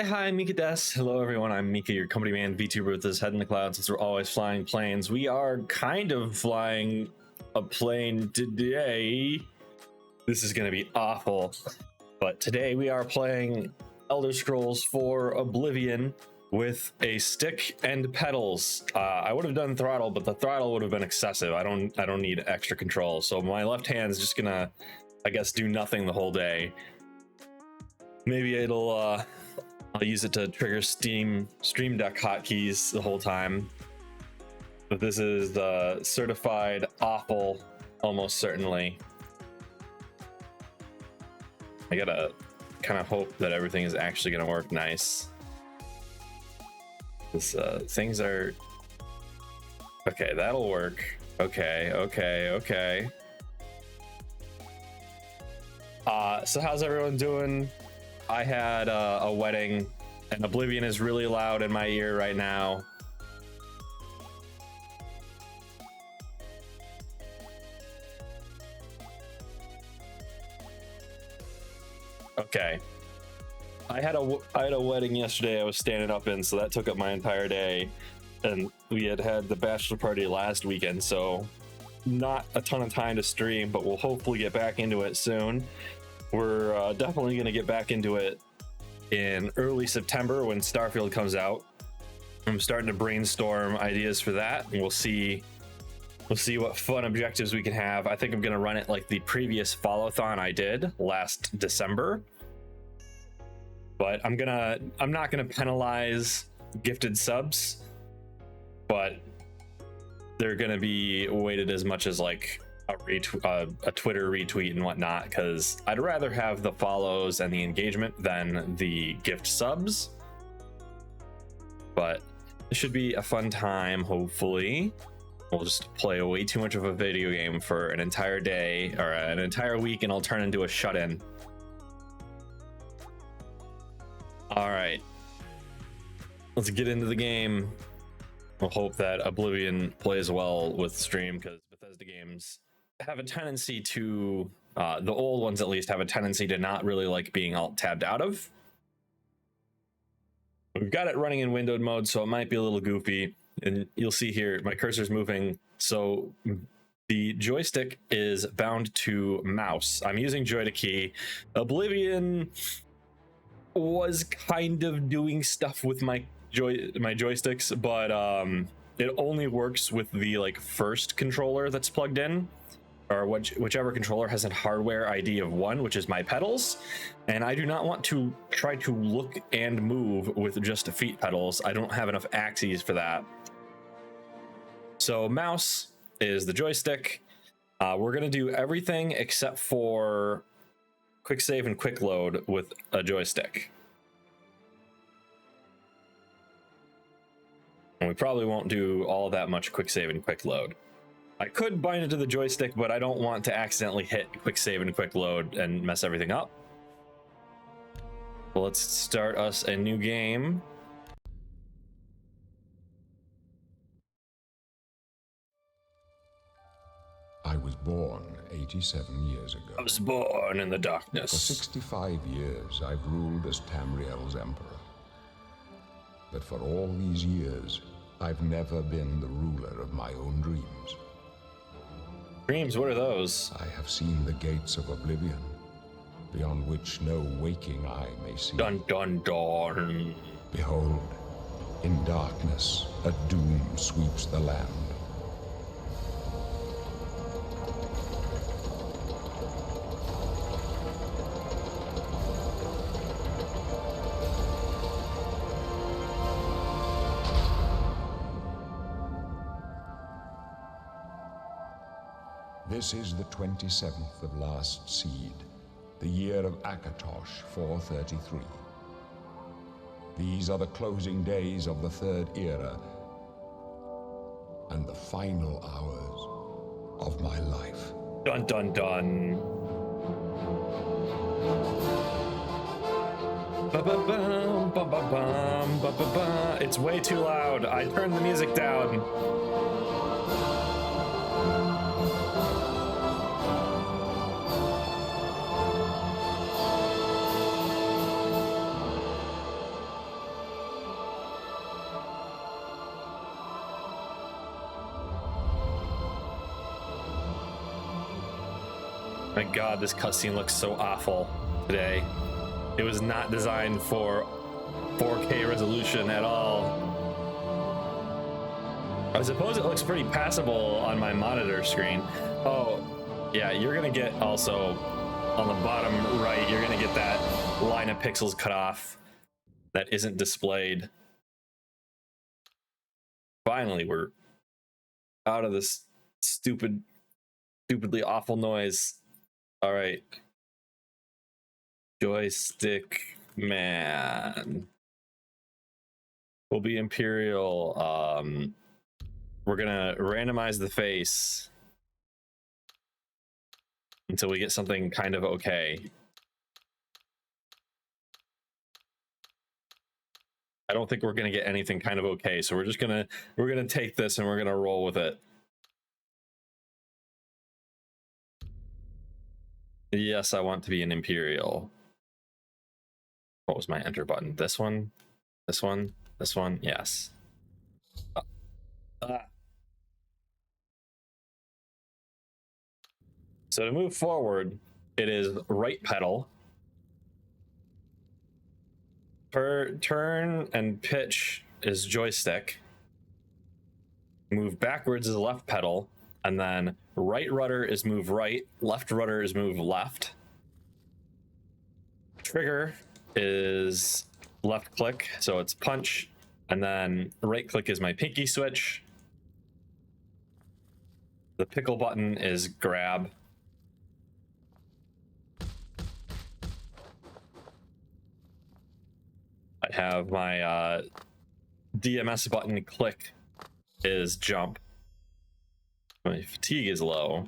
Hi, Mikha des. Hello, everyone. I'm Mikha, your company man, Vtuber with his head in the clouds, since we're always flying planes. We are kind of flying a plane today. This is going to be awful. But today we are playing Elder Scrolls 4 Oblivion with a stick and pedals. I would have done throttle, but the throttle would have been excessive. I don't need extra control. So my left hand is just gonna, I guess, do nothing the whole day. Maybe I'll use it to trigger Stream Deck hotkeys the whole time. But this is certified awful, almost certainly. I gotta kind of hope that everything is actually gonna work nice. This things are okay. That'll work. Okay. So how's everyone doing? I had a wedding, and Oblivion is really loud in my ear right now. Okay. I had a wedding yesterday I was standing up in, so that took up my entire day. And we had the bachelor party last weekend, so not a ton of time to stream, but we'll hopefully get back into it soon. We're definitely going to get back into it in early September when Starfield comes out. I'm starting to brainstorm ideas for that, and we'll see what fun objectives we can have. I think I'm going to run it like the previous follow-thon I did last December. But I'm not gonna penalize gifted subs, but they're gonna be weighted as much as like a Twitter retweet and whatnot, because I'd rather have the follows and the engagement than the gift subs. But it should be a fun time, hopefully. We'll just play way too much of a video game for an entire day or an entire week, and I'll turn into a shut-in. All right, let's get into the game. We'll hope that Oblivion plays well with stream, because Bethesda games have a tendency to, the old ones at least, have a tendency to not really like being alt-tabbed out of. We've got it running in windowed mode, so it might be a little goofy. And you'll see here, my cursor's moving. So the joystick is bound to mouse. I'm using joy to key. Oblivion was kind of doing stuff with my joysticks, but it only works with the like first controller that's plugged in, or whichever controller has a hardware ID of 1, which is my pedals. And I do not want to try to look and move with just feet pedals. I don't have enough axes for that. So mouse is the joystick. We're gonna do everything except for quick save and quick load with a joystick. And we probably won't do all that much quick save and quick load. I could bind it to the joystick, but I don't want to accidentally hit quick save and quick load and mess everything up. Well, let's start us a new game. I was born 87 years ago. I was born in the darkness. For 65 years, I've ruled as Tamriel's emperor. But for all these years, I've never been the ruler of my own dreams. Dreams? What are those? I have seen the gates of Oblivion, beyond which no waking eye may see. Dun dun dun. Behold, in darkness, a doom sweeps the land. This is the 27th of last seed, the year of Akatosh 433. These are the closing days of the third era and the final hours of my life. Dun dun dun. Ba-ba-bum, ba-ba-bum, ba-ba-bum. It's way too loud. I turned the music down. My god, this cutscene looks so awful today. It was not designed for 4K resolution at all. I suppose it looks pretty passable on my monitor screen. Oh, yeah, you're gonna get also on the bottom right, you're gonna get that line of pixels cut off that isn't displayed. Finally, we're out of this stupidly awful noise. All right. Joystick man. We'll be Imperial. We're gonna randomize the face until we get something kind of okay. I don't think we're gonna get anything kind of okay, so we're gonna take this and we're gonna roll with it. Yes, I want to be an Imperial. What was my enter button? This one? This one? This one? Yes. So to move forward, it is right pedal. Per turn and pitch is joystick. Move backwards is left pedal. And then right rudder is move right. Left rudder is move left. Trigger is left click, so it's punch. And then right click is my pinky switch. The pickle button is grab. I have my DMS button click is jump. My fatigue is low.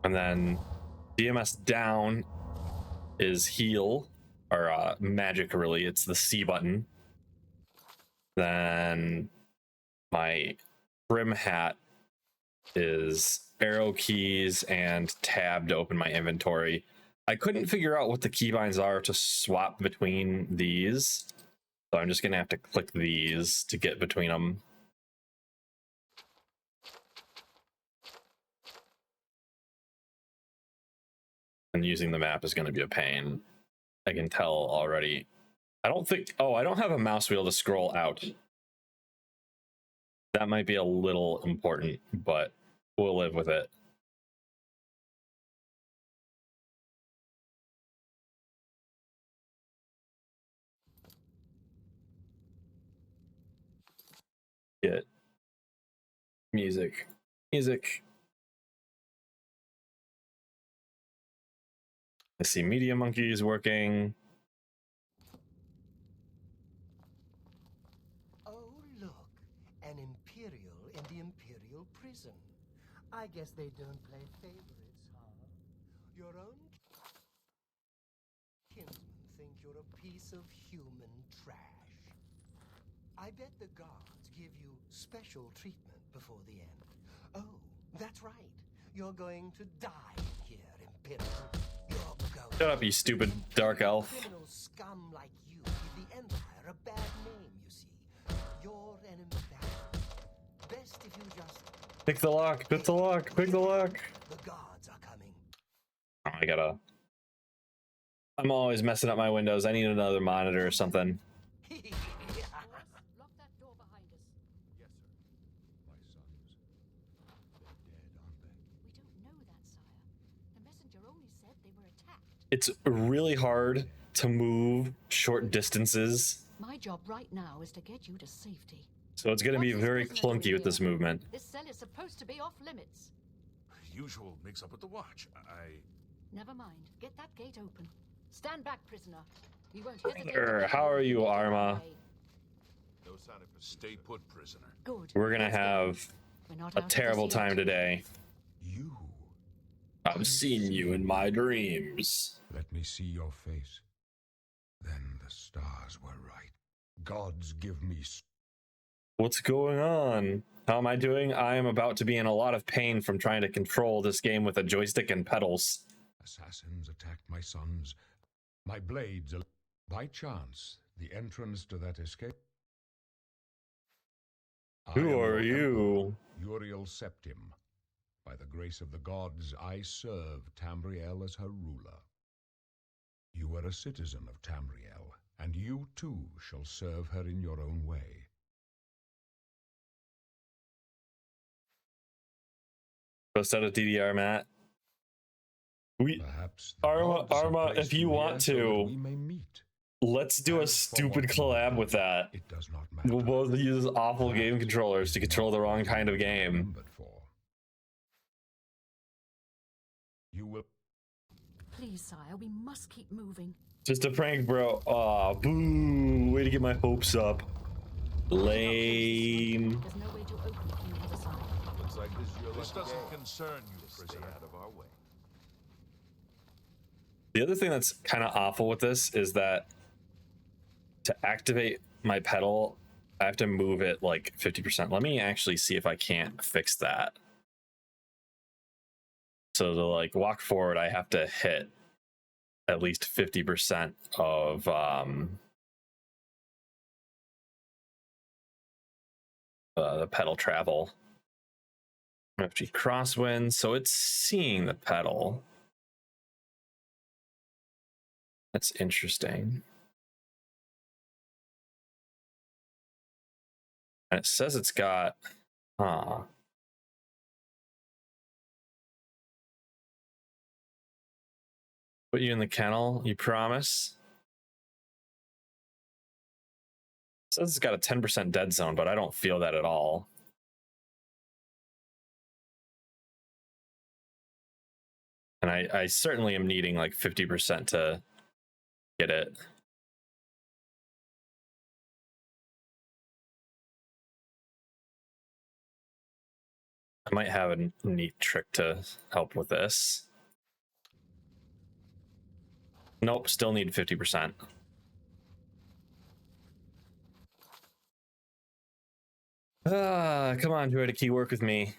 And then DMS down is heal, or magic really, it's the C button. Then my brim hat is arrow keys and tab to open my inventory. I couldn't figure out what the keybinds are to swap between these, so I'm just gonna have to click these to get between them. And using the map is gonna be a pain. I can tell already. I don't think, oh, I don't have a mouse wheel to scroll out. That might be a little important, but we'll live with it. Get music. I see Media Monkey is working. Oh, look, an Imperial in the Imperial prison. I guess they don't play favorites, huh? Your own kinsmen think you're a piece of human trash. I bet the guards give you special treatment before the end. Oh, that's right. You're going to die here, Imperial. You're going. Shut up, you stupid dark elf. Criminal scum like you give the Empire a bad name, you see. You're an embarrassment. Best if you just... Pick the lock, pick the lock, pick the lock. The guards are coming. Oh, I'm always messing up my windows. I need another monitor or something. Lock that door behind us. Yes, sir. My sons. They're dead, aren't they? We don't know that, sire. The messenger only said they were attacked. It's really hard to move short distances, My job right now is to get you to safety. so it's going to be very clunky with this movement. This cell is supposed to be off limits. Usual mix up with the watch. Never mind. Get that gate open. Stand back, prisoner. We won't hesitate. How are you, Arma? No sign of stay put, prisoner. Good. We're going to Let's go. have We're not a out of terrible this yet. time today. You. I've seen you in my dreams. Let me see your face. Then the stars were right. Gods give me What's going on? How am I doing? I am about to be in a lot of pain from trying to control this game with a joystick and pedals. Assassins attacked my sons. My blades, by chance, the entrance to that escape. I Who am are your you? Emperor, Uriel Septim. By the grace of the gods, I serve Tamriel as her ruler. You are a citizen of Tamriel, and you too shall serve her in your own way. Bust out a DDR, Matt. Perhaps the Arma, gods have if placed you here want so that to, we may meet. let's do a As for stupid what you collab have with that. It does not matter. We'll both use awful That game controllers is to control not the wrong what kind you of will be game. remembered for. You will. Please, sire, we must keep moving. Just a prank, bro. Aw, boo. Way to get my hopes up. Lame. There's no way to open from the other side. Looks like this doesn't concern you, prisoner. Out of our way. The other thing that's kind of awful with this is that to activate my pedal, I have to move it like 50%. Let me actually see if I can't fix that. So to like walk forward, I have to hit at least 50% of the pedal travel. FG crosswind, so it's seeing the pedal. That's interesting. And it says it's got, put you in the kennel, you promise? It says it's got a 10% dead zone, but I don't feel that at all. And I certainly am needing like 50% to get it. I might have a neat trick to help with this. Nope, still need 50%. Come on, Droid, key, work with me.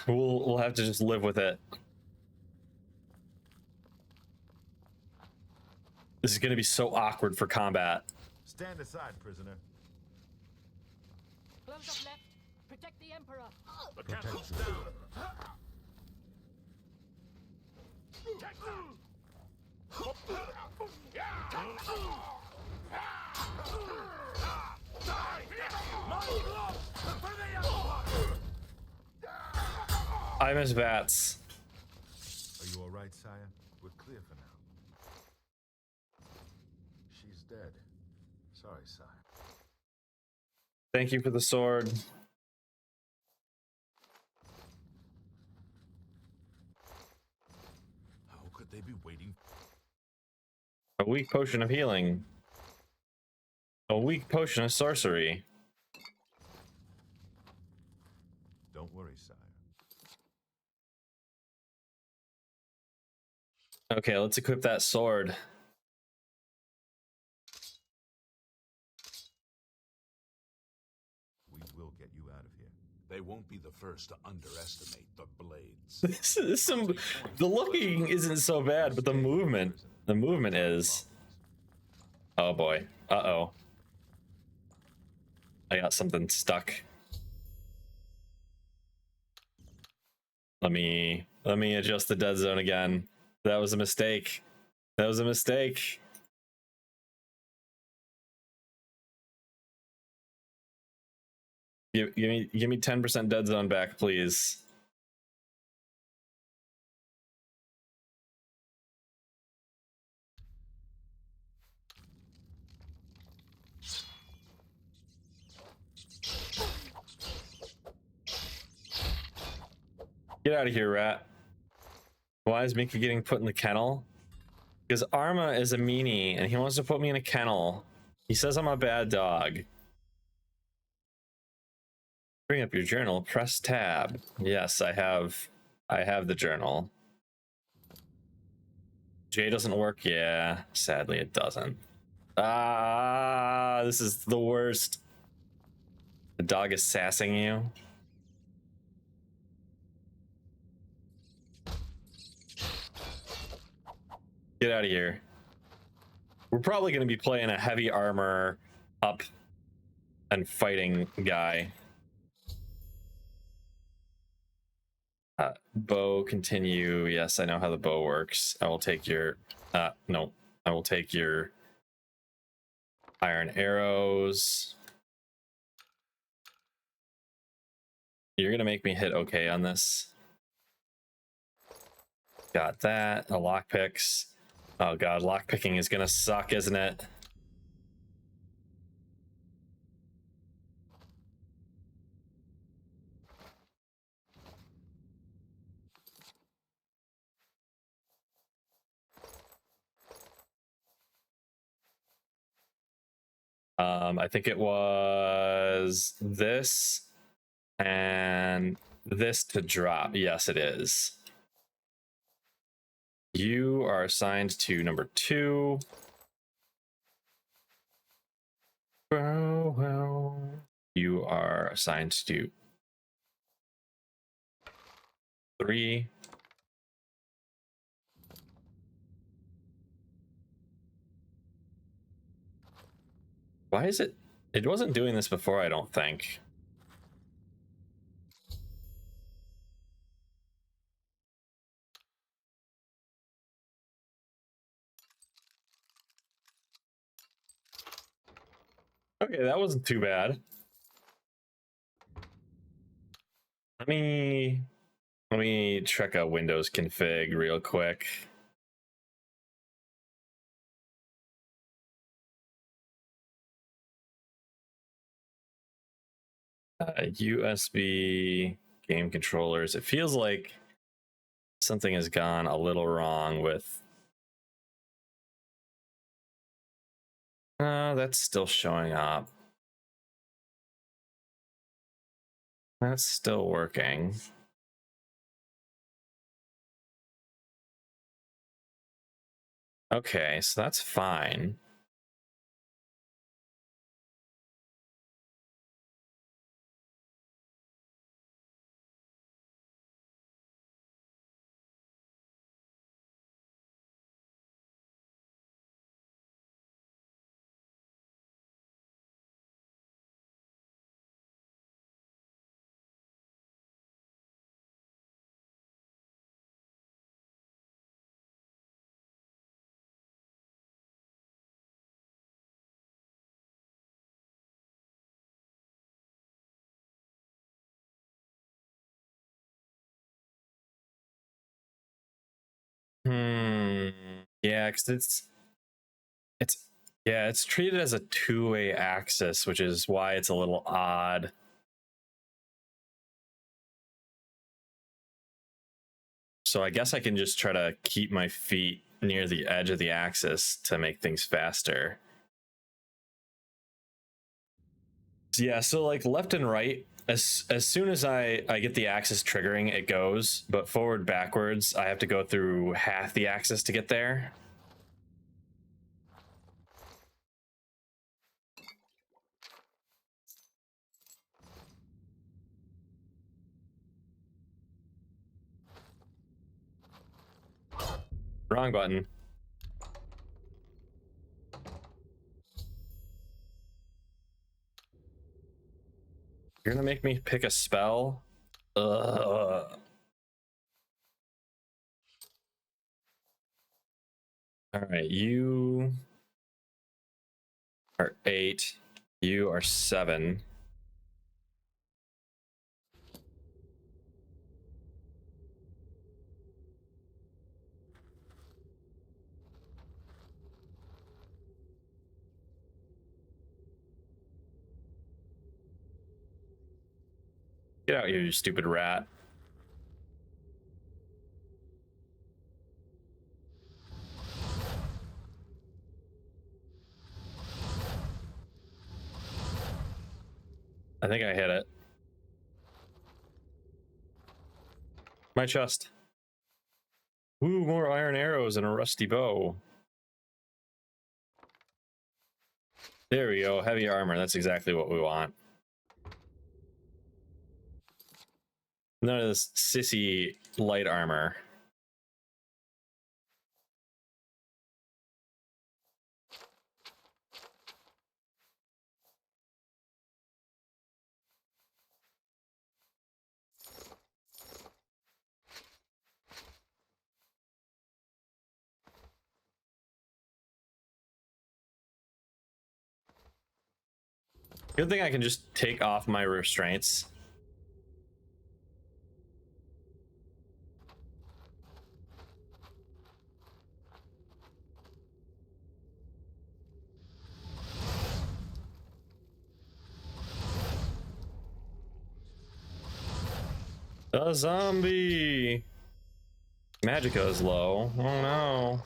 We'll have to just live with it. This is going to be so awkward for combat. Stand aside, prisoner. Close up left. Protect the Emperor. The castle's down. I miss Vats. Are you all right, sire? We're clear for now. She's dead. Sorry, sire. Thank you for the sword. How could they be waiting? A weak potion of healing. A weak potion of sorcery. Don't worry, sire. Okay, let's equip that sword. We will get you out of here. They won't be the first to underestimate the blades. This is the looking isn't so bad, but the movement is. Oh boy. Uh-oh. I got something stuck. Let me adjust the dead zone again. That was a mistake. That was a mistake. Give me 10% dead zone back, please. Get out of here, rat. Why is Mikha getting put in the kennel? Because Arma is a meanie and he wants to put me in a kennel. He says I'm a bad dog. Bring up your journal, press tab. Yes, I have the journal. J doesn't work, yeah. Sadly it doesn't. Ah, this is the worst. The dog is sassing you. Get out of here. We're probably going to be playing a heavy armor up and fighting guy. Bow continue. Yes, I know how the bow works. I will take your no, I will take your iron arrows. You're gonna make me hit okay on this. Got that. A lockpicks. Oh god, lockpicking is gonna suck, isn't it? I think it was this and this to drop. Yes, it is. You are assigned to number 2. Well. You are assigned to 3. Why is it? It wasn't doing this before, I don't think. Okay, that wasn't too bad. Let me check a Windows config real quick. USB game controllers. It feels like something has gone a little wrong with. That's still showing up. That's still working. Okay, so that's fine. Yeah, because it's treated as a two-way axis, which is why it's a little odd. So I guess I can just try to keep my feet near the edge of the axis to make things faster. Yeah, so like left and right, as soon as I get the axis triggering, it goes, but forward backwards, I have to go through half the axis to get there. Wrong button. You're gonna make me pick a spell? Ugh. All right, you are 8. You are 7. Get out here, you stupid rat. I think I hit it. My chest. Ooh, more iron arrows and a rusty bow. There we go. Heavy armor. That's exactly what we want. None of this sissy light armor. Good thing I can just take off my restraints. A zombie! Magicka is low. Oh no.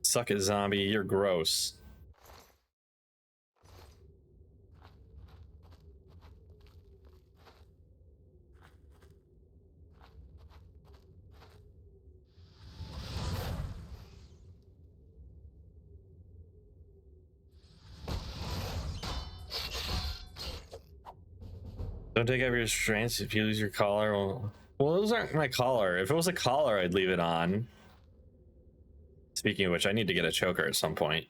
Suck it, zombie. You're gross. Don't take off your restraints if you lose your collar. Well, those aren't my collar. If it was a collar, I'd leave it on. Speaking of which, I need to get a choker at some point.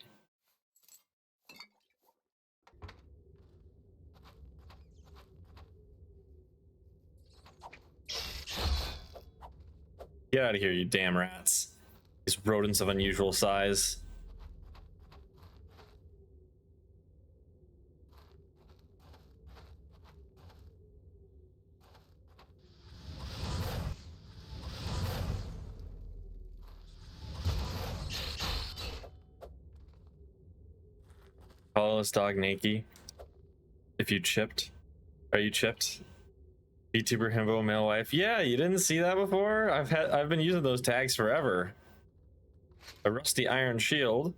Get out of here, you damn rats. These rodents of unusual size. Follow this dog naked. If you chipped. Are you chipped? Vtuber himbo male wife. Yeah, you didn't see that before? I've been using those tags forever. A rusty iron shield.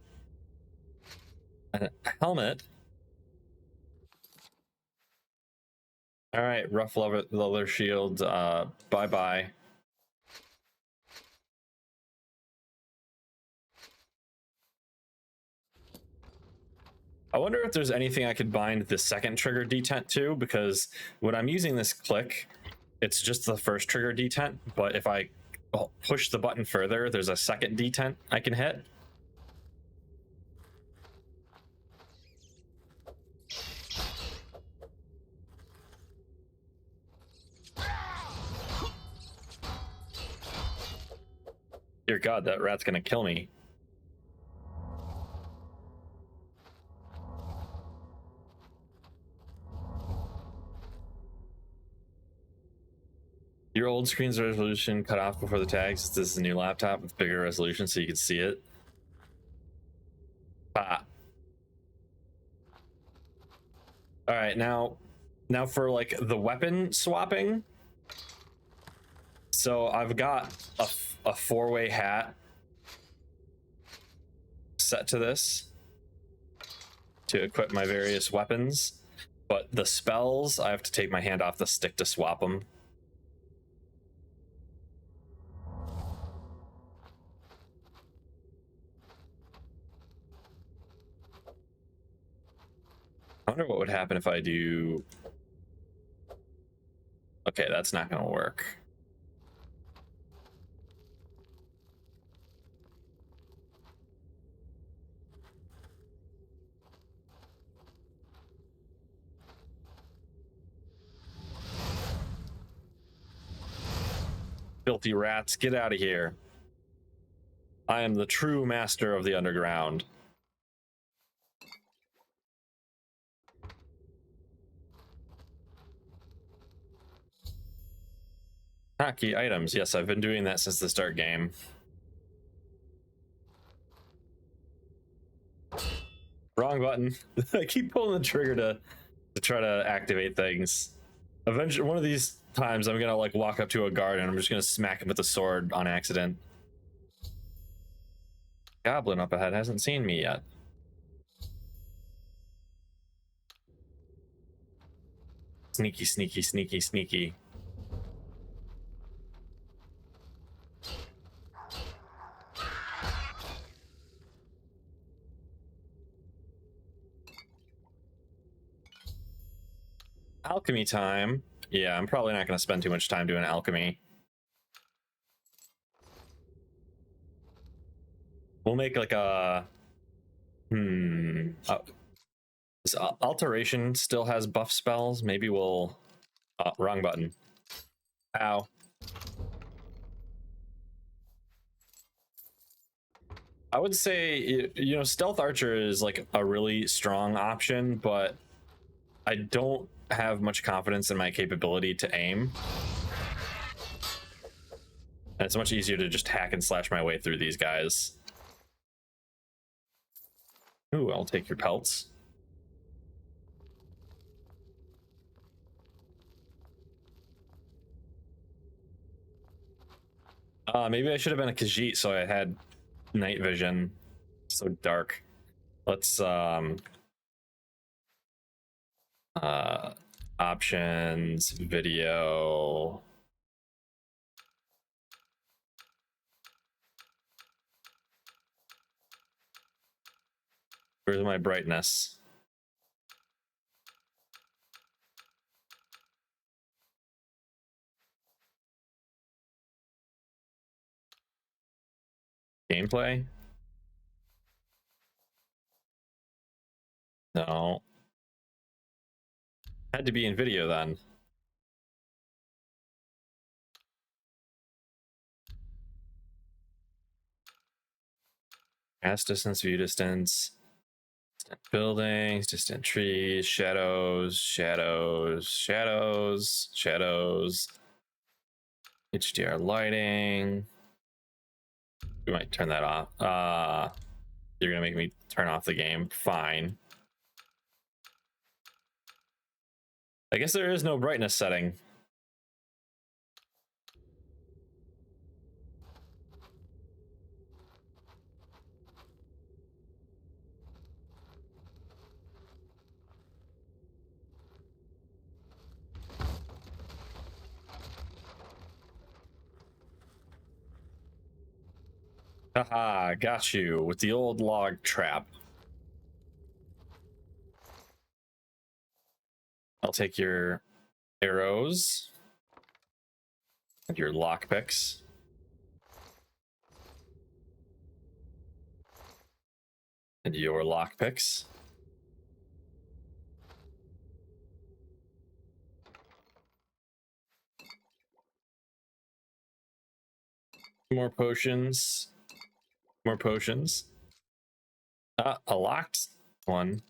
A helmet. Alright, rough leather shield. Bye-bye. I wonder if there's anything I could bind the second trigger detent to, because when I'm using this click, it's just the first trigger detent, but if I push the button further, there's a second detent I can hit. Dear God, that rat's gonna kill me. Your old screen's resolution cut off before the tags. This is a new laptop with bigger resolution so you can see it. Ah. All right, now for like the weapon swapping. So I've got a four-way hat set to this to equip my various weapons, but the spells, I have to take my hand off the stick to swap them. I wonder what would happen if I do... Okay, that's not gonna work. Filthy rats, get out of here. I am the true master of the underground. Hotkey items. Yes, I've been doing that since the start game. Wrong button. I keep pulling the trigger to try to activate things. Eventually, one of these times, I'm gonna like walk up to a guard and I'm just gonna smack him with a sword on accident. Goblin up ahead hasn't seen me yet. Sneaky, sneaky, sneaky, sneaky. Alchemy time. Yeah, I'm probably not going to spend too much time doing alchemy. We'll make like a... This alteration still has buff spells. Maybe we'll... wrong button. Ow. I would say, you know, Stealth Archer is like a really strong option, but I don't have much confidence in my capability to aim. And it's much easier to just hack and slash my way through these guys. Ooh, I'll take your pelts. Maybe I should have been a Khajiit so I had night vision. So dark. Let's options, video. Where's my brightness? Gameplay? No. Had to be in video then. Cast distance, view distance, distant buildings, distant trees, shadows, shadows, shadows, shadows, HDR lighting. We might turn that off. You're gonna make me turn off the game. Fine. I guess there is no brightness setting. Haha, got you with the old log trap. I'll take your arrows and your lockpicks. And your lockpicks. More potions. More potions. A locked one.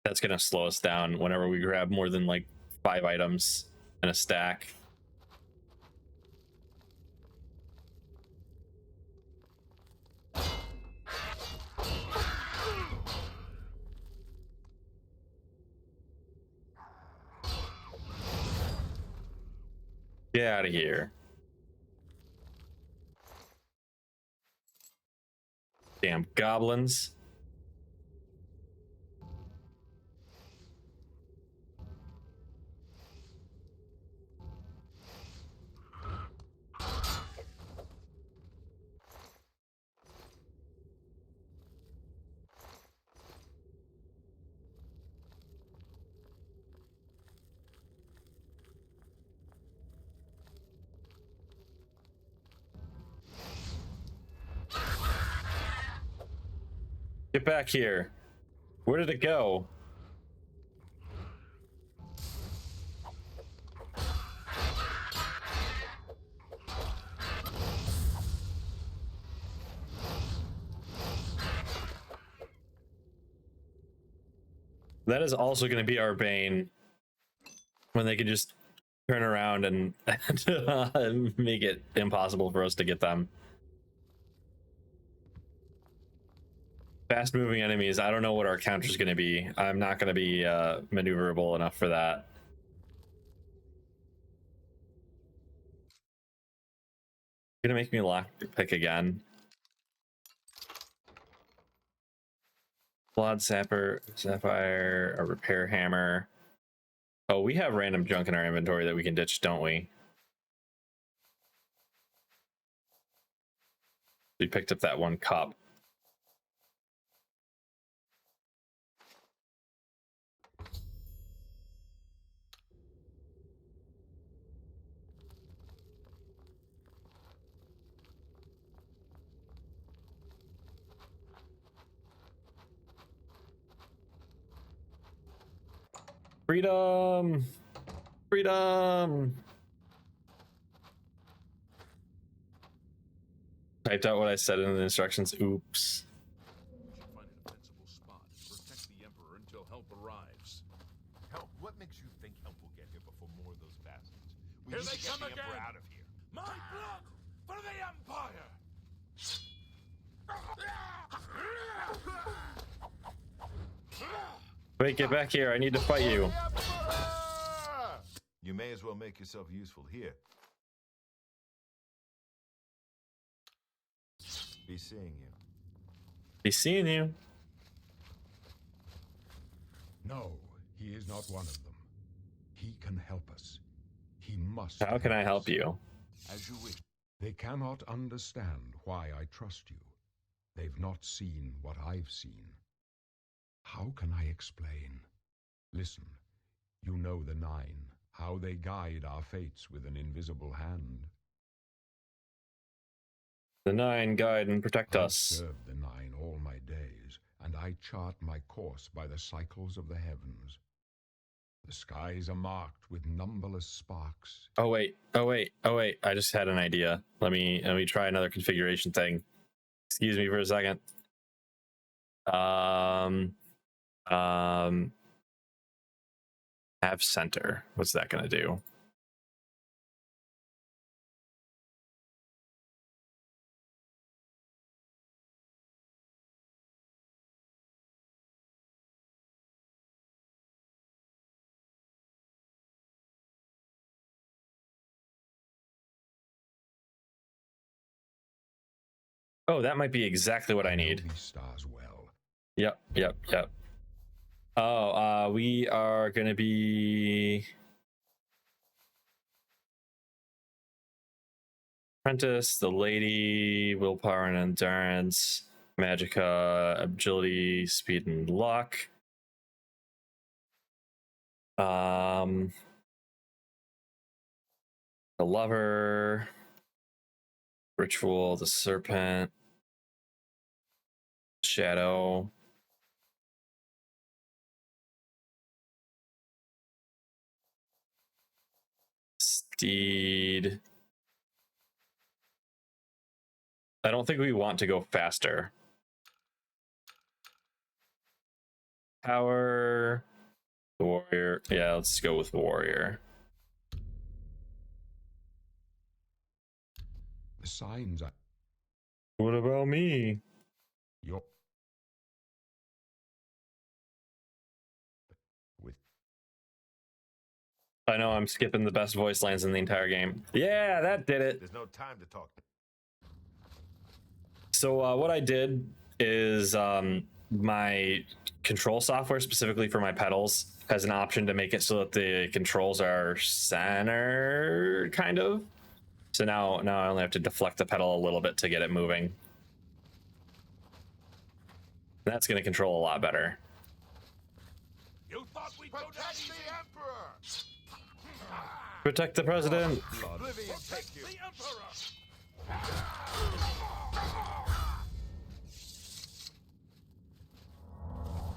That's gonna slow us down whenever we grab more than like 5 items in a stack. Get out of here. Damn goblins. Get back here. Where did it go? That is also going to be our bane when they can just turn around and make it impossible for us to get them. Fast moving enemies, I don't know what our counter is going to be. I'm not going to be maneuverable enough for that. You're going to make me lock pick again. Blood Sapphire, a repair hammer. Oh, we have random junk in our inventory that we can ditch, don't we? We picked up that one cup. Freedom! Freedom! Typed out what I said in the instructions. Oops. We should find a defensible spot and protect the Emperor until help arrives. Help? What makes you think help will get here before more of those bastards? We Here need they to get come the Emperor again. out of here. My blood for the Empire! Wait, get back here. I need to fight you. You may as well make yourself useful here. Be seeing you. Be seeing you. No, he is not one of them. He can help us. He must. How can I help us. you? As you wish. They cannot understand why I trust you. They've not seen what I've seen. How can I explain? Listen, you know the Nine, how they guide our fates with an invisible hand. The Nine guide and protect I've us. served the Nine all my days, and I chart my course by the cycles of the heavens. The skies are marked with numberless sparks. Oh wait. I just had an idea. Let me try another configuration thing. Excuse me for a second. Have center. What's that gonna do? Oh, that might be exactly what I need. These stars well. Yep. Oh, we are gonna be apprentice, the lady, willpower and endurance, magicka, agility, speed and luck. The lover, ritual, the serpent, shadow. Steed. I don't think we want to go faster. Power. Warrior. Yeah, let's go with warrior. The signs are What about me? your. With I know I'm skipping the best voice lines in the entire game. Yeah, that did it. There's no time to talk. So what I did is my control software, specifically for my pedals, has an option to make it so that the controls are center, kind of. So now I only have to deflect the pedal a little bit to get it moving. That's going to control a lot better. You thought we'd go down Protect easy? the Emperor! Protect the president. Oblivion take you. The Emperor!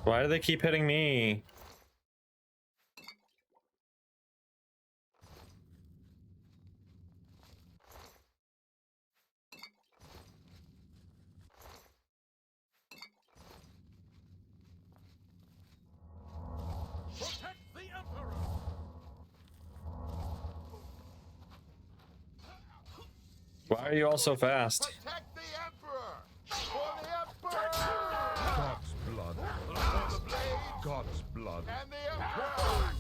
Why do they keep hitting me? Protect the Emperor! Why are you all so fast? Protect the Emperor! For the Emperor! God's blood. For the blade God's blood. and the Emperor!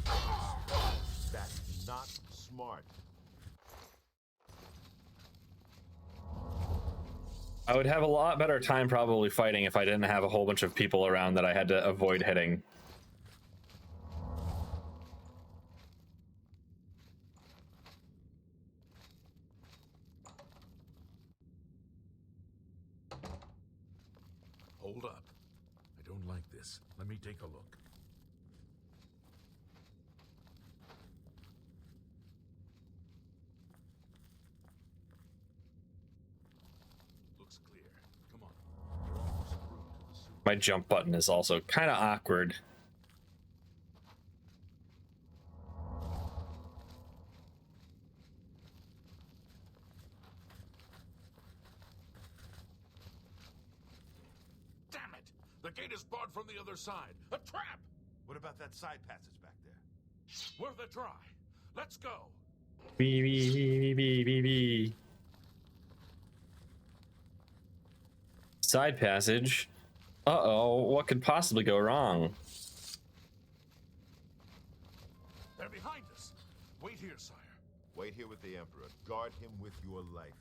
That's not smart. I would have a lot better time probably fighting if I didn't have a whole bunch of people around that I had to avoid hitting. Hold up. I don't like this. Let me take a look. Looks clear. Come on. You're almost through to the sewer. My jump button is also kind of awkward. Damn it! The gate is barred from the other side. A trap! What about that side passage back there? Worth a try. Let's go. Bee, bee, bee, bee, bee, bee. Side passage. Uh-oh, what could possibly go wrong? They're behind us. Wait here, sire. Wait here with the Emperor. Guard him with your life.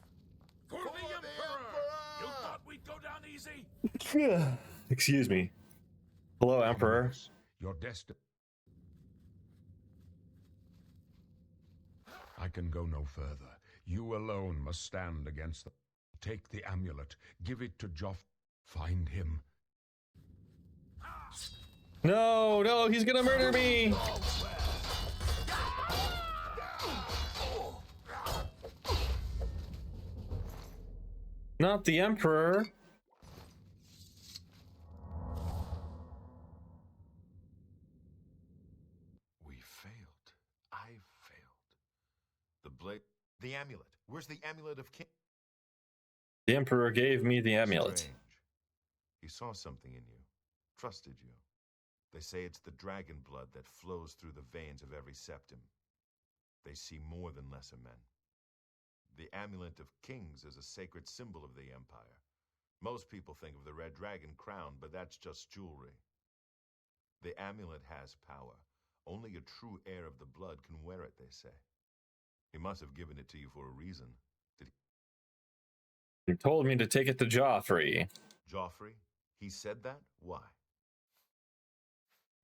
For the Emperor! You thought we'd go down easy? Excuse me. Hello, Emperor. Romulus, your destiny. I can go no further. You alone must stand against them. Take the amulet. Give it to Joff. Find him. No, no, he's gonna murder me! Not the Emperor. We failed. I failed. The blade... The amulet. Where's the amulet of King? The Emperor gave me the amulet. Strange. He saw something in you. Trusted you. They say it's the dragon blood that flows through the veins of every septim. They see more than lesser men. The amulet of kings is a sacred symbol of the empire. Most people think of the red dragon crown, but that's just jewelry. The amulet has power. Only a true heir of the blood can wear it, they say. He must have given it to you for a reason. Did He told me to take it to Joffrey. Joffrey? He said that? Why?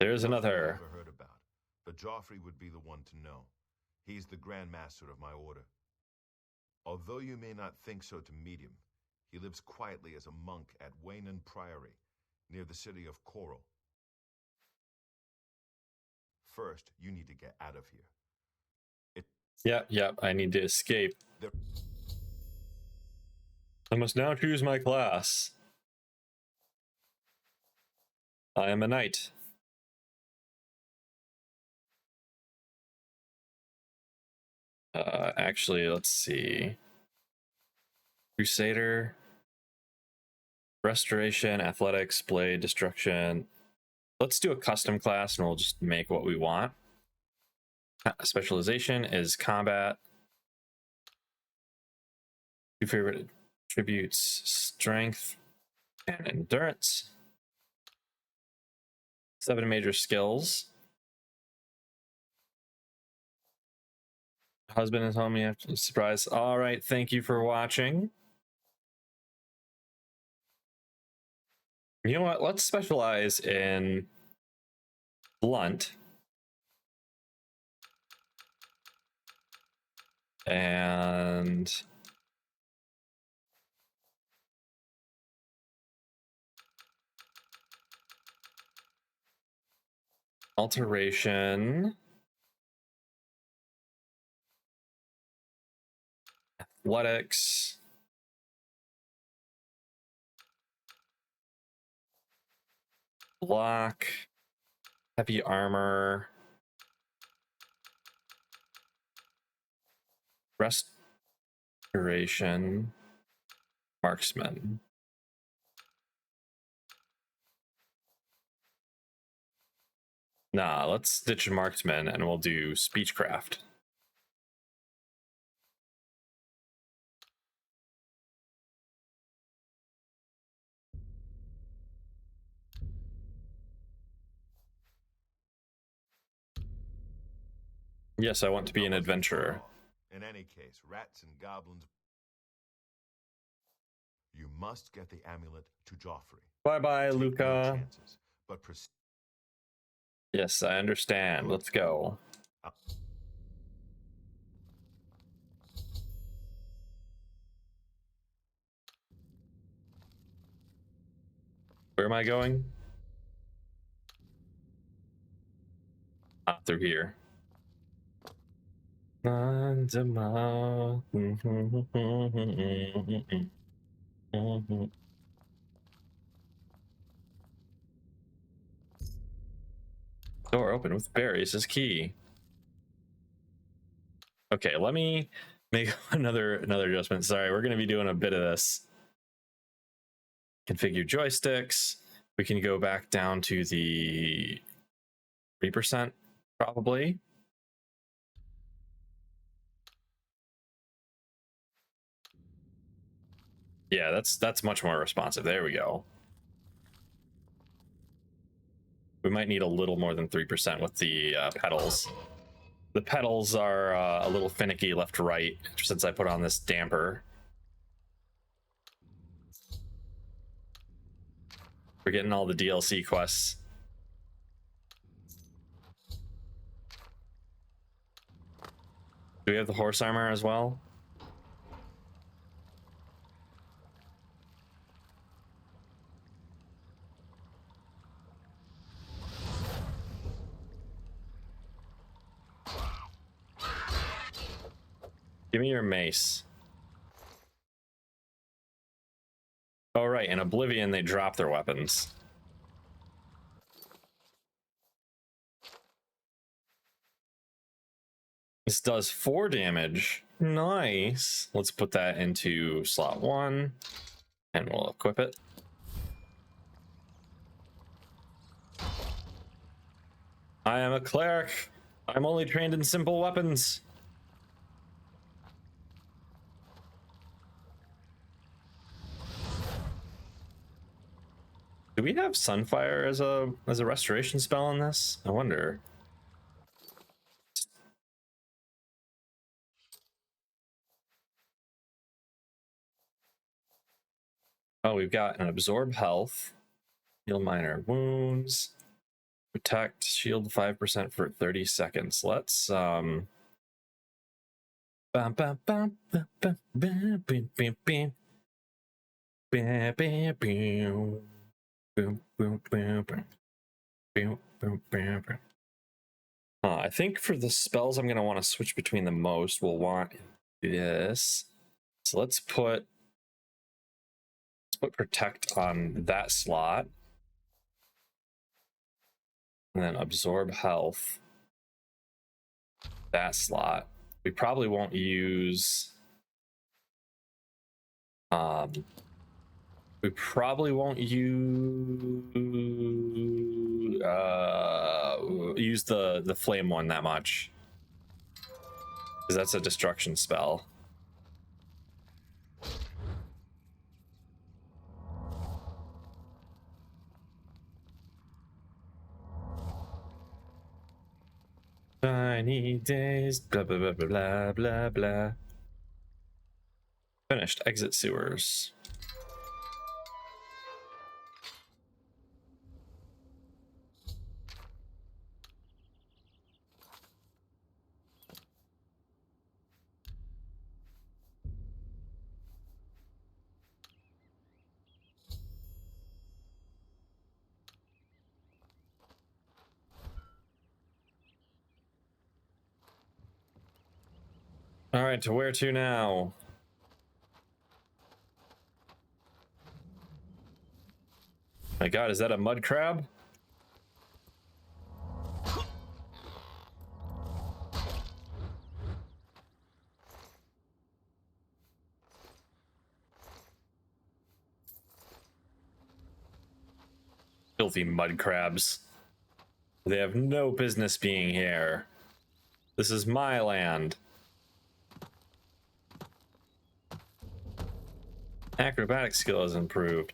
There's Joffrey another. I've never heard about, but Joffrey would be the one to know. He's the Grand Master of my order. Although you may not think so to meet him, he lives quietly as a monk at Waynon Priory, near the city of Coral. First, you need to get out of here. Yep, I need to escape. There- I must now choose my class. I am a knight. Actually, let's see. Crusader, Restoration, Athletics, Blade, Destruction. Let's do a custom class and we'll just make what we want. Specialization is Combat. Two favorite attributes, Strength and Endurance. 7 major skills. Husband is home after surprise. All right, thank you for watching. You know what? Let's specialize in blunt and alteration, athletics, block, heavy armor, restoration, marksman. Nah, let's ditch marksman and we'll do speechcraft. Yes, I want to be an adventurer. In any case, rats and goblins... You must get the amulet to Joffrey. Bye-bye, Take no Luca. chances, but Yes, I understand. Let's go. Where am I going? Through here. Door open with berries is key. Okay, let me make another adjustment. Sorry, we're going to be doing a bit of this. Configure joysticks. We can go back down to the 3% probably. Yeah, that's much more responsive. There we go. We might need a little more than 3% with the pedals. The pedals are a little finicky left to right since I put on this damper. We're getting all the DLC quests. Do we have the horse armor as well? Give me your mace. Oh, right. In Oblivion, they drop their weapons. This does 4 damage. Nice. Let's put that into slot 1, and we'll equip it. I am a cleric. I'm only trained in simple weapons. Do we have Sunfire as a restoration spell on this? I wonder. Oh, we've got an absorb health, heal minor wounds, protect, shield 5% for 30 seconds. Let's I think for the spells I'm going to want to switch between the most, we'll want this. So let's put protect on that slot. And then absorb health. That slot. We probably won't use we probably won't use the flame one that much, because that's a destruction spell. Tiny days, blah blah blah blah blah blah blah. Finished. Exit sewers. All right, to where to now? My God, is that a mud crab? Filthy mud crabs. They have no business being here. This is my land. Acrobatic skill is improved.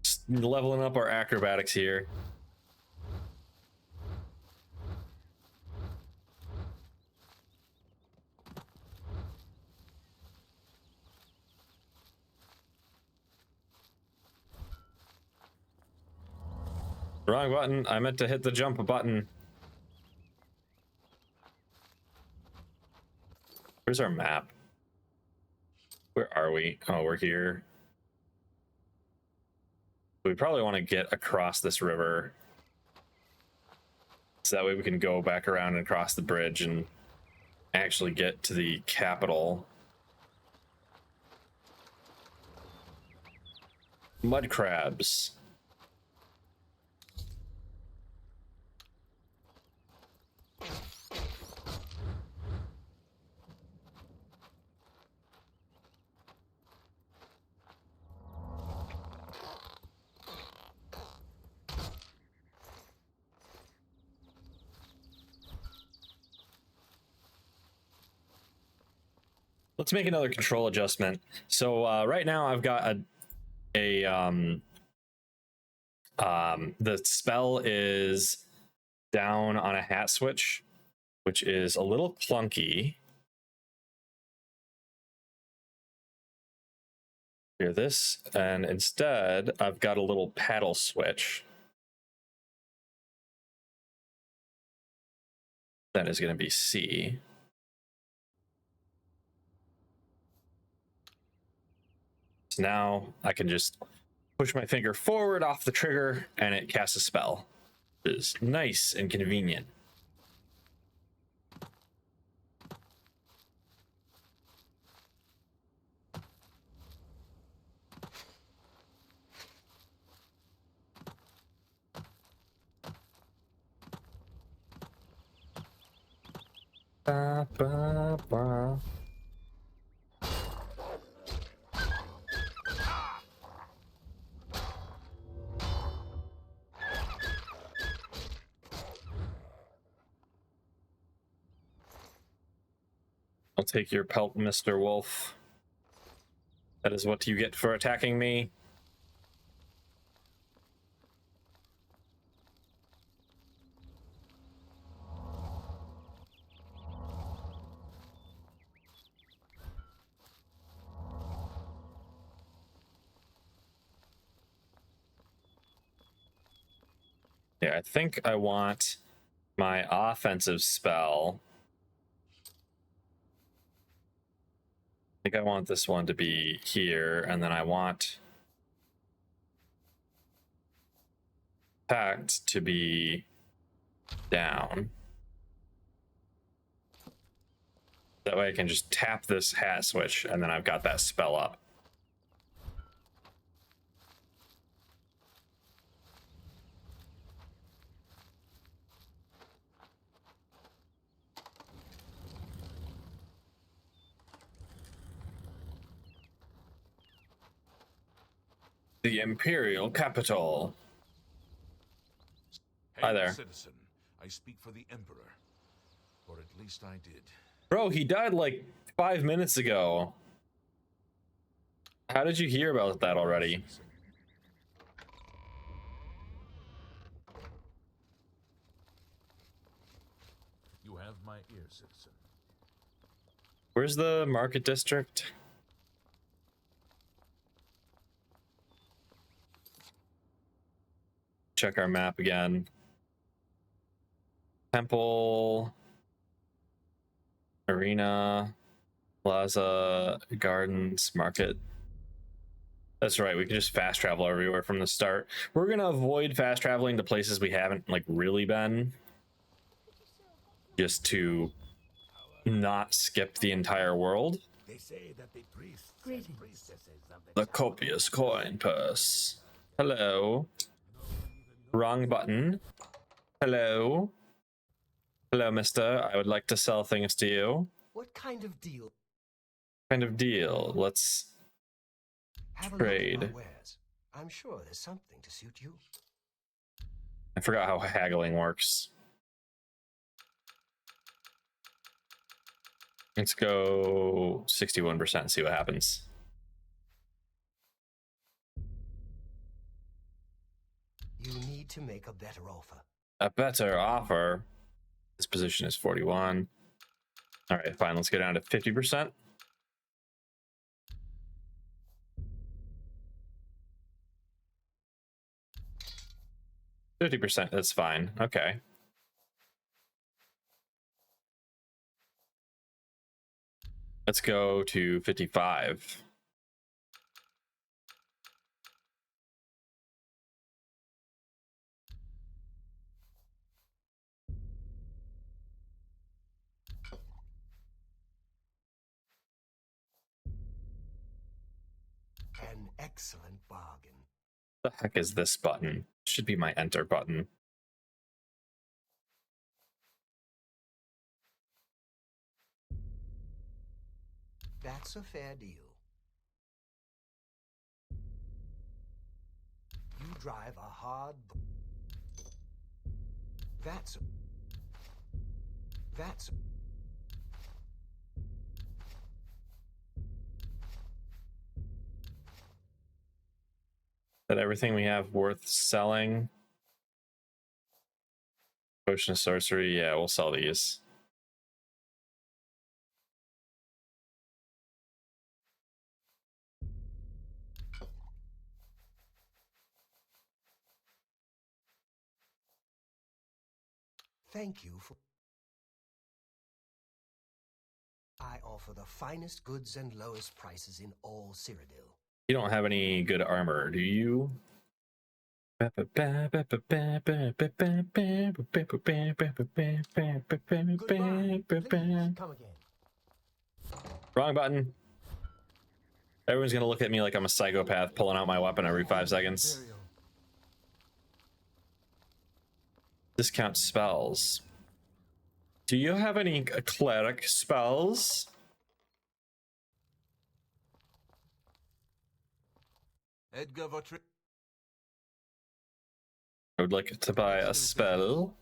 Just leveling up our acrobatics here. Wrong button. I meant to hit the jump button. Where's our map? Where are we? Oh, we're here. We probably want to get across this river, so that way we can go back around and cross the bridge and actually get to the capital. Mud crabs. Let's make another control adjustment. So right now I've got the spell is down on a hat switch, which is a little clunky. Hear this, and instead I've got a little paddle switch. That is going to be C. So now I can just push my finger forward off the trigger and it casts a spell. It is nice and convenient. Ba, ba, ba. I'll take your pelt, Mr. Wolf. That is what you get for attacking me. Yeah, I think I want my offensive spell. I think I want this one to be here, and then I want Pact to be down. That way I can just tap this hat switch, and then I've got that spell up. The Imperial Capital. Hi there. Citizen, I speak for the Emperor. Or at least I did. Bro, he died like 5 minutes ago. How did you hear about that already? You have my ear, citizen. Where's the market district? Check our map again. Temple, arena, plaza, gardens, market. That's right, we can just fast travel everywhere from the start. We're gonna avoid fast traveling to places we haven't like really been, just to not skip the entire world. They say that the priests Greetings. and priestesses of The copious coin purse. Hello. Wrong button. Hello. Hello, mister. I would like to sell things to you. What kind of deal? Kind of deal. Let's Have a trade. look at my wares. I'm sure there's something to suit you. I forgot how haggling works. Let's go 61% and see what happens. You need to make a better offer. A better offer. This position is 41. All right, fine. Let's get down to 50%. %. That's fine. Okay. Let's go to 55. An excellent bargain. The heck is this button? Should be my enter button. That's a fair deal. You drive a hard... That's... That everything we have worth selling? Potion of sorcery, yeah, we'll sell these. Thank you for... I offer the finest goods and lowest prices in all Cyrodiil. You don't have any good armor, do you? Goodbye. Please, come again. Wrong button. Everyone's gonna look at me like I'm a psychopath pulling out my weapon every 5 seconds. Discount spells. Do you have any cleric spells? Edgar Votri. I would like to buy a spell.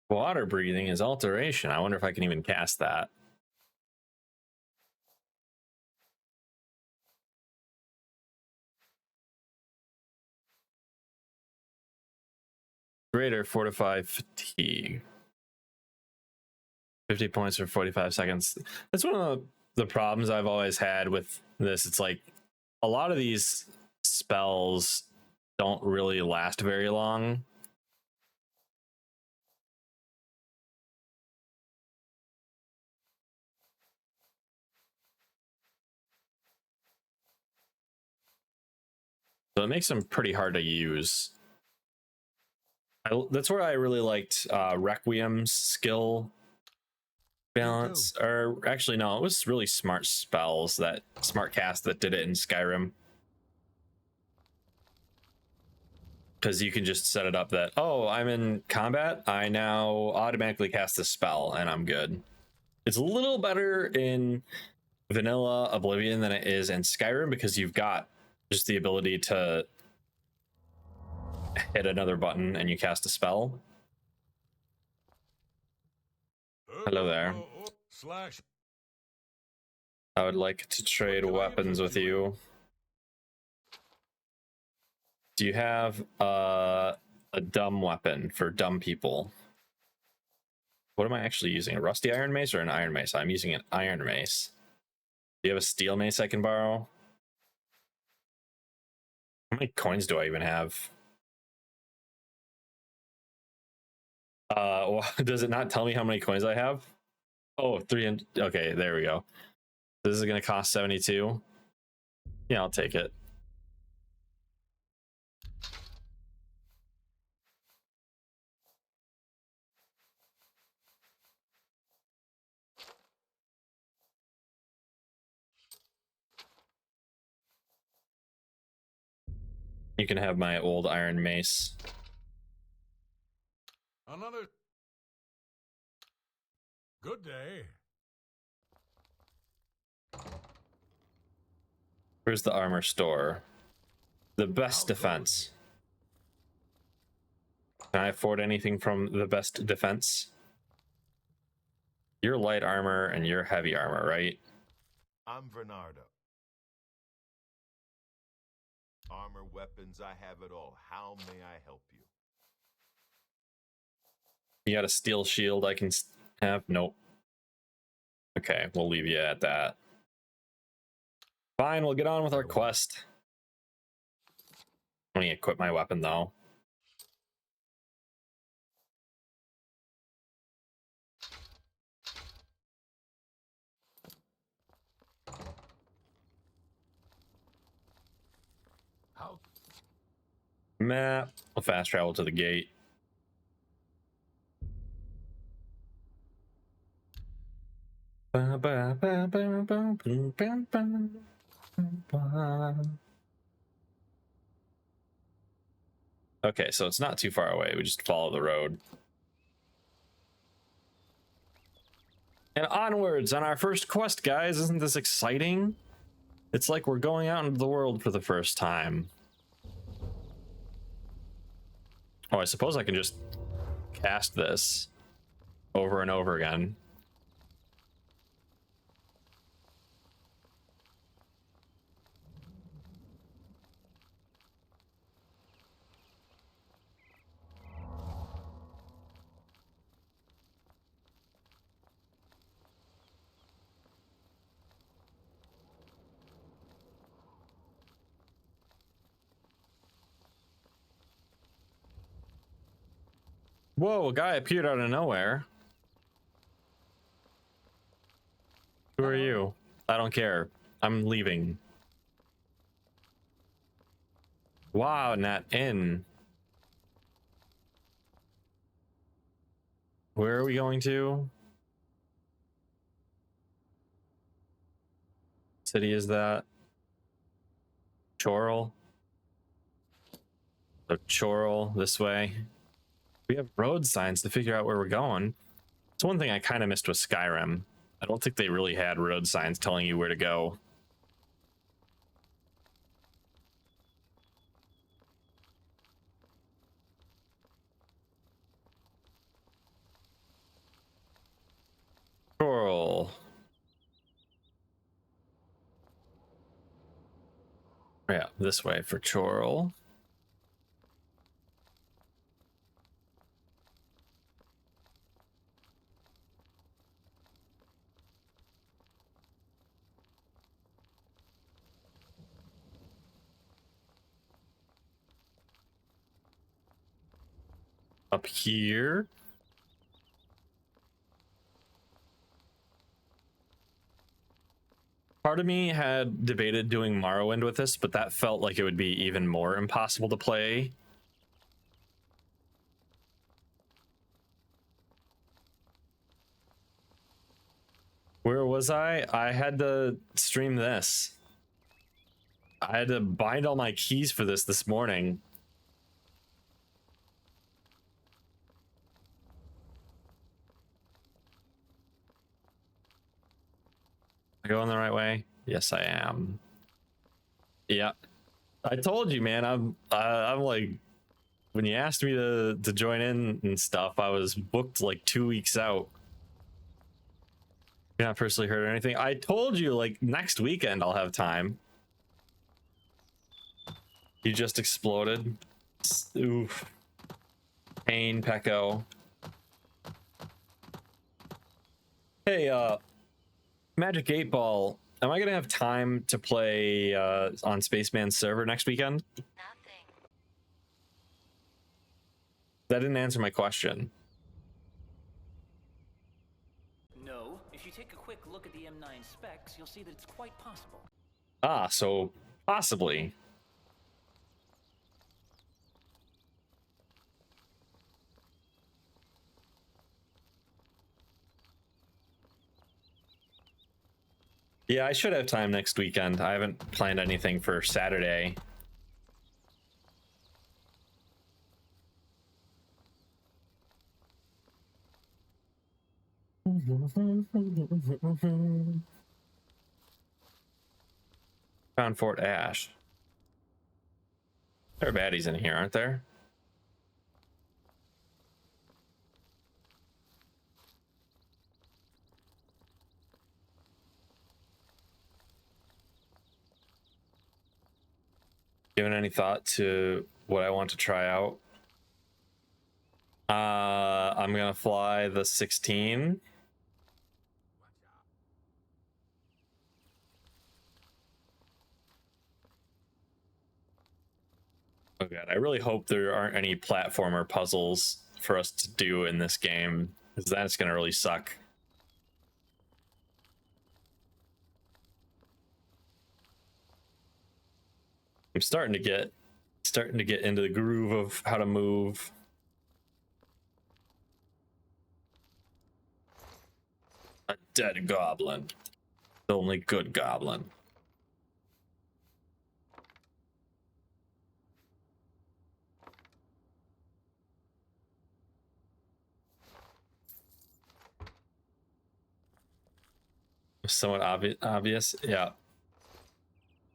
Water breathing is alteration. I wonder if I can even cast that. Greater fortified fatigue. 50 points for 45 seconds. That's one of the problems I've always had with this. It's like a lot of these spells don't really last very long. So it makes them pretty hard to use. That's where I really liked Requiem's skill balance. Or actually, no, it was really smart spells, that smart cast that did it in Skyrim. Because you can just set it up that, oh, I'm in combat, I now automatically cast a spell and I'm good. It's a little better in vanilla Oblivion than it is in Skyrim because you've got just the ability to hit another button and you cast a spell. Hello there. I would like to trade weapons with you. Do you have a dumb weapon for dumb people? What am I actually using? A rusty iron mace or an iron mace? I'm using an iron mace. Do you have a steel mace I can borrow? How many coins do I even have? Well, does it not tell me how many coins I have? Oh, 300. Okay, there we go. This is going to cost 72. Yeah, I'll take it. You can have my old iron mace. Another good day. Where's the armor store? The best defense. Can I afford anything from the best defense? You're light armor and you're heavy armor, right? I'm Bernardo. Armor, weapons, I have it all. How may I help you? You got a steel shield I can have? Nope. Okay, we'll leave you at that. Fine, we'll get on with our quest. Let me equip my weapon though. How? Map. We'll fast travel to the gate. Okay, so it's not too far away. We just follow the road. And onwards on our first quest, guys. Isn't this exciting? It's like we're going out into the world for the first time. Oh, I suppose I can just cast this over and over again. Whoa, a guy appeared out of nowhere. Who are you? I don't care. I'm leaving. Wow, Nat Inn. Where are we going to? City is that? Chorrol? So Chorrol, this way. We have road signs to figure out where we're going. It's one thing I kind of missed with Skyrim. I don't think they really had road signs telling you where to go. Chorrol. Yeah, this way for Chorrol. Up here. Part of me had debated doing Morrowind with this, but that felt like it would be even more impossible to play. Where was I? I had to stream this. I had to bind all my keys for this morning. Am I going the right way? Yes, I am. Yeah, I told you, man. I'm like, when you asked me to join in and stuff, I was booked like 2 weeks out. You're not personally heard anything. I told you like next weekend I'll have time. You just exploded. Oof. Pain, Pecco. Hey, Magic 8 Ball, am I gonna have time to play on Spaceman's server next weekend? Nothing. That didn't answer my question. No, if you take a quick look at the M9 specs, you'll see that it's quite possible. Ah, so possibly. Yeah, I should have time next weekend. I haven't planned anything for Saturday. Found Fort Ash. There are baddies in here, aren't there? Given any thought to what I want to try out? I'm gonna fly the 16. Oh god, I really hope there aren't any platformer puzzles for us to do in this game, because that's gonna really suck. I'm starting to get into the groove of how to move. A dead goblin. The only good goblin. Somewhat obvious, yeah.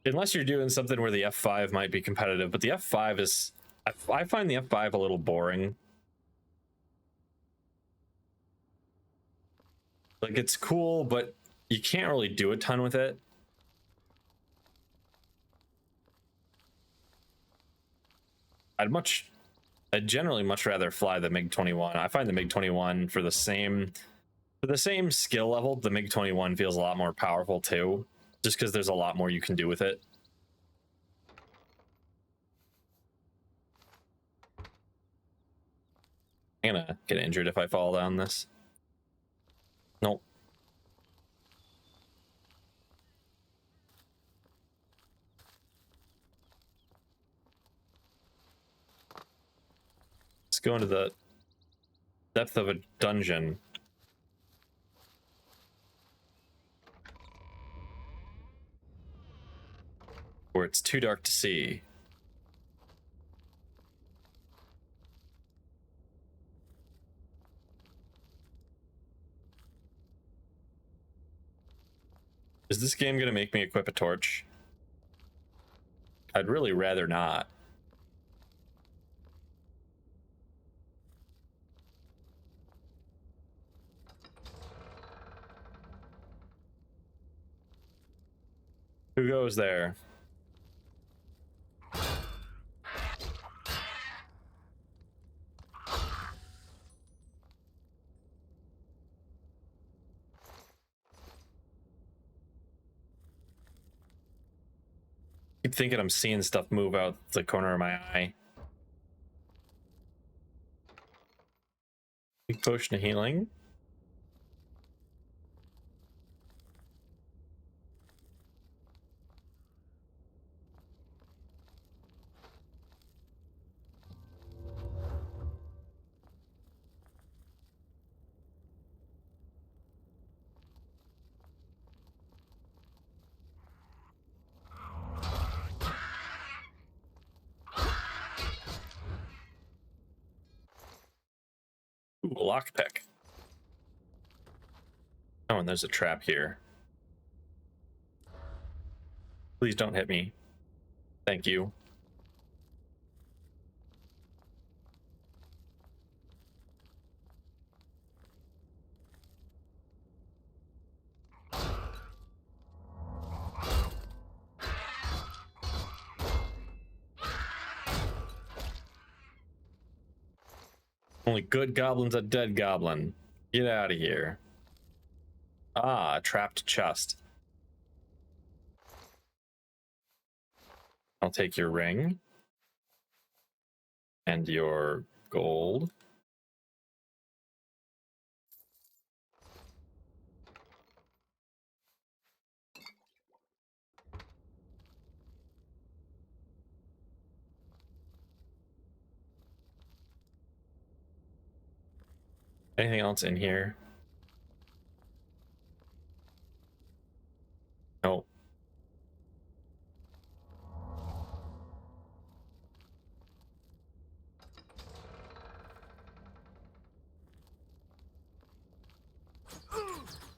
Unless you're doing something where the F5 might be competitive, but the F5 is... I find the F5 a little boring. Like, it's cool, but you can't really do a ton with it. I'd generally much rather fly the MiG-21. I find the MiG-21 for the same skill level, the MiG-21 feels a lot more powerful too, just because there's a lot more you can do with it. I'm gonna get injured if I fall down this. Nope. Let's go into the depth of a dungeon. Where it's too dark to see. Is this game gonna make me equip a torch? I'd really rather not. Who goes there? Keep thinking I'm seeing stuff move out the corner of my eye. Big potion of healing. Ooh, a lockpick. Oh, and there's a trap here. Please don't hit me. Thank you. Only good goblin's a dead goblin. Get out of here. Ah, a trapped chest. I'll take your ring. And your gold. Anything else in here? No.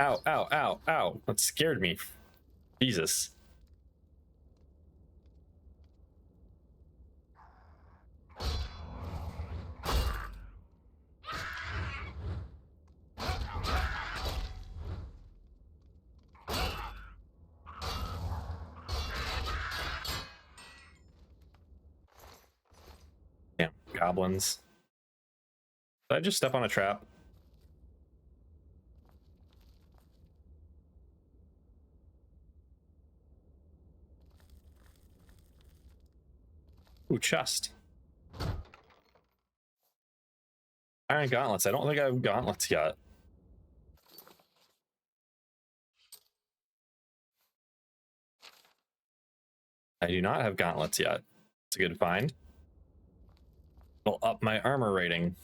Ow, ow, ow, ow. That scared me. Jesus. Damn, goblins. Did I just step on a trap? Ooh, chest. Iron gauntlets. I don't think I have gauntlets yet. I do not have gauntlets yet. It's a good find. Will up my armor rating.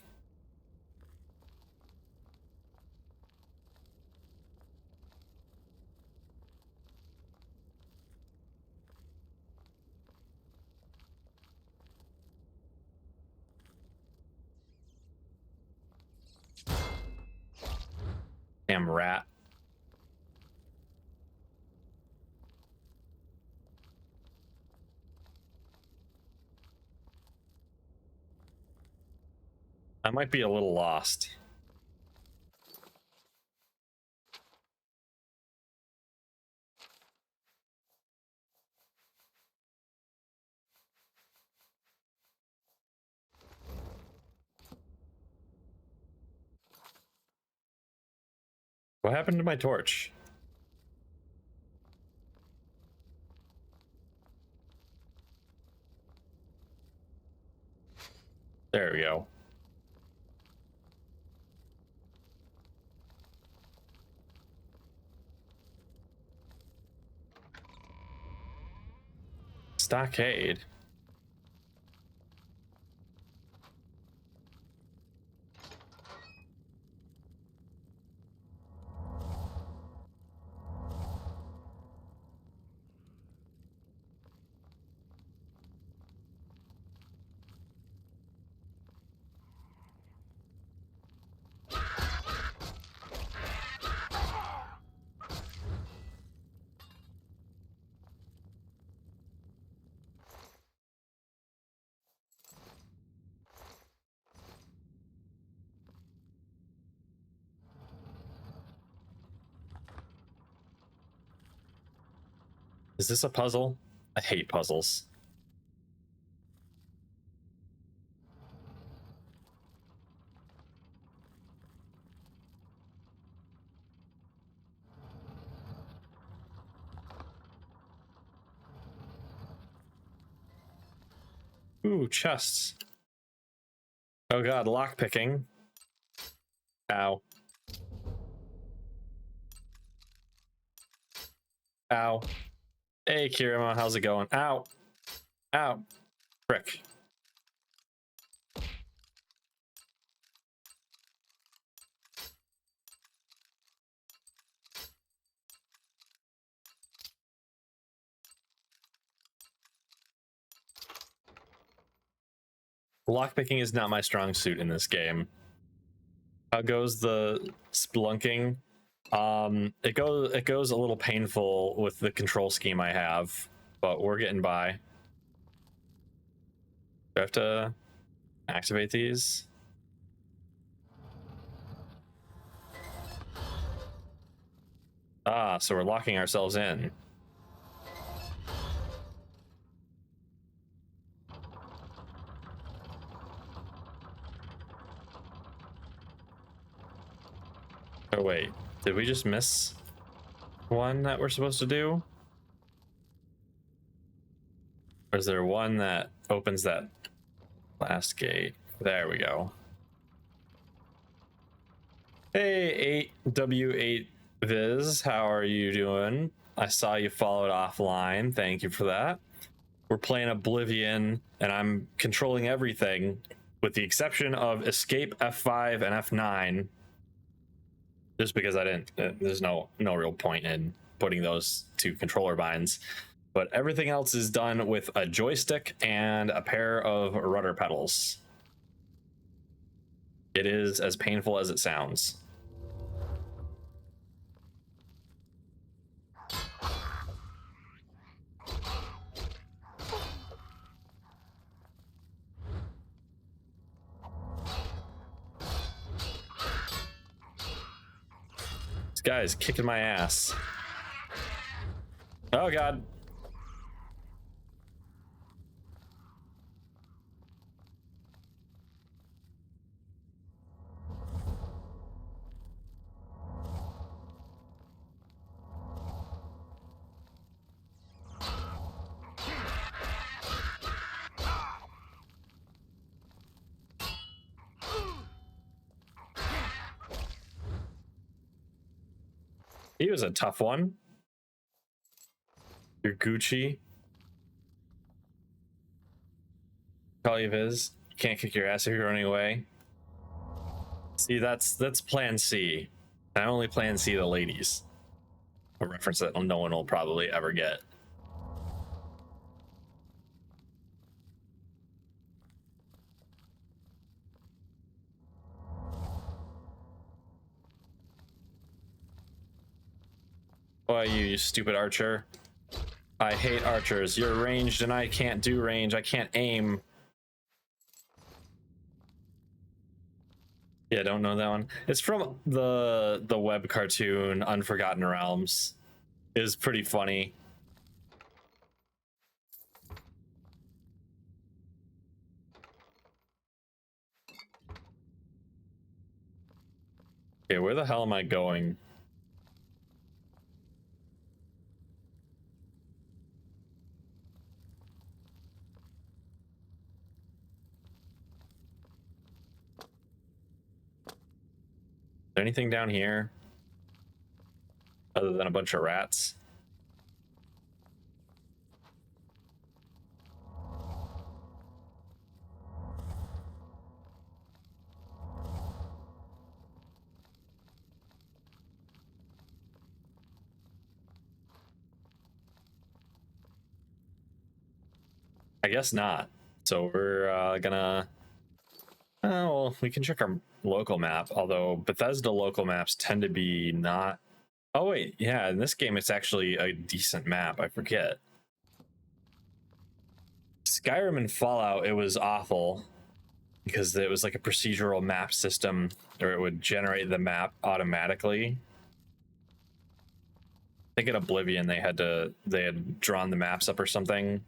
Damn rat. I might be a little lost. What happened to my torch? There we go. Stockade. Is this a puzzle? I hate puzzles. Ooh, chests. Oh god, lockpicking. Ow. Ow. Hey, Kirima, how's it going? Ow. Ow. Frick. Lockpicking is not my strong suit in this game. How goes the splunking? It goes a little painful with the control scheme I have, but we're getting by. Do I have to activate these? Ah, so we're locking ourselves in. Oh wait, did we just miss one that we're supposed to do? Or is there one that opens that last gate? There we go. Hey, 8W8 Viz, how are you doing? I saw you followed offline. Thank you for that. We're playing Oblivion, and I'm controlling everything with the exception of escape F5 and F9. Just because I didn't, there's no real point in putting those two controller binds. But everything else is done with a joystick and a pair of rudder pedals. It is as painful as it sounds. This guy is kicking my ass. Oh god. He was a tough one. Your Gucci. Call you Viz. You can't kick your ass if you're running away. See, that's plan C. I only plan C the ladies. A reference that no one will probably ever get. Why you stupid archer? I hate archers. You're ranged and I can't do range. I can't aim. Yeah, don't know that one. It's from the web cartoon Unforgotten Realms. It was pretty funny. Okay, where the hell am I going? Is there anything down here other than a bunch of rats? I guess not. So we're gonna... Oh, well, we can check our local map, although Bethesda local maps tend to be not... Oh, wait, yeah, in this game it's actually a decent map, I forget. Skyrim and Fallout, it was awful, because it was like a procedural map system, or it would generate the map automatically. I think in Oblivion they had drawn the maps up or something.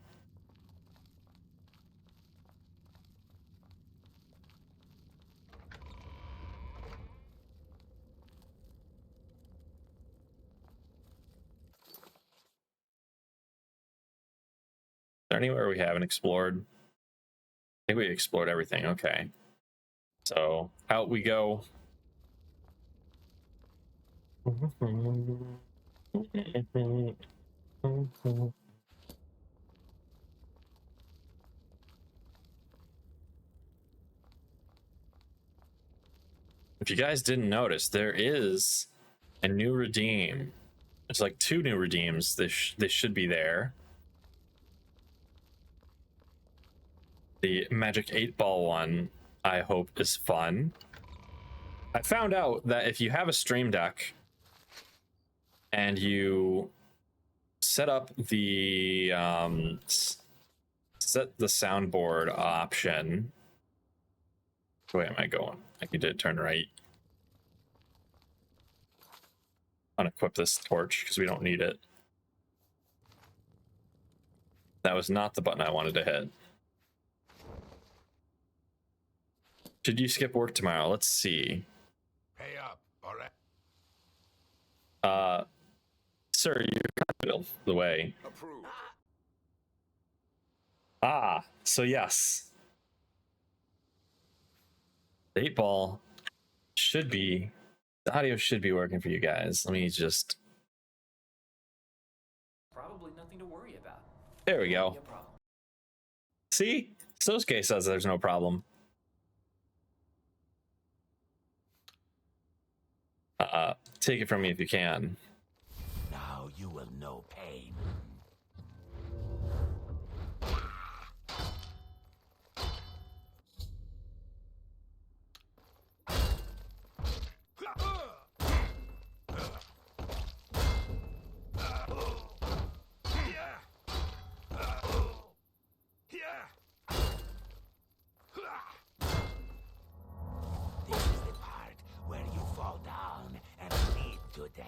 Is there anywhere we haven't explored? I think we explored everything. Okay. So out we go. If you guys didn't notice, there is a new redeem. There's like 2 new redeems. They should be there. The Magic 8-Ball one, I hope, is fun. I found out that if you have a Stream Deck and you set up the set the soundboard option. Which way am I going? I need to turn right. Unequip this torch because we don't need it. That was not the button I wanted to hit. Should you skip work tomorrow? Let's see. Pay up, all right? Sir, you're kind of the way. Approved. Ah, so yes. The 8-Ball should be, the audio should be working for you guys. Let me just... Probably nothing to worry about. There we go. No problem. See? Sosuke says there's no problem. Take it from me if you can. Now you will know pain. This is the part where you fall down and bleed to death.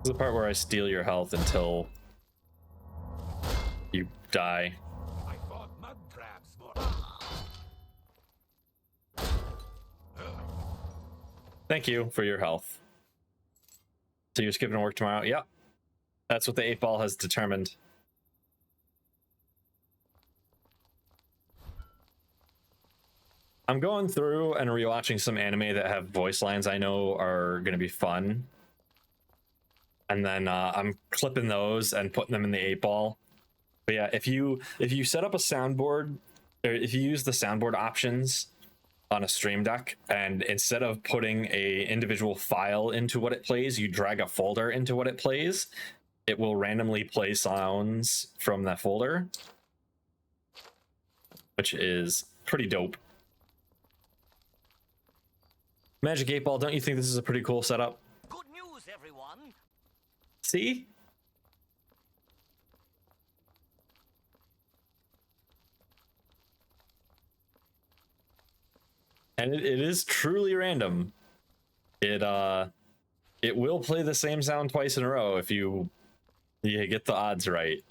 This is the part where I steal your health until you die. I fought mud crabs more. Thank you for your health. So you're skipping work tomorrow? Yep. That's what the 8-Ball has determined. I'm going through and rewatching some anime that have voice lines I know are going to be fun. And then I'm clipping those and putting them in the 8-ball. But yeah, if you set up a soundboard, or if you use the soundboard options on a stream deck, and instead of putting a individual file into what it plays, you drag a folder into what it plays, it will randomly play sounds from that folder, which is pretty dope. Magic 8-ball, don't you think this is a pretty cool setup? Good news, everyone. See? And it is truly random. It will play the same sound twice in a row if you get the odds right.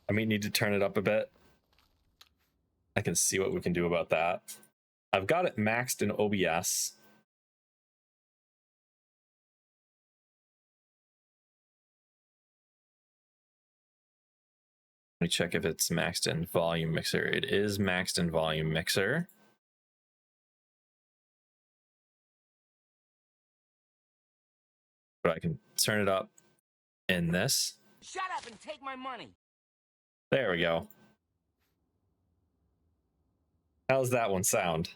I may need to turn it up a bit. I can see what we can do about that. I've got it maxed in OBS. Let me check if it's maxed in volume mixer. It is maxed in volume mixer. But I can turn it up in this. Shut up and take my money. There we go. How's that one sound?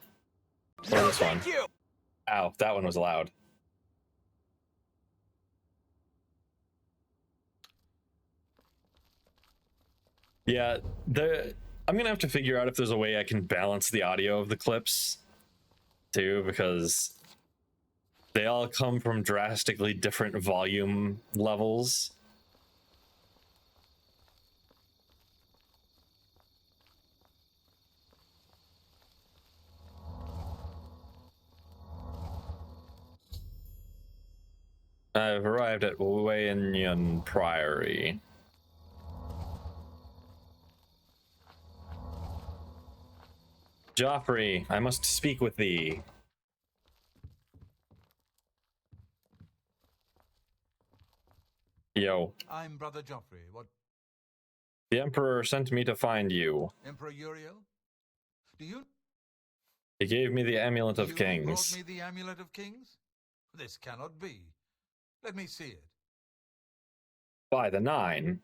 Or this one? Thank you. Ow, that one was loud. Yeah, I'm gonna have to figure out if there's a way I can balance the audio of the clips too, because they all come from drastically different volume levels. I've arrived at Wayanyan Priory. Joffrey, I must speak with thee. Yo. I'm Brother Joffrey. What? The Emperor sent me to find you. Emperor Uriel? Do you? He gave me the Amulet of You Kings. brought me the Amulet of Kings? This cannot be. Let me see it. By the 9.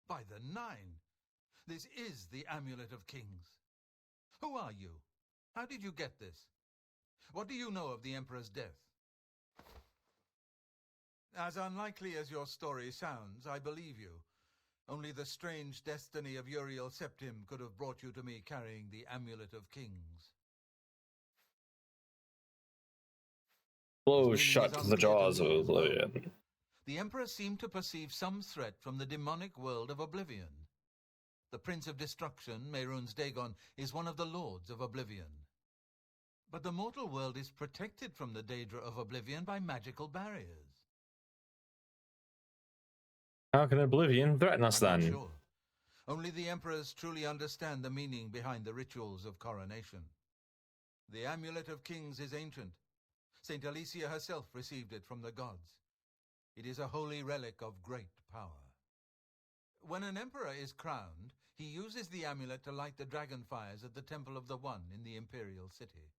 By the 9. This is the Amulet of Kings. Who are you? How did you get this? What do you know of the Emperor's death? As unlikely as your story sounds, I believe you. Only the strange destiny of Uriel Septim could have brought you to me carrying the Amulet of Kings. Close shut the jaws of Oblivion. The Emperor seemed to perceive some threat from the demonic world of Oblivion. The Prince of Destruction, Mehrunes Dagon, is one of the Lords of Oblivion. But the mortal world is protected from the Daedra of Oblivion by magical barriers. How can Oblivion threaten us I'm then? not sure. Only the Emperors truly understand the meaning behind the rituals of coronation. The Amulet of Kings is ancient. Saint Alicia herself received it from the gods. It is a holy relic of great power. When an emperor is crowned, he uses the amulet to light the dragon fires at the Temple of the One in the imperial city.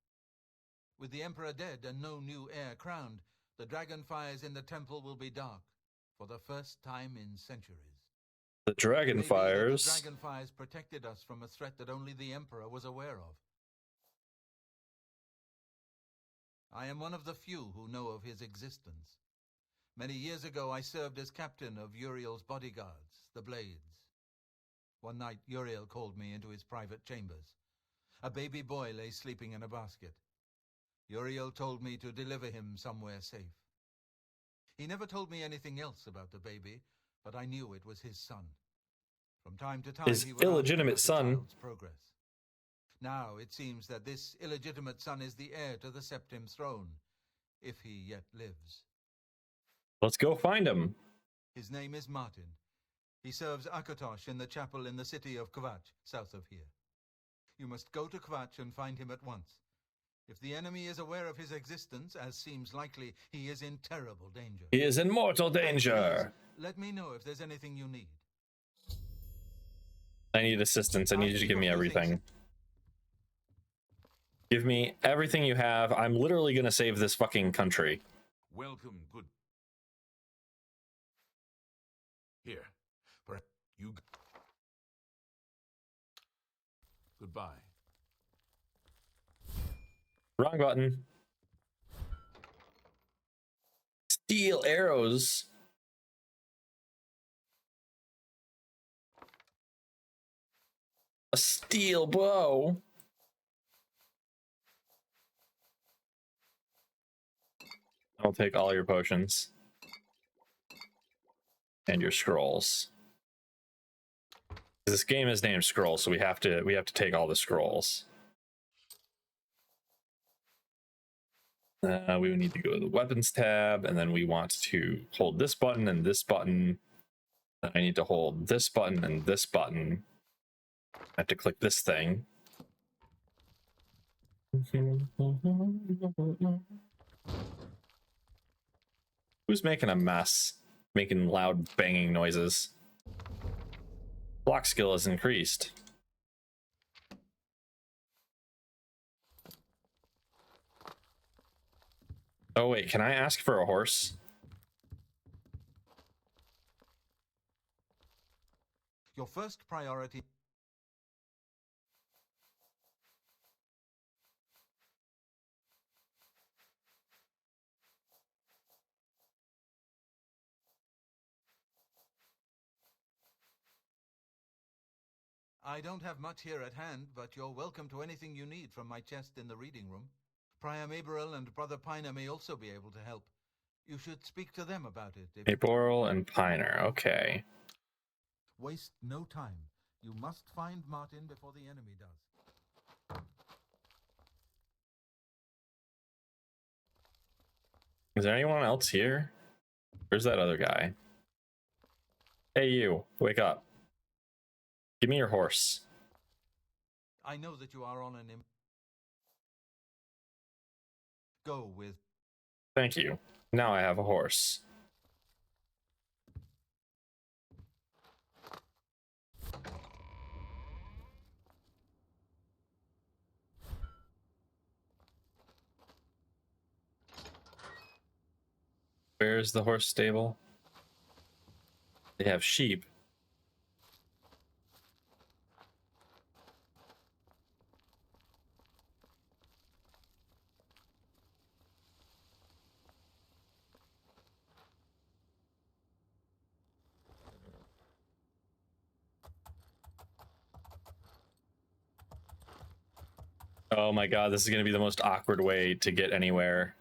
With the emperor dead and no new heir crowned, the dragon fires in the temple will be dark for the first time in centuries. The dragon fires. The dragon fires protected us from a threat that only the emperor was aware of. I am one of the few who know of his existence. Many years ago, I served as captain of Uriel's bodyguards, the Blades. One night, Uriel called me into his private chambers. A baby boy lay sleeping in a basket. Uriel told me to deliver him somewhere safe. He never told me anything else about the baby, but I knew it was his son. From time to time, His he would ask illegitimate about the son. child's progress. Now it seems that this illegitimate son is the heir to the Septim throne, if he yet lives. Let's go find him. His name is Martin. He serves Akatosh in the chapel in the city of Kvatch, south of here. You must go to Kvatch and find him at once. If the enemy is aware of his existence, as seems likely, he is in terrible danger. He is in mortal danger. Please, let me know if there's anything you need. I need assistance. I need you to give me everything. Give me everything you have. I'm literally gonna save this fucking country. Welcome, good. Here, you. Goodbye. Wrong button. Steel arrows. A steel bow. I'll take all your potions. And your scrolls. This game is named Scrolls, so we have to take all the scrolls. We need to go to the weapons tab, and then we want to hold this button and this button. I need to hold this button and this button. I have to click this thing. Who's making a mess? Making loud banging noises. Block skill is increased. Oh wait, can I ask for a horse? Your first priority. I don't have much here at hand, but you're welcome to anything you need from my chest in the reading room. Prior Maberil and Brother Piner may also be able to help. You should speak to them about it. Maberil and Piner, okay. Waste no time. You must find Martin before the enemy does. Is there anyone else here? Where's that other guy? Hey you, wake up. Give me your horse. I know that you are on an go with. Thank you. Now I have a horse. Where's the horse stable? They have sheep. Oh my god, this is going to be the most awkward way to get anywhere.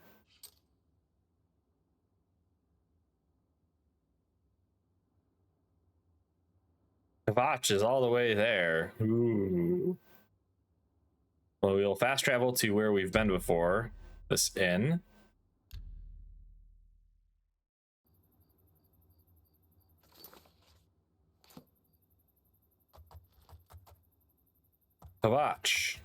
Kvatch is all the way there. Ooh. Well, we'll fast travel to where we've been before. This inn. Kvatch.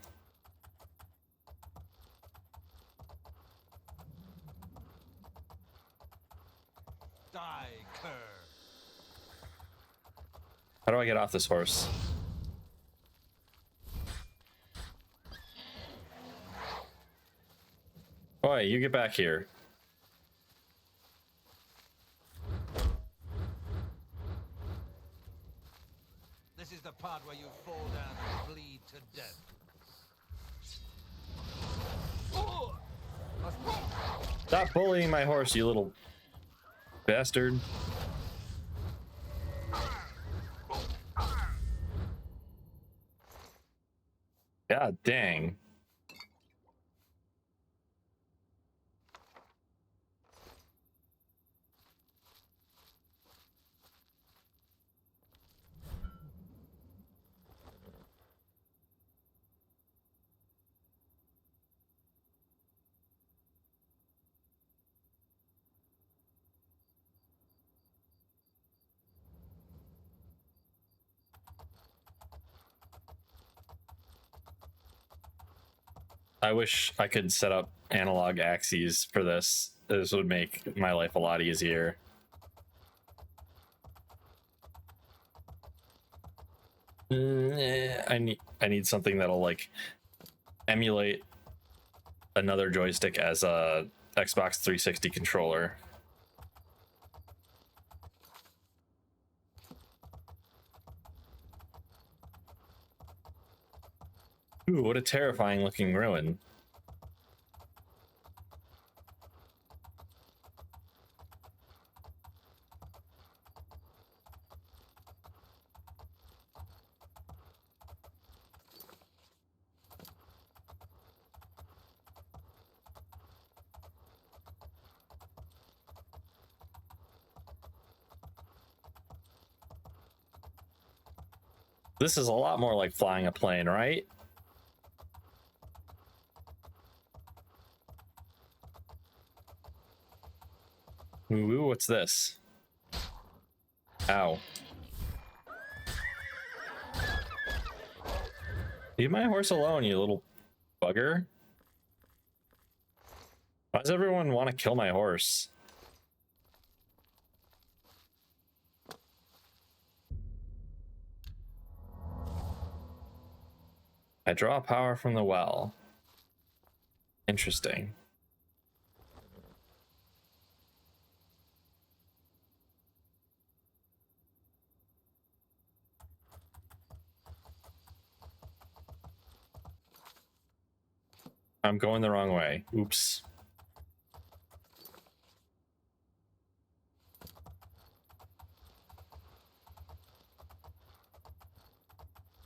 Die, cur. How do I get off this horse? Oi, you get back here. This is the part where you fall down and bleed to death. Stop bullying my horse, you little bastard. God dang. I wish I could set up analog axes for this. This would make my life a lot easier. I need something that'll like emulate another joystick as a Xbox 360 controller. Ooh, what a terrifying looking ruin. This is a lot more like flying a plane, right? Ooh, what's this? Ow. Leave my horse alone, you little bugger. Why does everyone want to kill my horse? I draw power from the well. Interesting. I'm going the wrong way. Oops.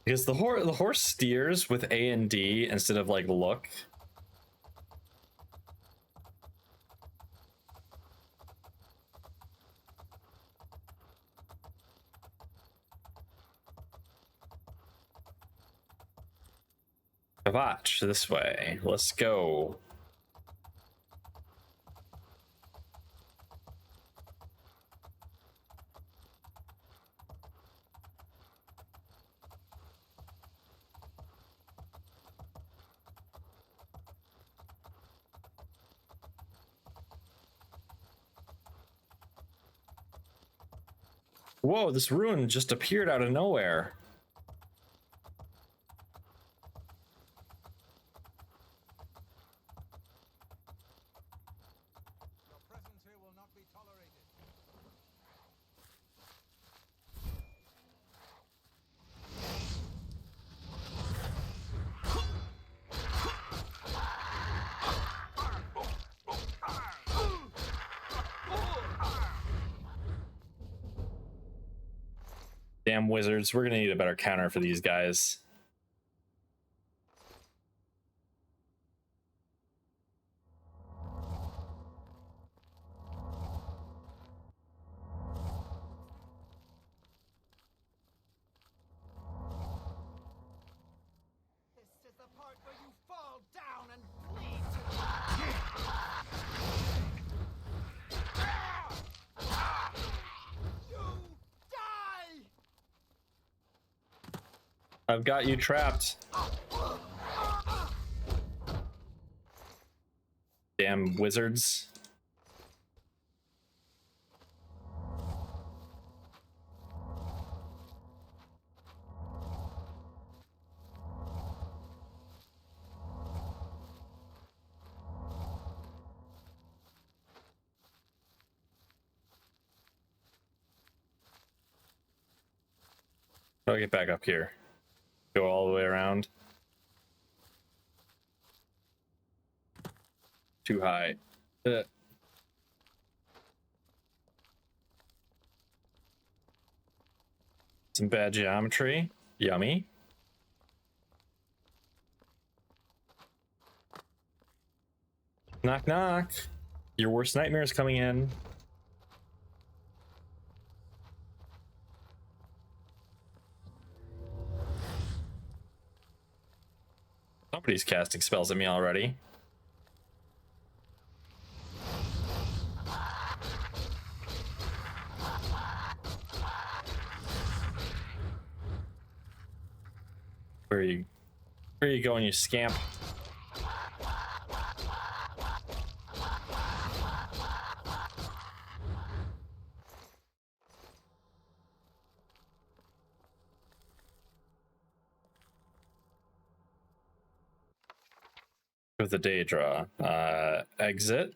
Because the horse steers with A and D instead of like look. Kvatch, this way. Let's go. Whoa, this ruin just appeared out of nowhere. Your presence here will not be tolerated. Damn wizards, we're gonna need a better counter for these guys. This is the part where you fall down and bleed to You die! I've got you trapped. Damn wizards. I'll get back up here. Go all the way around. Too high. Some bad geometry. Yummy. Knock, knock. Your worst nightmare is coming in. Somebody's casting spells at me already. Where are you going, you scamp? with the Daedra. Exit.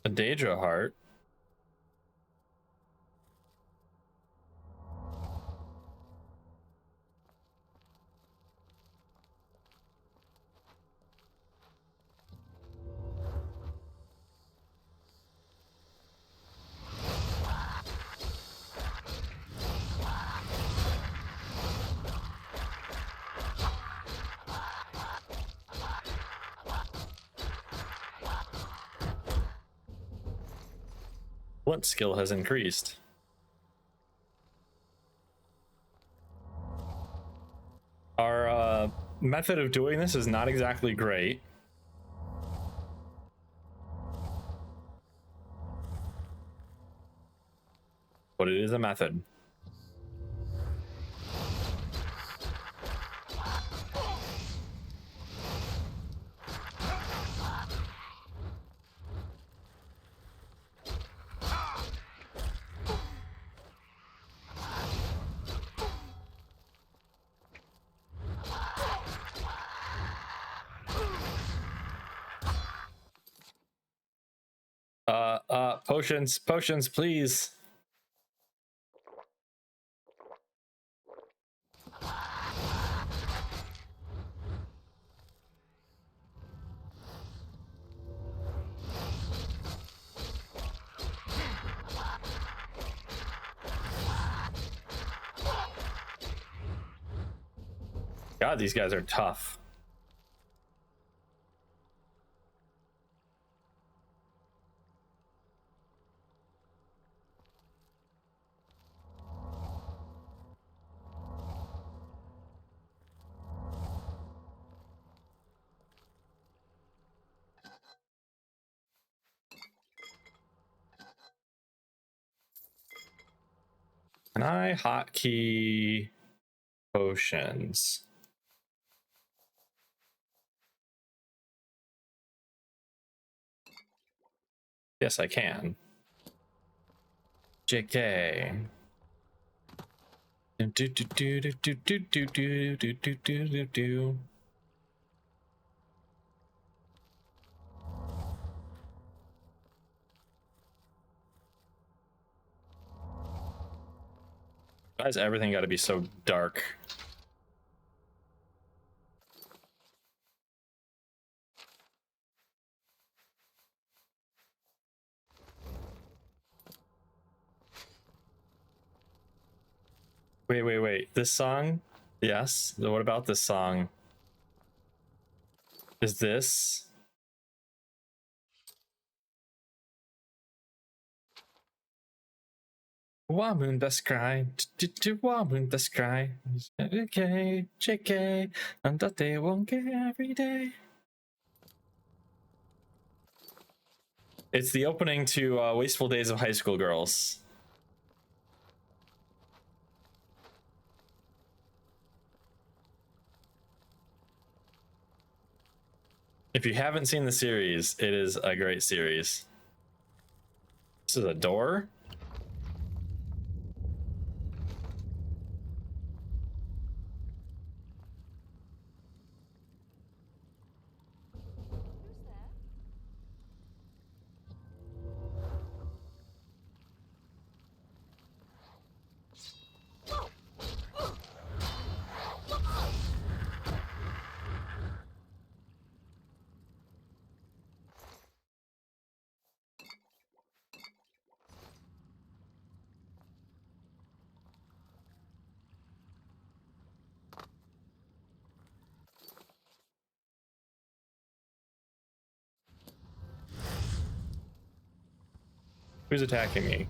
A Daedra heart. What skill has increased? Our method of doing this is not exactly great. But it is a method. Potions, please. God, these guys are tough. Can I hotkey potions? Yes, I can. JK. Do do do do do do do do do do do do. Why is everything got to be so dark? Wait. This song? Yes. What about this song? Is this? Woman that's cry, woman that's cry. Okay, JK, and that they won't get every day. It's the opening to Wasteful Days of High School Girls. If you haven't seen the series, it is a great series. This is a door? Who's attacking me?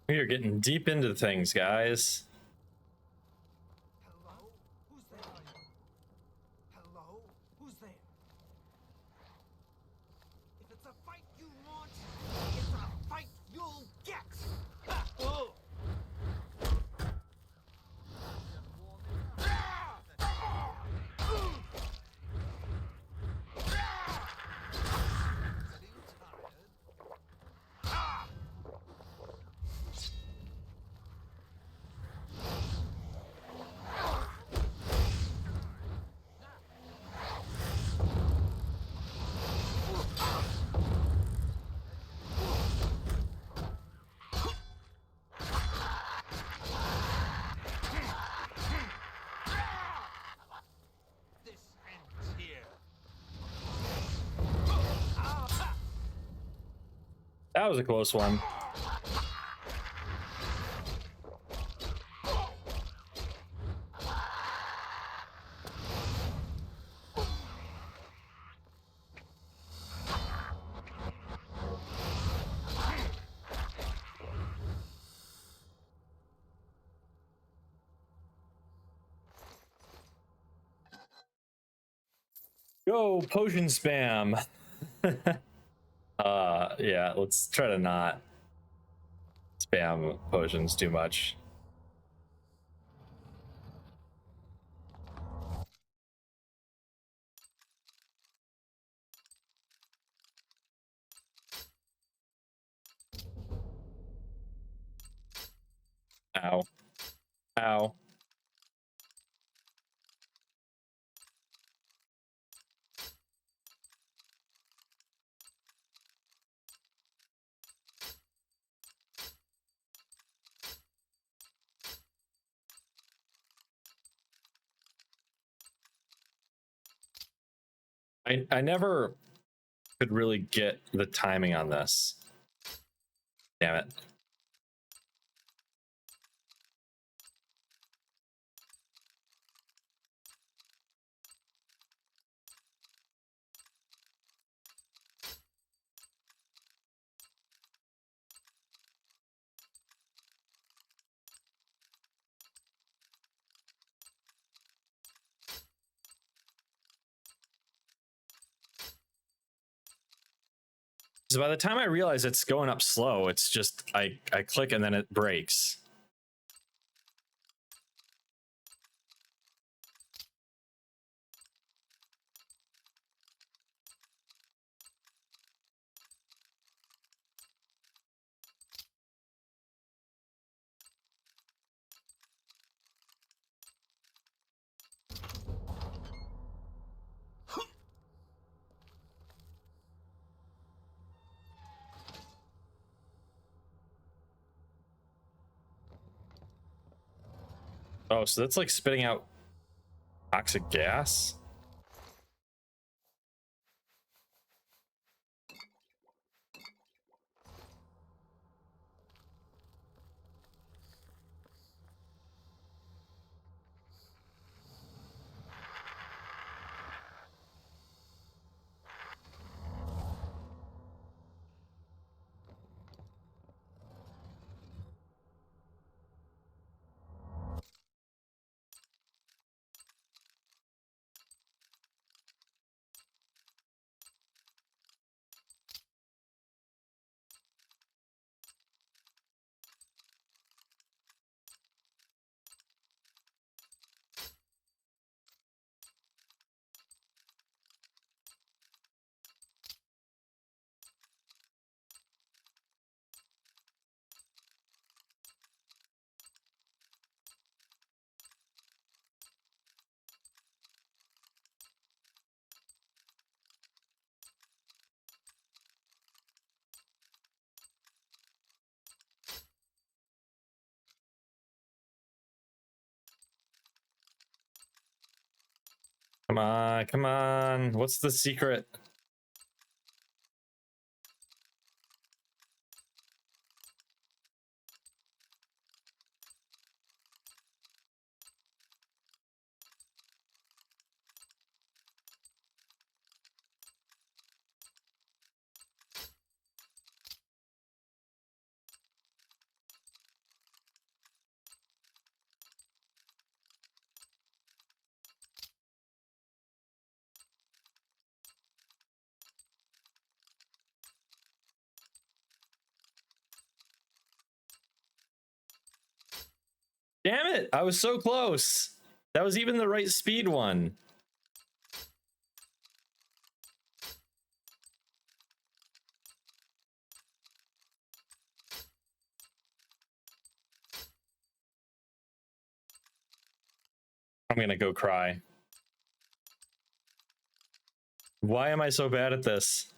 We are getting deep into things, guys. Hello? Who's there? Hello? Who's there? If it's a fight you want, it's a fight you'll get! Ha! Oh! This ends here. That was a close one. Go potion spam. Yeah, let's try to not spam potions too much. Ow. Ow. I never could really get the timing on this. Damn it. So by the time I realize it's going up slow, it's just I click and then it breaks. Oh, so that's like spitting out toxic gas? Come on, come on. What's the secret? it! I was so close. That was even the right speed one. I'm gonna go cry. Why am I so bad at this?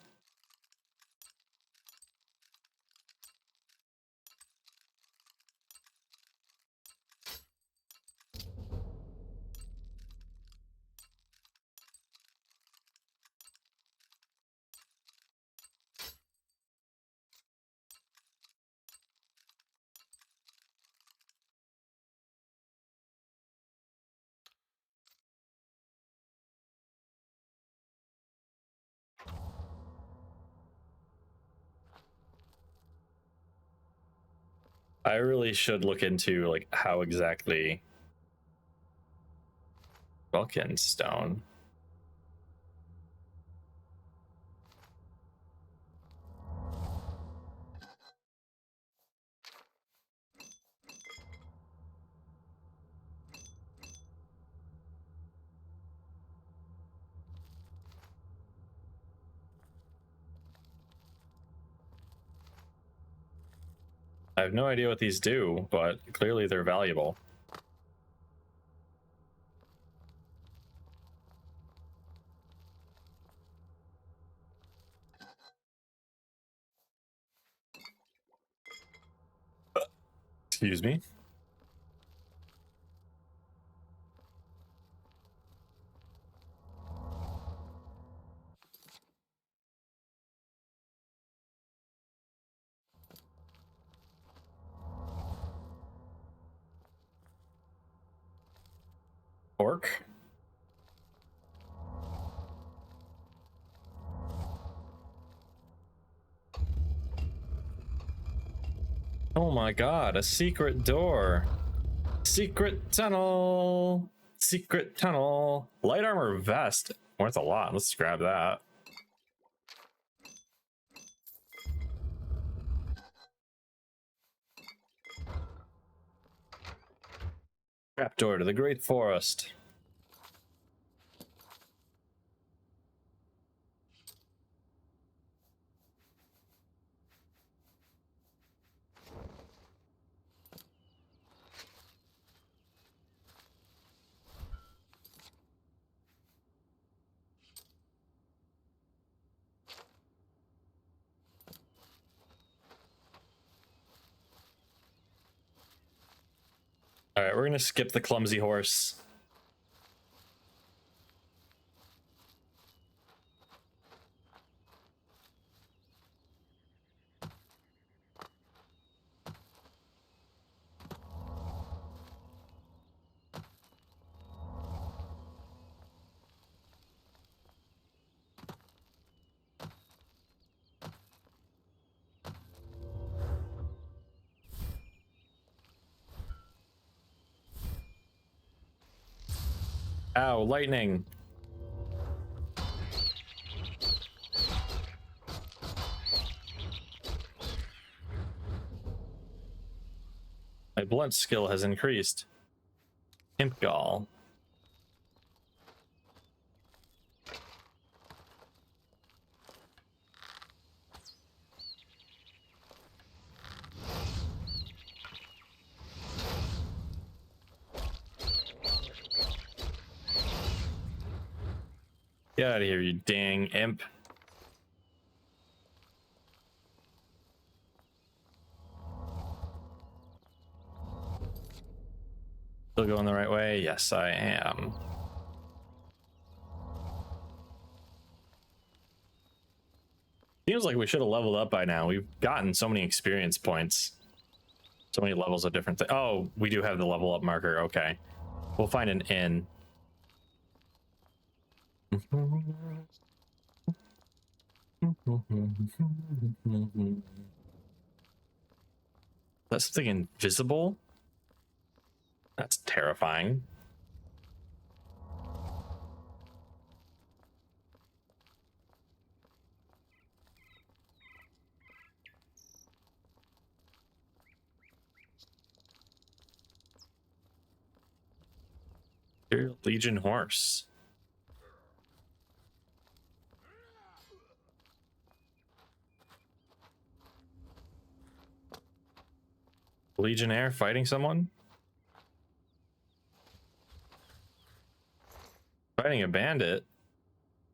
I really should look into like how exactly Vulcan stone. I have no idea what these do, but clearly they're valuable. Excuse me. Orc? Oh my god, a secret door. Secret tunnel. Secret tunnel. Light armor vest. Worth a lot. Let's grab that. Trapdoor to the Great Forest. All right, we're gonna skip the clumsy horse. Ow, lightning. My blunt skill has increased. Imp Gall. Get out of here, you dang imp. Still going the right way? Yes, I am. Seems like we should have leveled up by now. We've gotten so many experience points. So many levels of different things. Oh, we do have the level up marker. Okay. We'll find an inn. That's something invisible? That's terrifying. Legion horse. Legionnaire fighting someone? Fighting a bandit?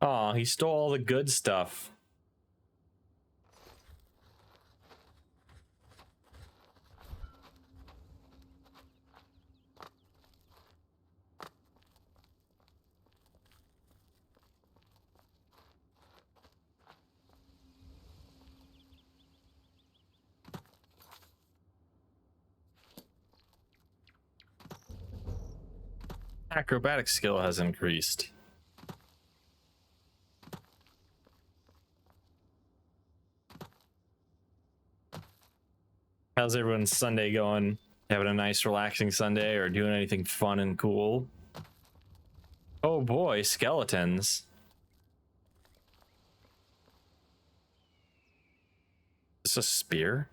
Aw, he stole all the good stuff. Acrobatic skill has increased. How's everyone's Sunday going? Having a nice relaxing Sunday or doing anything fun and cool? Oh boy, skeletons. Is this a spear?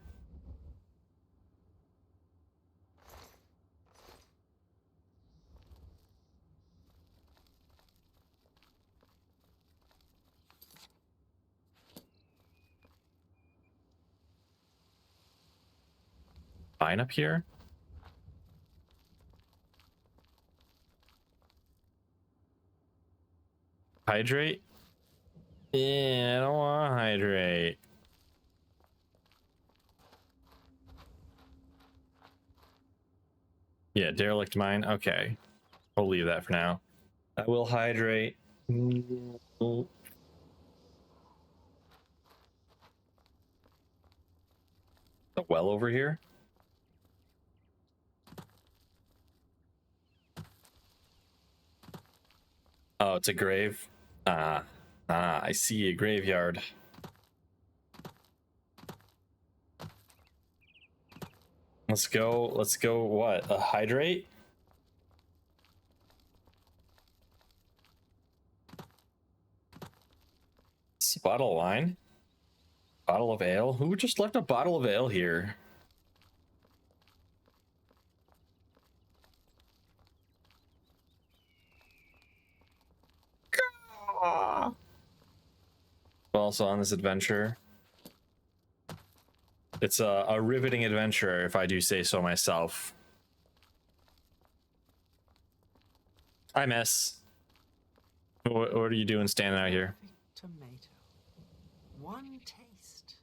Fine up here? Hydrate? Yeah, I don't want to hydrate. Yeah, derelict mine. Okay. We'll leave that for now. I will hydrate. A well over here? Oh, it's a grave. I see a graveyard. Let's go what? A hydrate? It's a bottle of wine? Bottle of ale? Who just left a bottle of ale here? Also on this adventure. It's a riveting adventure, if I do say so myself. I miss. What are you doing standing out here? Tomato. One taste,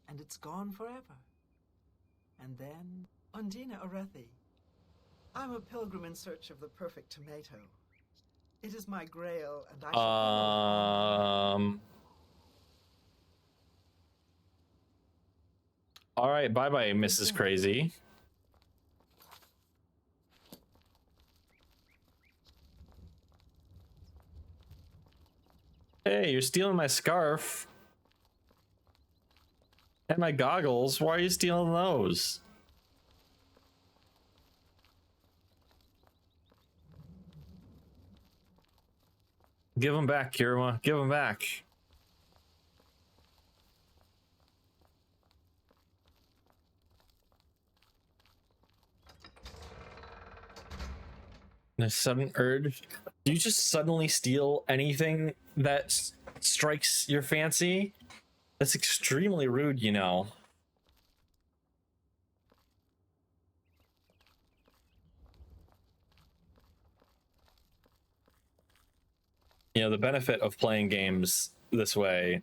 and it's gone forever. And then, Undina Orethi. I'm a pilgrim in search of the perfect tomato. It is my grail, and I shall All right, bye-bye, Mrs. Crazy. Hey, you're stealing my scarf. And my goggles. Why are you stealing those? Give them back, Kirima. Give them back. A sudden urge. Do you just suddenly steal anything that strikes your fancy? That's extremely rude, you know. You know, the benefit of playing games this way.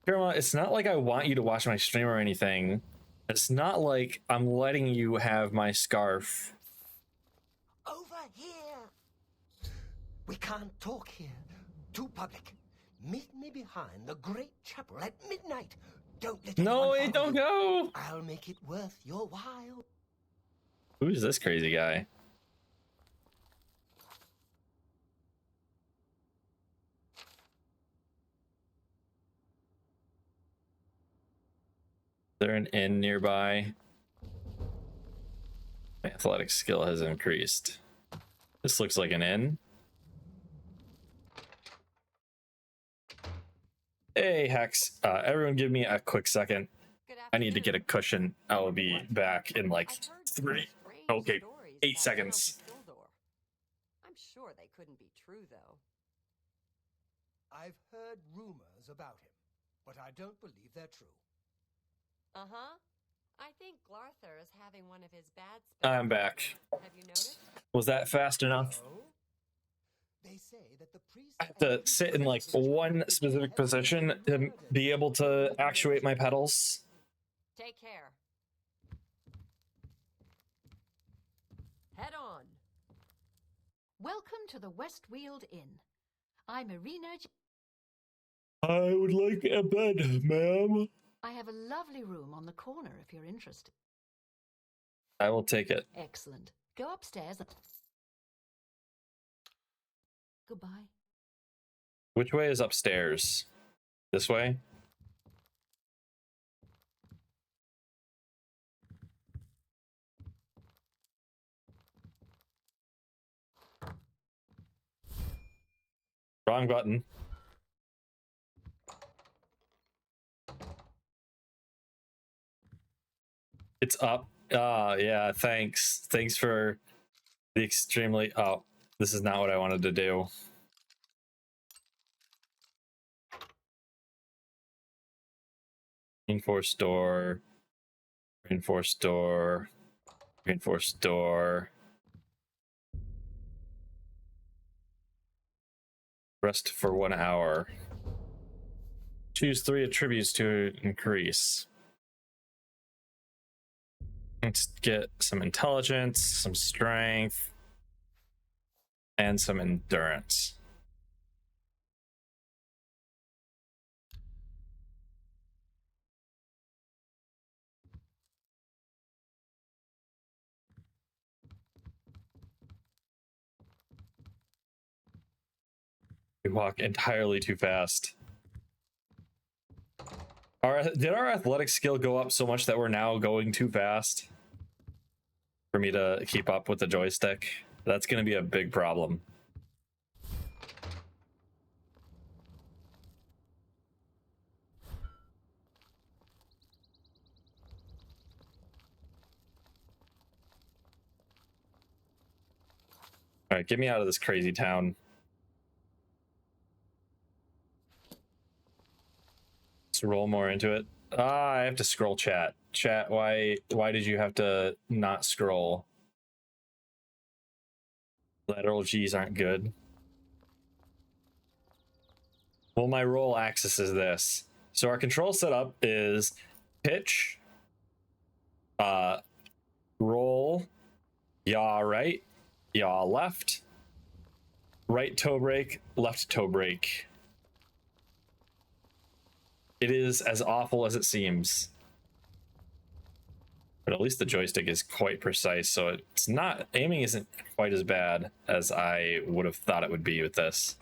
Kirima, it's not like I want you to watch my stream or anything. It's not like I'm letting you have my scarf. Over here! We can't talk here. Too public. Meet me behind the great chapel at midnight. Don't let No, anyone don't follow you. go! I'll make it worth your while. Who's this crazy guy? Is there an inn nearby? My athletic skill has increased. This looks like an inn. Hey, Hex. Everyone give me a quick second. I need to get a cushion. I will be back in like 8 seconds. couldn't be true, though. I've heard rumors about him, but I don't believe they're true. Uh-huh. I think Glarther is having one of his bad spells. I'm back. Have you noticed? Was that fast enough? No. They say that the priest I have to sit in like one specific position to be able to actuate my pedals. Take care. Head on. Welcome to the Westweald Inn. I'm Irina. I would like a bed, ma'am. I have a lovely room on the corner if you're interested. I will take it. Excellent. Go upstairs. Goodbye. Which way is upstairs? This way? Wrong button. It's up. Yeah, thanks. Thanks for the extremely... Oh, this is not what I wanted to do. Reinforced door. Reinforced door. Reinforced door. Rest for 1 hour. Choose 3 attributes to increase. Let's get some intelligence, some strength, and some endurance. We walk entirely too fast. Did our athletic skill go up so much that we're now going too fast for me to keep up with the joystick? That's going to be a big problem. All right, get me out of this crazy town. Let's roll more into it. I have to scroll chat. Chat, why did you have to not scroll? Lateral G's aren't good. Well, my roll axis is this. So our control setup is pitch, roll, yaw right, yaw left, right toe brake, left toe brake. It is as awful as it seems. But at least the joystick is quite precise, so it's not... Aiming isn't quite as bad as I would have thought it would be with this.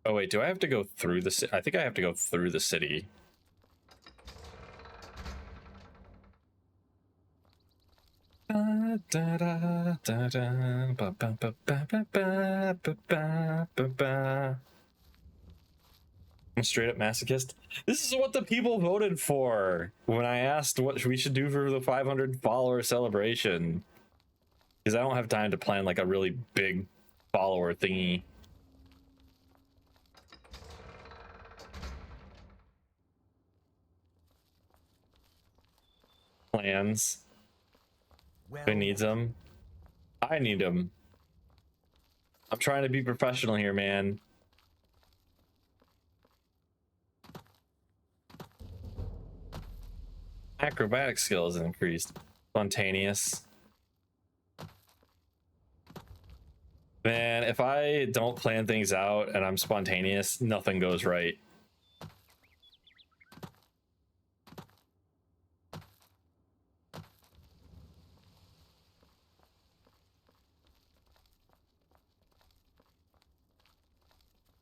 Oh wait, do I have to go through the city? I think I have to go through the city. I'm a straight up masochist. This is what the people voted for when I asked what we should do for the 500 follower celebration. Because I don't have time to plan like a really big follower thingy. Plans. Who needs them? I need them. I'm trying to be professional here, man. Acrobatic skills increased. Spontaneous. Man, if I don't plan things out and I'm spontaneous, nothing goes right.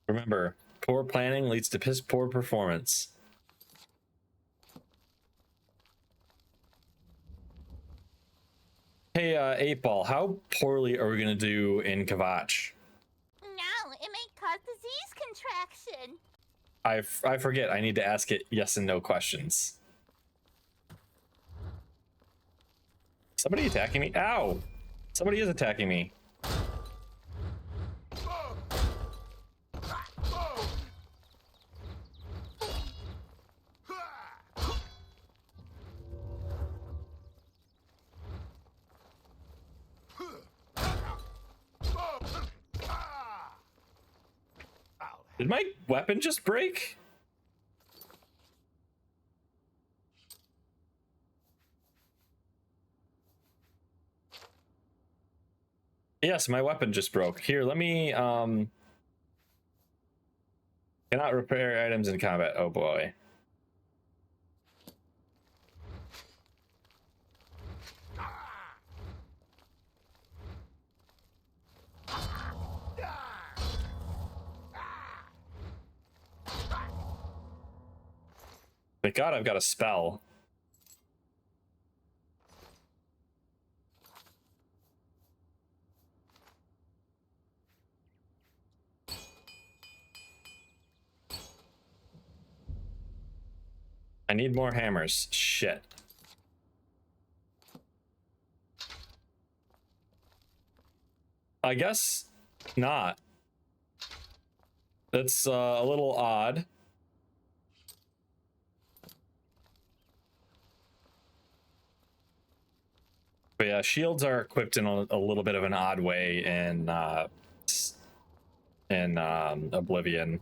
Remember, poor planning leads to piss poor performance. Hey, 8-Ball, how poorly are we gonna do in Kvatch? No, it may cause disease contraction. I forget. I need to ask it yes and no questions. Somebody attacking me? Ow! Somebody is attacking me. Did my weapon just break? Yes, my weapon just broke. Here, let me cannot repair items in combat. Oh boy. Thank God I've got a spell. I need more hammers. Shit. I guess not. That's a little odd. But yeah, shields are equipped in a little bit of an odd way in Oblivion.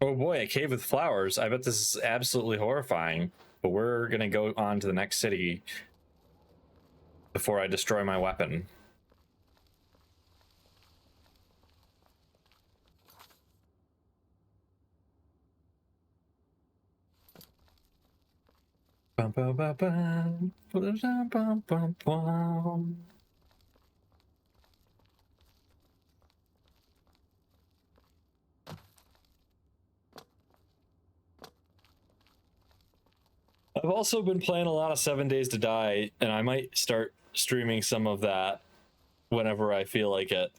Oh boy, a cave with flowers. I bet this is absolutely horrifying. But we're gonna go on to the next city before I destroy my weapon. Bum, bum, bum, bum. Bum, bum, bum, bum. I've also been playing a lot of 7 Days to Die, and I might start streaming some of that whenever I feel like it,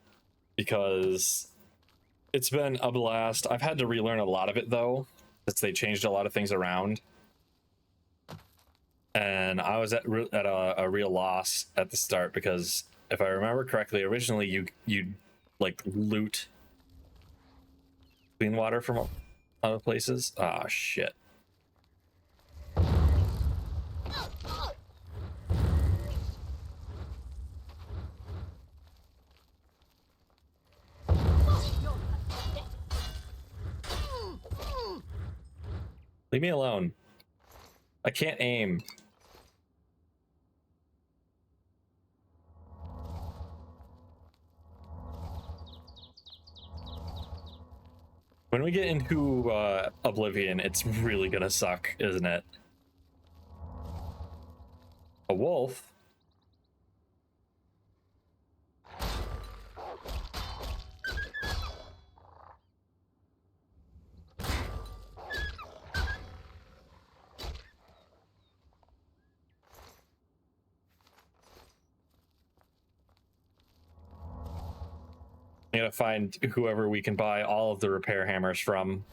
because it's been a blast. I've had to relearn a lot of it though, since they changed a lot of things around, and I was at a real loss at the start, because if I remember correctly, originally you like loot clean water from other places. Ah, shit. Leave me alone. I can't aim. When we get into Oblivion, it's really gonna suck, isn't it? A wolf? I gotta find whoever we can buy all of the repair hammers from.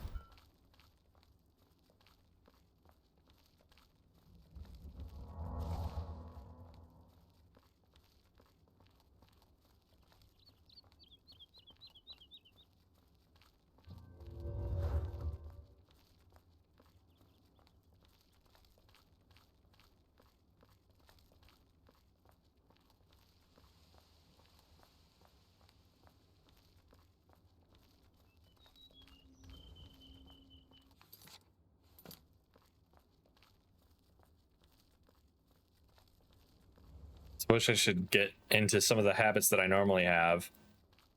Suppose I should get into some of the habits that I normally have,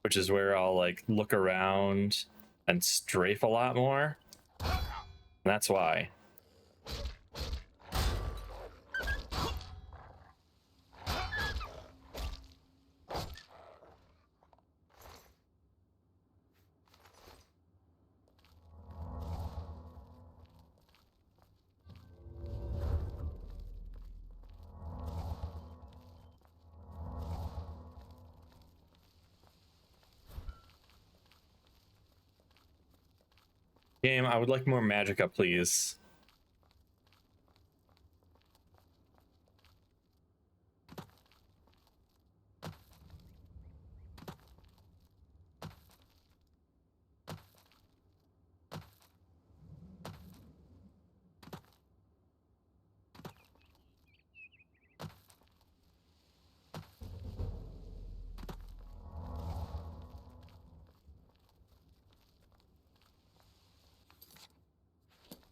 which is where I'll like look around and strafe a lot more. And that's why. Game, I would like more magicka, please.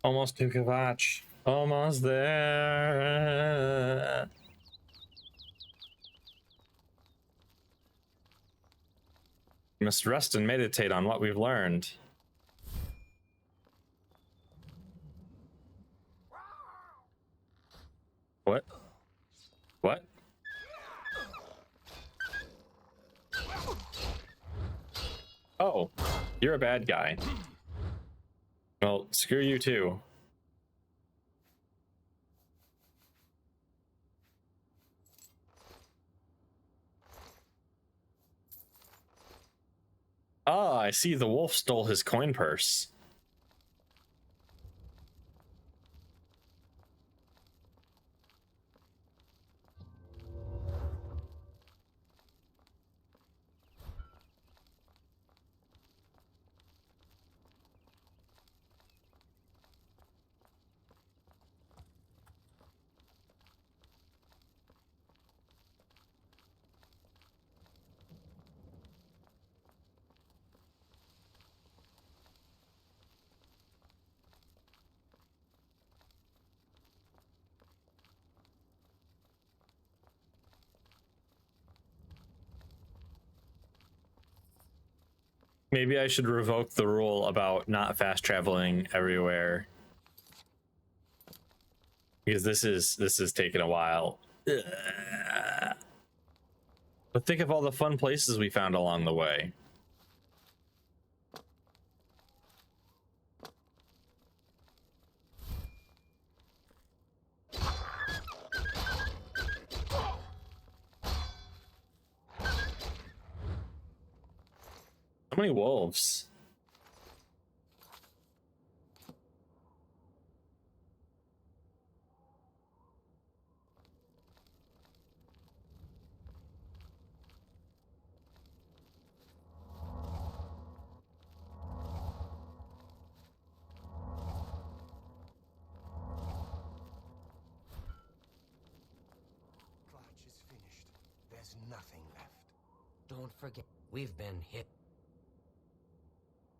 Almost to Kavach. Almost there. We must rest and meditate on what we've learned. What? What? Oh, you're a bad guy. Well, screw you too. Ah, I see the wolf stole his coin purse. Maybe I should revoke the rule about not fast traveling everywhere. Because this is taking a while. Ugh. But think of all the fun places we found along the way. How many wolves? Clutch is finished. There's nothing left. Don't forget, we've been hit.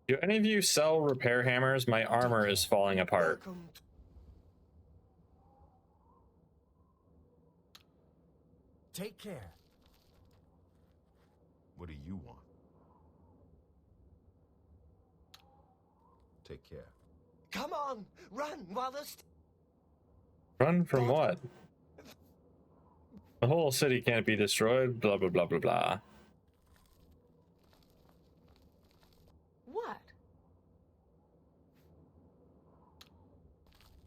Do any of you sell repair hammers? My armor is falling apart. Welcome to Take care. What do you want? Take care. Come on, run while there's Run from what? The whole city can't be destroyed, blah, blah, blah, blah, blah. What?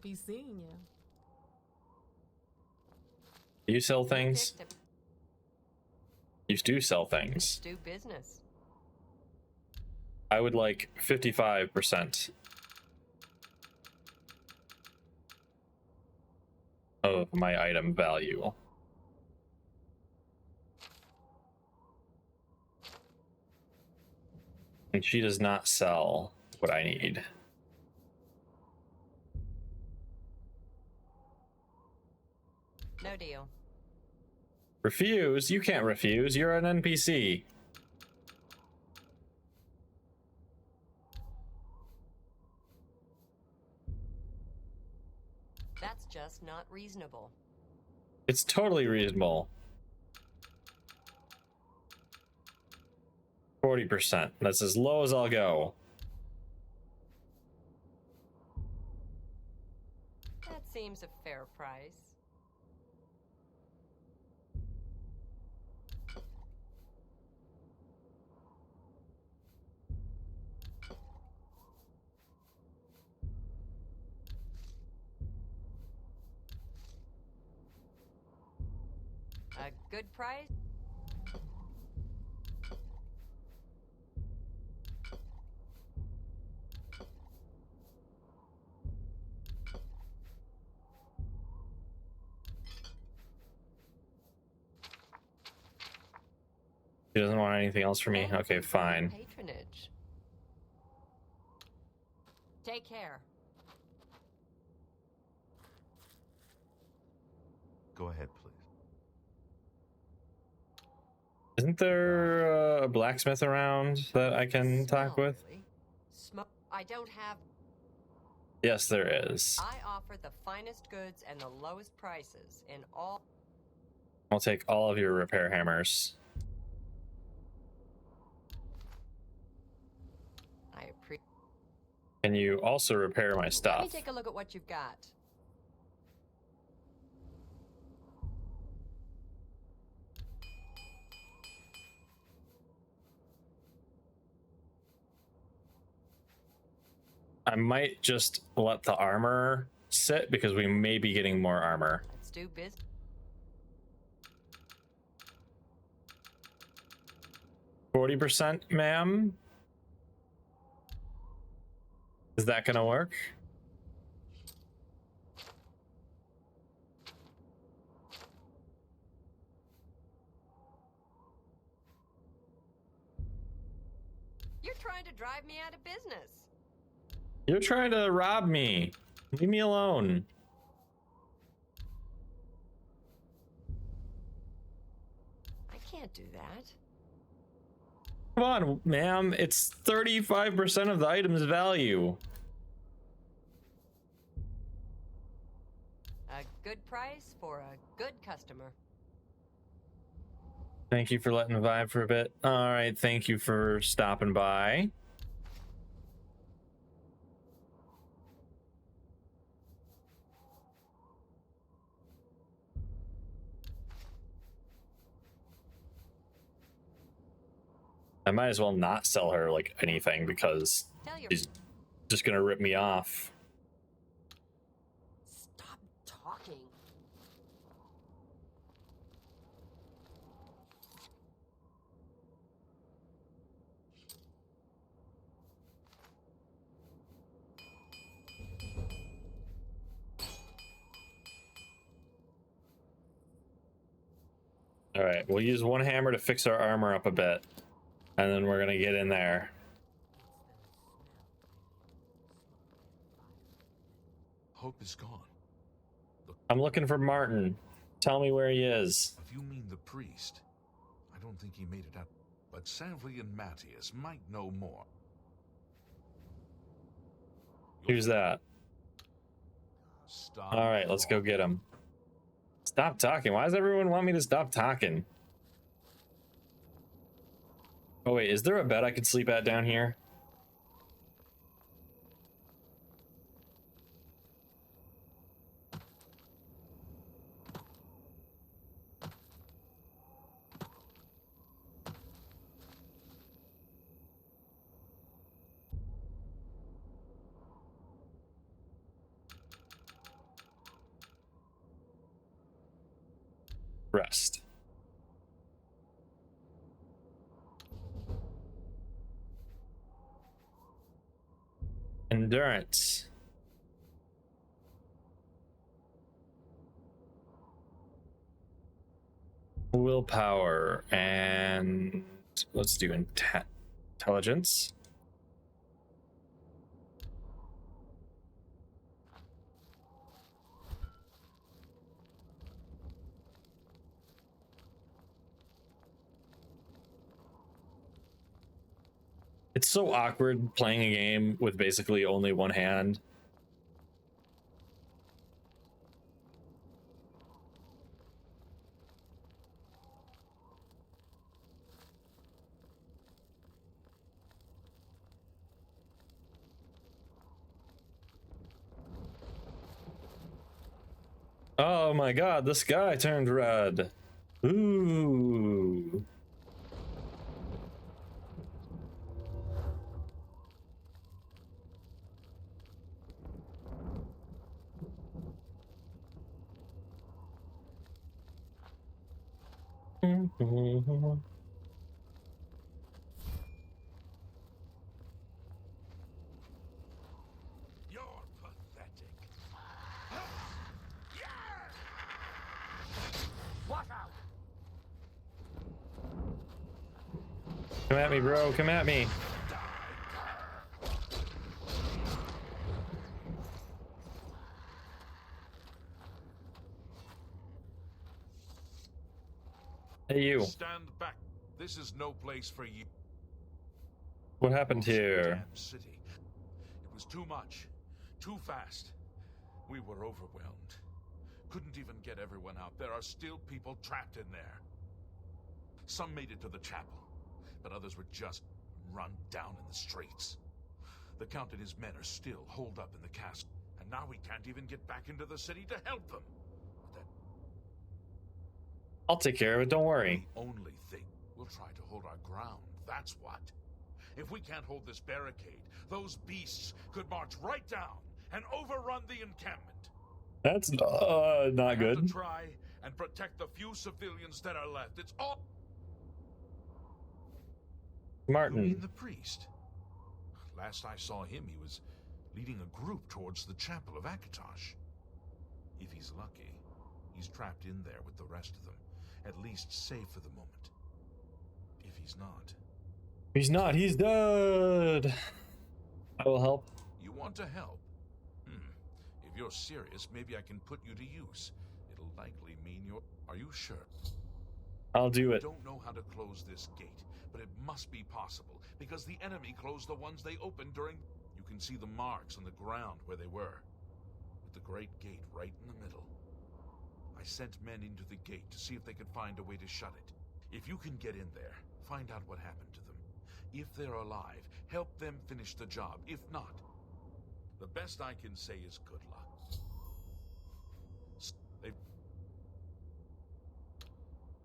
Be seeing you. Do you sell things? Picked You do sell a things. do business. I would like 55% of my item value. And she does not sell what I need. No deal. Refuse? You can't refuse. You're an NPC. That's just not reasonable. It's totally reasonable. 40%. That's as low as I'll go. That seems a fair price. A good price? He doesn't want anything else from me. Thank Okay, you for your fine. Patronage. Take care. Go ahead, please. Isn't there a blacksmith around that I can talk with? Really? I don't have. Yes, there is. I offer the finest goods and the lowest prices in all. I'll take all of your repair hammers. I appreciate. Can you also repair my Let stuff? me take a look at what you've got. I might just let the armor sit because we may be getting more armor. Let's do business. 40%, ma'am? Is that gonna work? You're trying to drive me out of business. You're trying to rob me. Leave me alone. I can't do that. Come on, ma'am. It's 35% of the item's value. A good price for a good customer. Thank you for letting me vibe for a bit. All right, thank you for stopping by. I might as well not sell her like anything because she's just gonna rip me off. Stop talking. All right, we'll use one hammer to fix our armor up a bit, and then we're gonna get in there. Hope is gone. I'm looking for Martin. Tell me where he is. If you mean the priest, I don't think he made it out. But Savli and Matthias might know more. Who's that? Stop. All right, let's go get him. Stop talking. Why does everyone want me to stop talking? Oh wait, is there a bed I could sleep at down here? Rest. Endurance. Willpower. And let's do intelligence. It's so awkward playing a game with basically only one hand. Oh my god, the sky turned red. Ooh. You're pathetic. Watch out! Come at me, bro. Come at me. Hey, you. Stand back. This is no place for you. What happened here? Damn city. It was too much. Too fast. We were overwhelmed. Couldn't even get everyone out. There are still people trapped in there. Some made it to the chapel, but others were just run down in the streets. The Count and his men are still holed up in the castle, and now we can't even get back into the city to help them. I'll take care of it, don't worry. The only thing, we'll try to hold our ground, that's what. If we can't hold this barricade, those beasts could march right down and overrun the encampment. That's not We have good. to try and protect the few civilians that are left. It's all... Martin. You mean the priest? Last I saw him, he was leading a group towards the chapel of Akatosh. If he's lucky, he's trapped in there with the rest of them. At least safe for the moment. If he's not... He's not, he's dead. I will help. You want to help? If you're serious, maybe I can put you to use. It'll likely mean you're... Are you sure? I'll do it. I don't know how to close this gate, but it must be possible, because the enemy closed the ones they opened during... You can see the marks on the ground where they were, with the great gate right in the middle. I sent men into the gate to see if they could find a way to shut it. If you can get in there, find out what happened to them. If they're alive, help them finish the job. If not, the best I can say is good luck.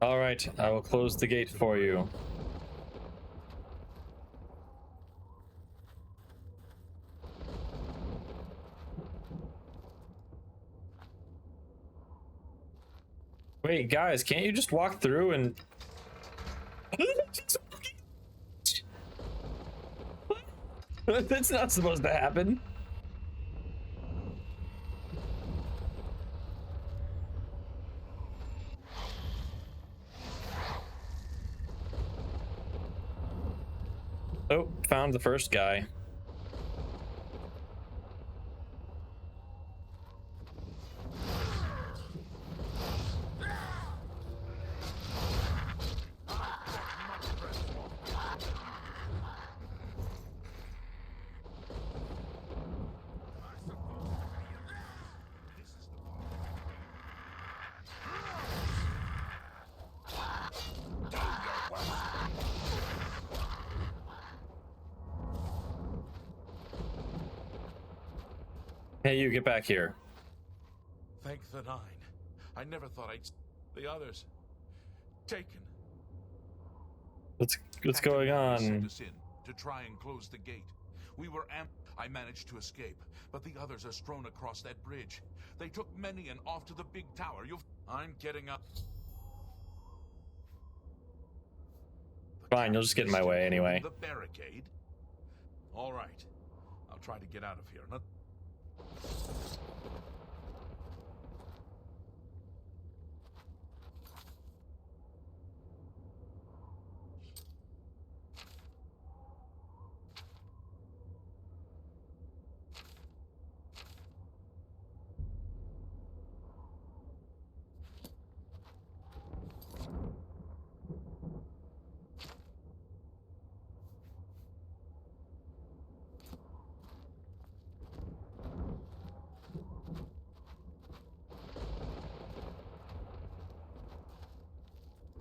All right, I will close the gate for you. Wait, guys, can't you just walk through and... That's not supposed to happen. Oh, found the first guy. Hey, you get back here. Thank the Nine. I never thought I'd... The others... taken. What's Captain going Mary sent on? us in to try and close the gate. We were I managed to escape, but the others are strewn across that bridge. They took many and off to the big tower. I'm getting up. Fine, you'll just get in my way anyway. The barricade. All right. I'll try to get out of here.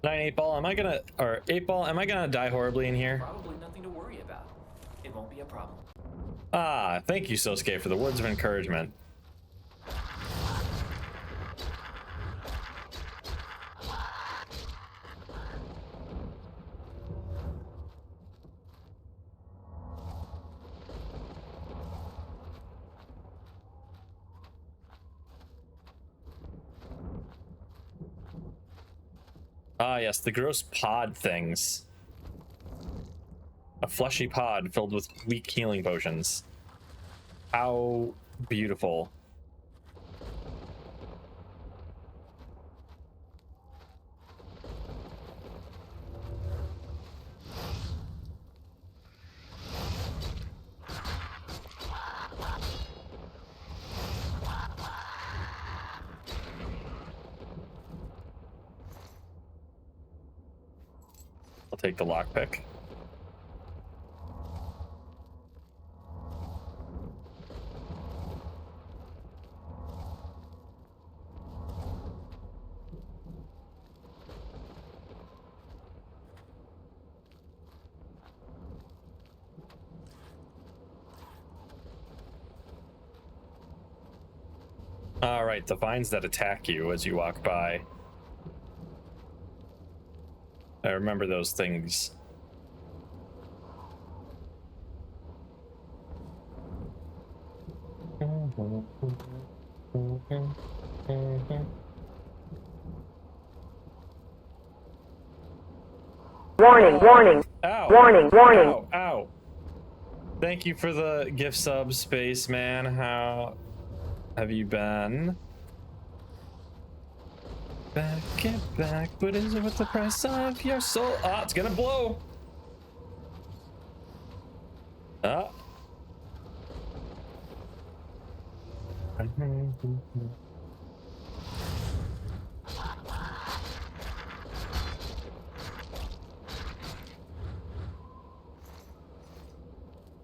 Nine 8-ball, am I gonna, or 8-ball, am I gonna die horribly in here? Probably nothing to worry about. It won't be a problem. Ah, thank you, Sosuke, for the words of encouragement. Ah, yes, the gross pod things. A fleshy pod filled with weak healing potions. How beautiful. Take the lockpick. All right, the vines that attack you as you walk by. I remember those things. Warning, warning. Ow. Warning, warning. Ow, ow. Thank you for the gift sub, Spaceman. How have you been? Back, get back. What is it with the price of your soul? Ah, it's gonna blow. Ah.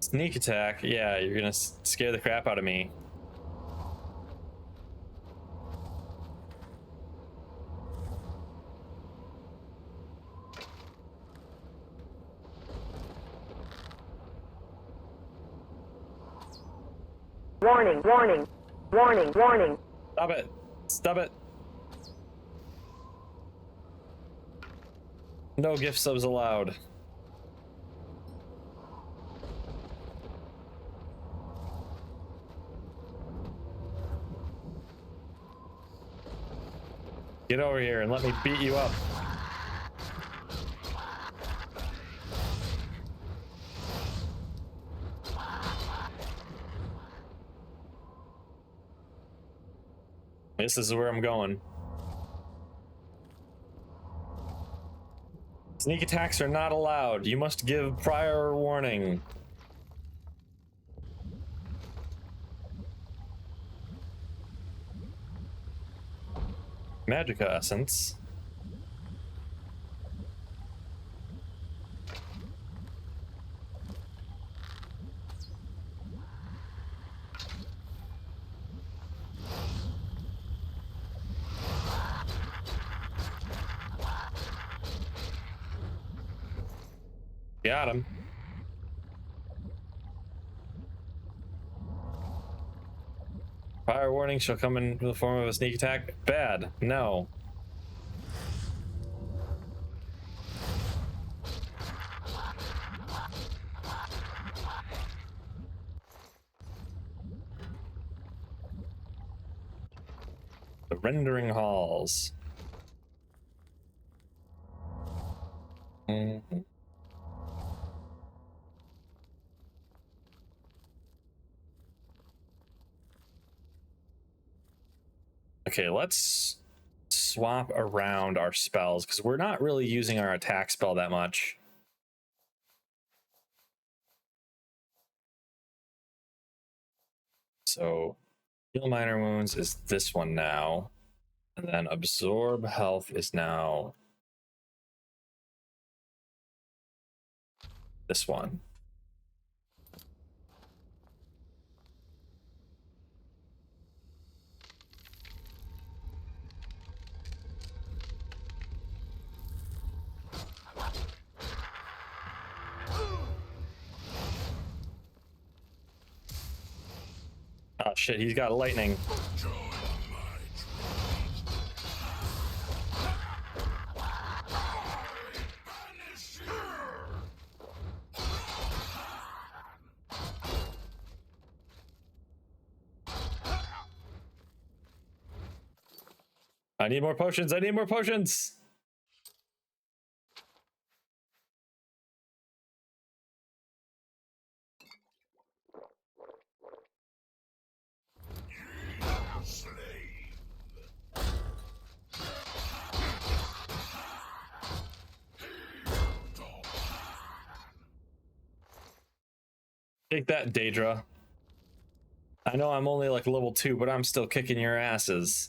Sneak attack. Yeah, you're gonna scare the crap out of me. Warning, warning. Warning, warning. Stop it. Stop it. No gift subs allowed. Get over here and let me beat you up. This is where I'm going. Sneak attacks are not allowed. You must give prior warning. Magica essence. Got him. Fire warning shall come in the form of a sneak attack. Bad. No. The rendering halls. Okay, let's swap around our spells because we're not really using our attack spell that much. So heal minor wounds is this one now, and then absorb health is now this one. Oh shit, he's got lightning. I need more potions. I need more potions. Take that, Daedra. I know I'm only like level 2, but I'm still kicking your asses.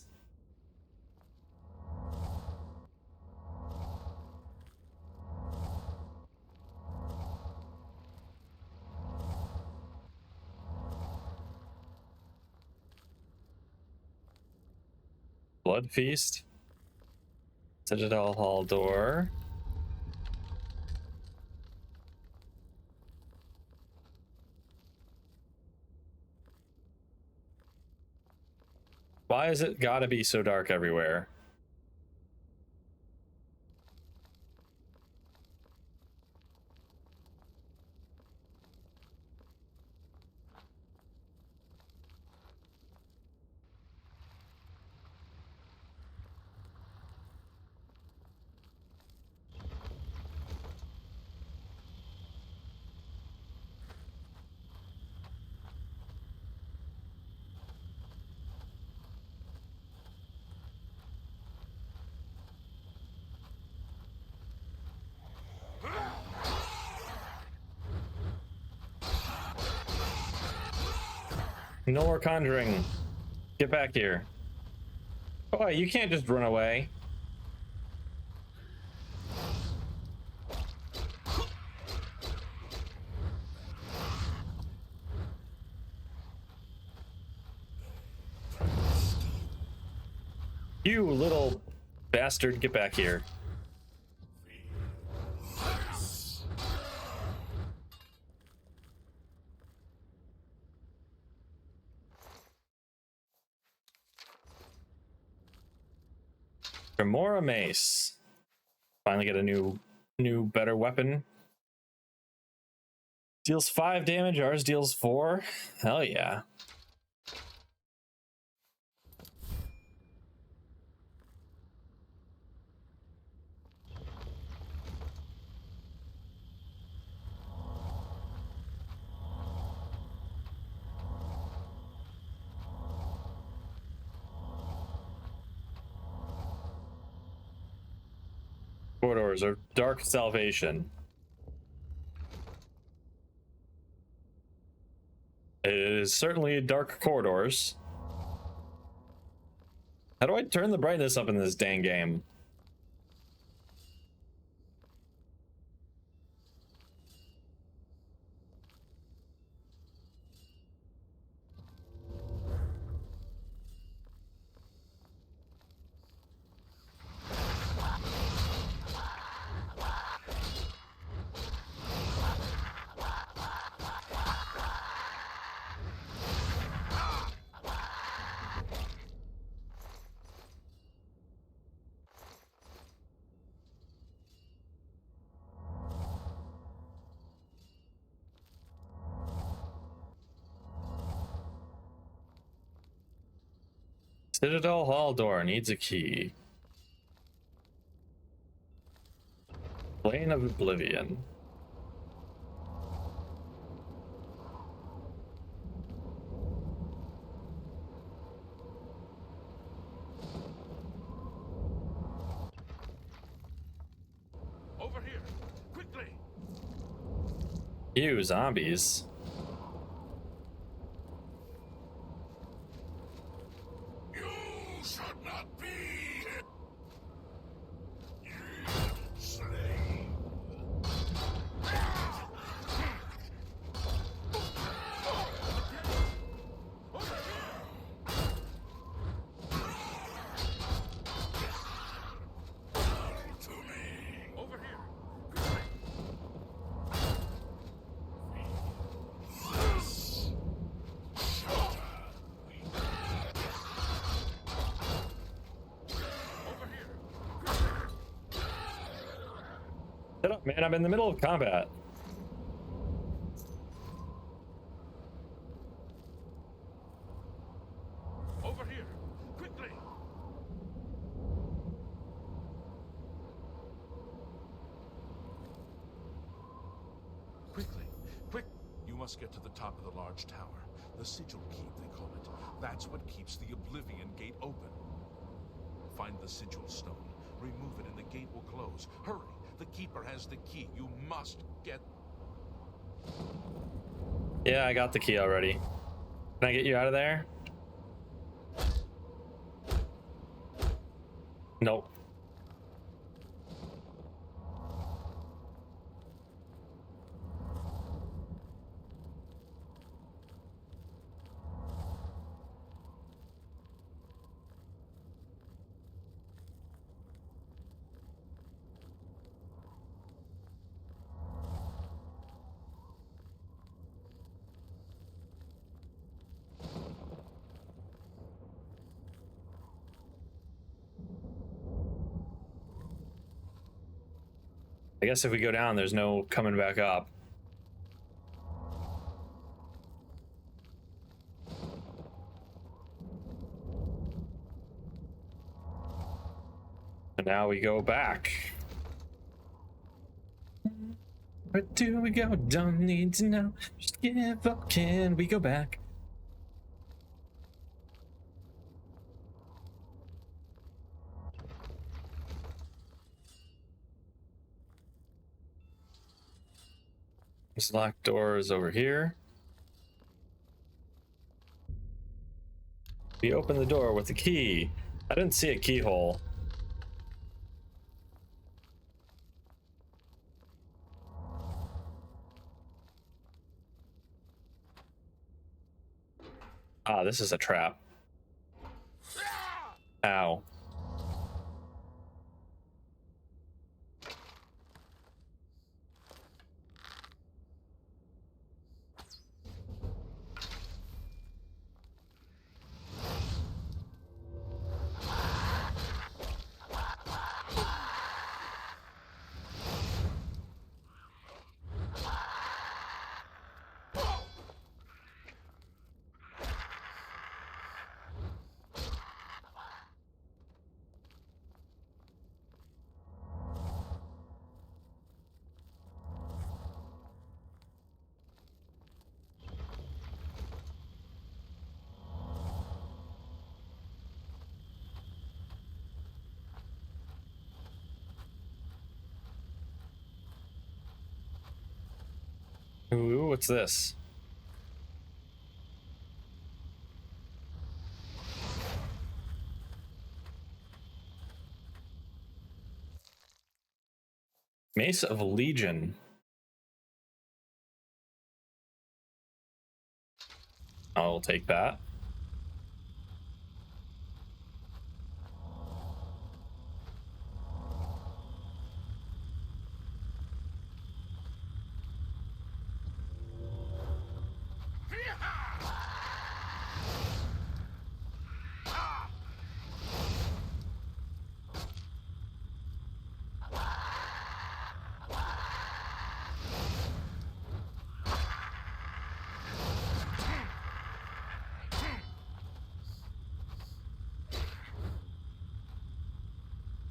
Blood Feast. Citadel Hall door. Why is it gotta be so dark everywhere? No more conjuring. Get back here. Oh, you can't just run away. You little bastard, get back here. Remora Mace. Finally get a new, better weapon. Deals 5 damage, ours deals 4. Hell yeah. Corridors of Dark Salvation. It is certainly dark corridors. How do I turn the brightness up in this dang game? Citadel Hall door needs a key. Plane of Oblivion. Over here, quickly! Ew, zombies. Shut up, man. I'm in the middle of combat. Over here, quickly! Quickly, quick! You must get to the top of the large tower. The Sigil Keep, they call it. That's what keeps the Oblivion Gate open. Find the Sigil Stone. Remove it and the gate will close. Hurry! The Keeper has the key. You must get... Yeah, I got the key already. Can I get you out of there? Nope. I guess if we go down, there's no coming back up. And now we go back. Where do we go? Don't need to know. Just give up. Can we go back? This locked door is over here. We open the door with the key. I didn't see a keyhole. Ah, this is a trap. Ow. Ooh, what's this? Mace of Legion. I'll take that.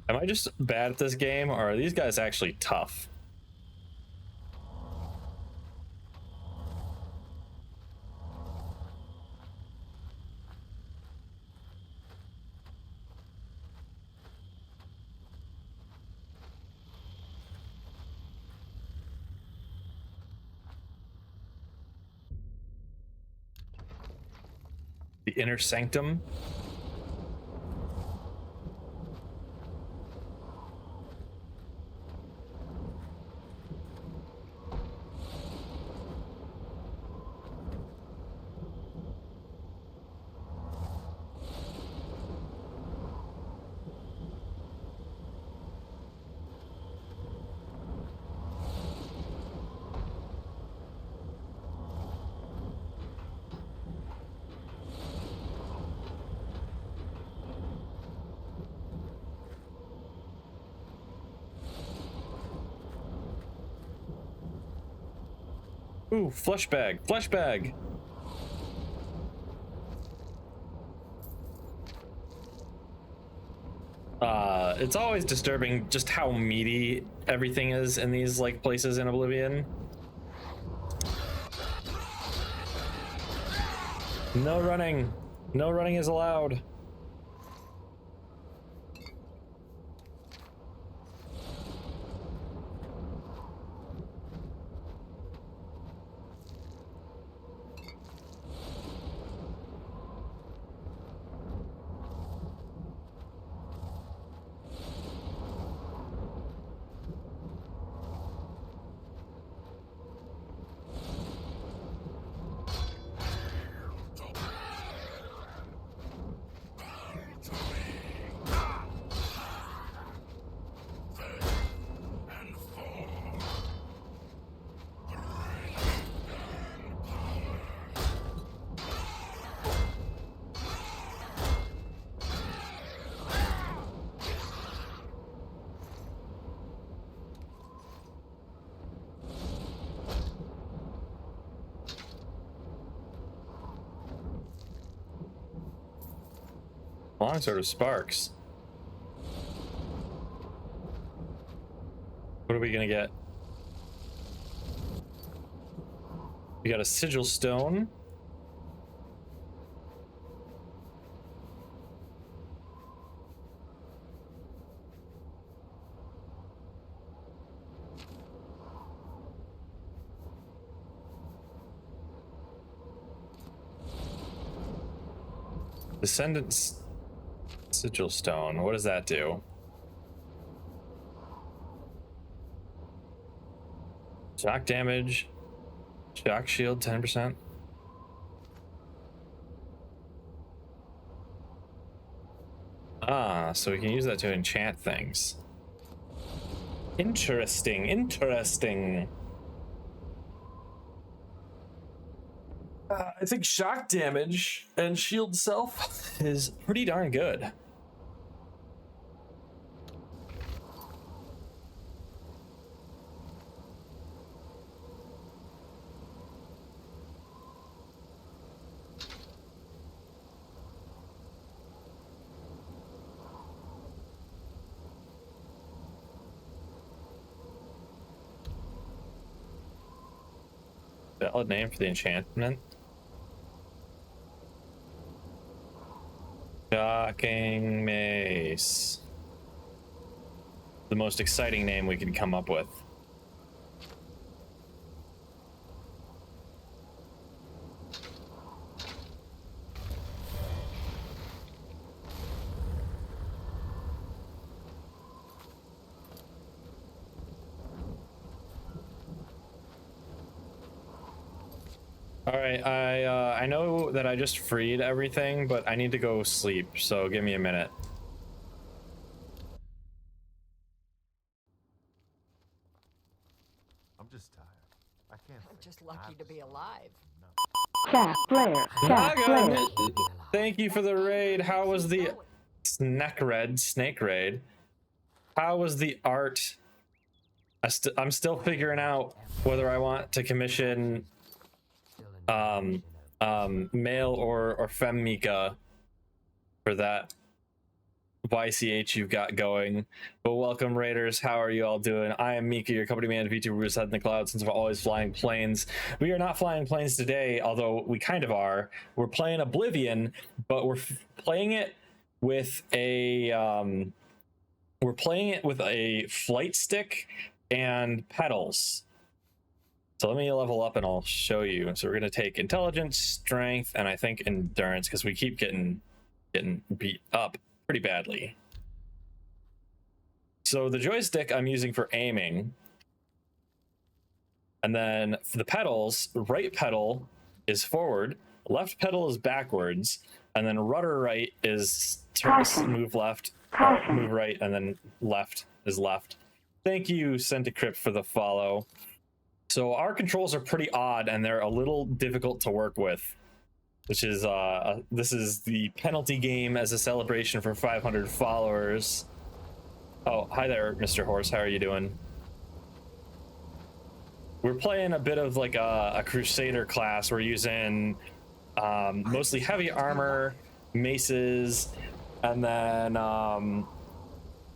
Am I just bad at this game, or are these guys actually tough? The Inner Sanctum. Ooh, flesh bag, flesh bag. It's always disturbing just how meaty everything is in these like places in Oblivion. No running. No running is allowed. Longsword of Sparks. What are we gonna get? We got a sigil stone. Descendants sigil stone. What does that do? Shock damage. Shock shield 10%. Ah, so we can use that to enchant things. Interesting, interesting. I think shock damage and shield self is pretty darn good. Valid name for the enchantment. Shocking Mace. The most exciting name we could come up with. All right, I know that I just freed everything, but I need to go sleep, so give me a minute. I'm just tired. I can't. I'm just lucky to be alive. Chat player. Chat player. Thank you for the raid. How was the snake raid? How was the art? I'm still figuring out whether I want to commission male or femme Mikha for that YCH you've got going. But welcome, raiders. How are you all doing? I am Mikha, your company man, Vtuber, who's head in the clouds since we're always flying planes. We are not flying planes today, although we kind of are. We're playing Oblivion, but we're playing it with a flight stick and pedals. So let me level up and I'll show you. So we're gonna take intelligence, strength, and I think endurance, because we keep getting beat up pretty badly. So the joystick I'm using for aiming, and then for the pedals, right pedal is forward, left pedal is backwards, and then rudder right is move left, move right, and then left is left. Thank you, Centicrypt, for the follow. So our controls are pretty odd and they're a little difficult to work with, which is this is the penalty game as a celebration for 500 followers. Oh, hi there, Mr. Horse. How are you doing? We're playing a bit of like a Crusader class. We're using mostly heavy armor, maces, and then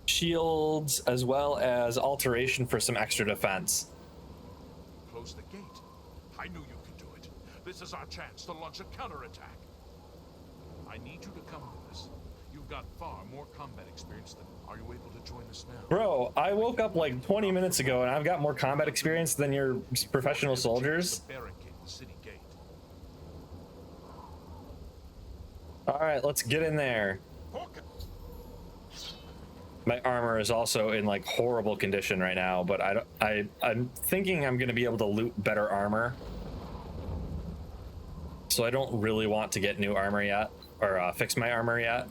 shields, as well as alteration for some extra defense. Close the gate. I knew you could do it. This is our chance to launch a counterattack. I need you to come with us. You've got far more combat experience than. Are you able to join us now? Bro, I woke up like 20 minutes ago and I've got more combat experience than your professional soldiers. Barricade the city gate. All right, let's get in there. My armor is also in like horrible condition right now, but I'm thinking I'm going to be able to loot better armor. So I don't really want to get new armor yet, or fix my armor yet.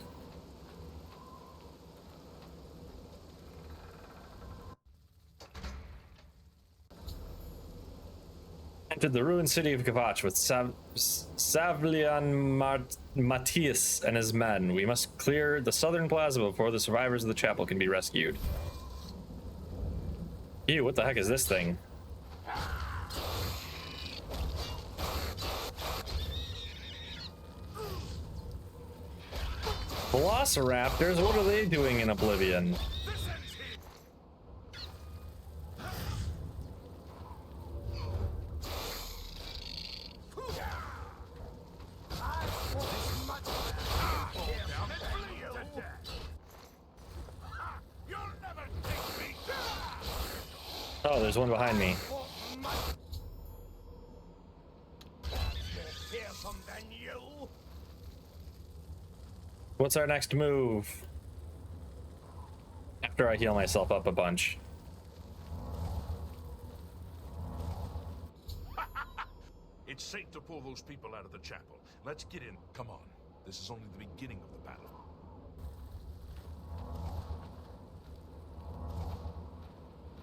Entered the ruined city of Kavach with Savlian Matthias and his men. We must clear the southern plaza before the survivors of the chapel can be rescued. Ew, what the heck is this thing? Velociraptors, what are they doing in Oblivion? Oh, there's one behind me. What's our next move? After I heal myself up a bunch. It's safe to pull those people out of the chapel. Let's get in. Come on. This is only the beginning of the battle.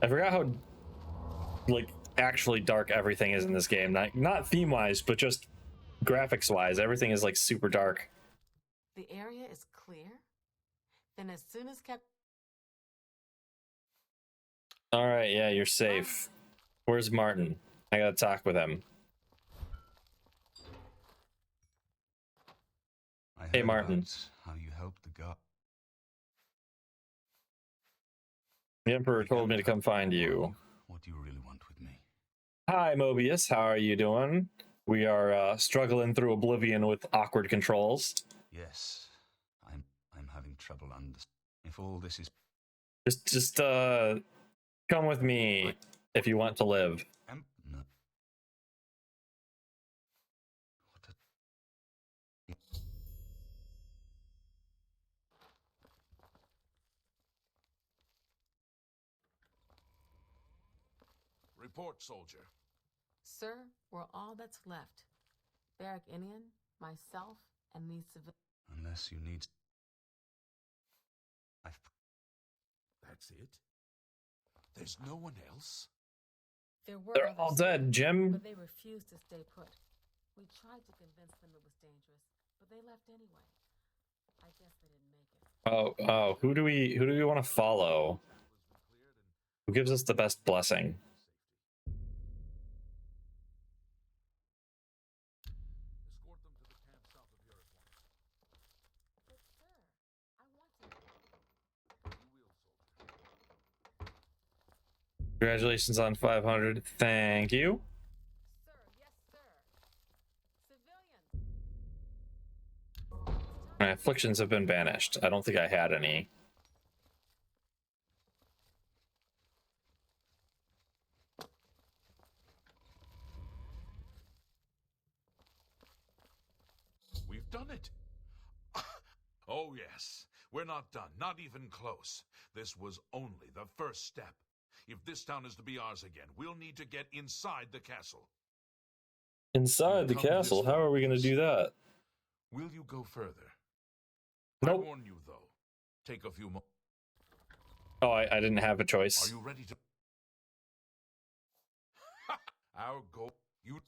I forgot how, like, actually dark everything is in this game. Not theme-wise, but just graphics-wise. Everything is, like, super dark. The area is clear? Then as soon as kept... Alright, yeah, you're safe. Where's Martin? I gotta talk with him. Hey, Martin. How you helped the god. The Emperor told me to come find you. What do you really want with me? Hi, Mobius. How are you doing? We are struggling through Oblivion with awkward controls. Yes, I'm having trouble understanding. If all this is Just come with me if you want to live. No. Report, soldier. Sir, we're all that's left. Barrack Inian, myself, and these civilians. Unless you need... That's it? There's no one else? There were They're others, all dead, Jim. but they refused to stay put. We tried to convince them it was dangerous, but they left anyway. I guess they didn't make it. Oh, who do we want to follow? Who gives us the best blessing? Congratulations on 500. Thank you. Sir, yes, sir. Civilians. My afflictions have been banished. I don't think I had any. We've done it. Oh, yes. We're not done. Not even close. This was only the first step. If this town is to be ours again, we'll need to get inside the castle. Inside the castle? How are we going to do that? Will you go further? Nope. I warn you, though. Take a few more. Oh, I didn't have a choice. Are you ready to... Our goal... You...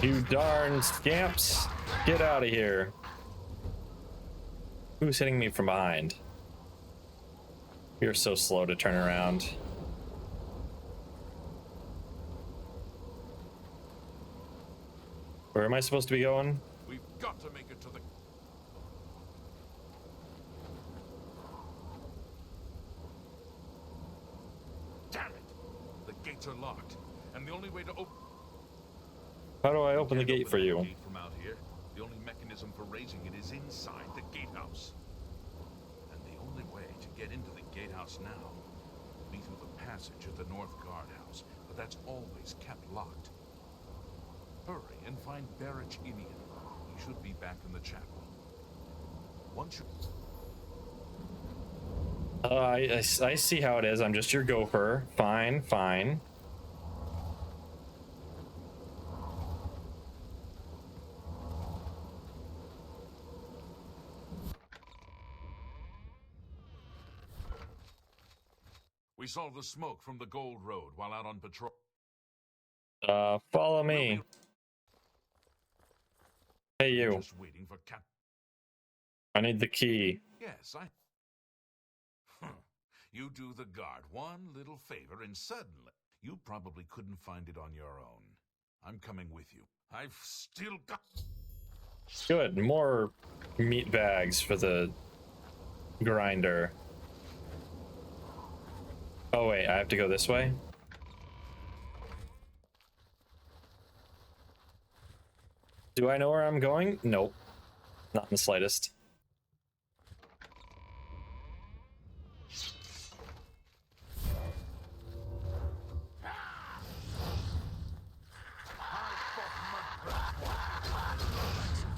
You darn scamps. Get out of here. Who's hitting me from behind? You're so slow to turn around. Where am I supposed to be going? We've got to make it to the... Damn it! The gates are locked, and the only way to open... How do I open the gate for you? From out here, the only mechanism for raising it is inside the gatehouse. And the only way to get into the gatehouse now will be through the passage at the North Guardhouse, but that's always kept locked. Hurry and find Barrach Inian. He should be back in the chapel. Once you... I see how it is. I'm just your gopher. Fine, fine. We saw the smoke from the Gold Road while out on patrol. Follow me. Hey, you. Just waiting for Cap. I need the key. Yes, You do the guard one little favor, and suddenly you probably couldn't find it on your own. I'm coming with you. I've still got. Good. More meat bags for the grinder. Oh wait, I have to go this way? Do I know where I'm going? Nope. Not in the slightest.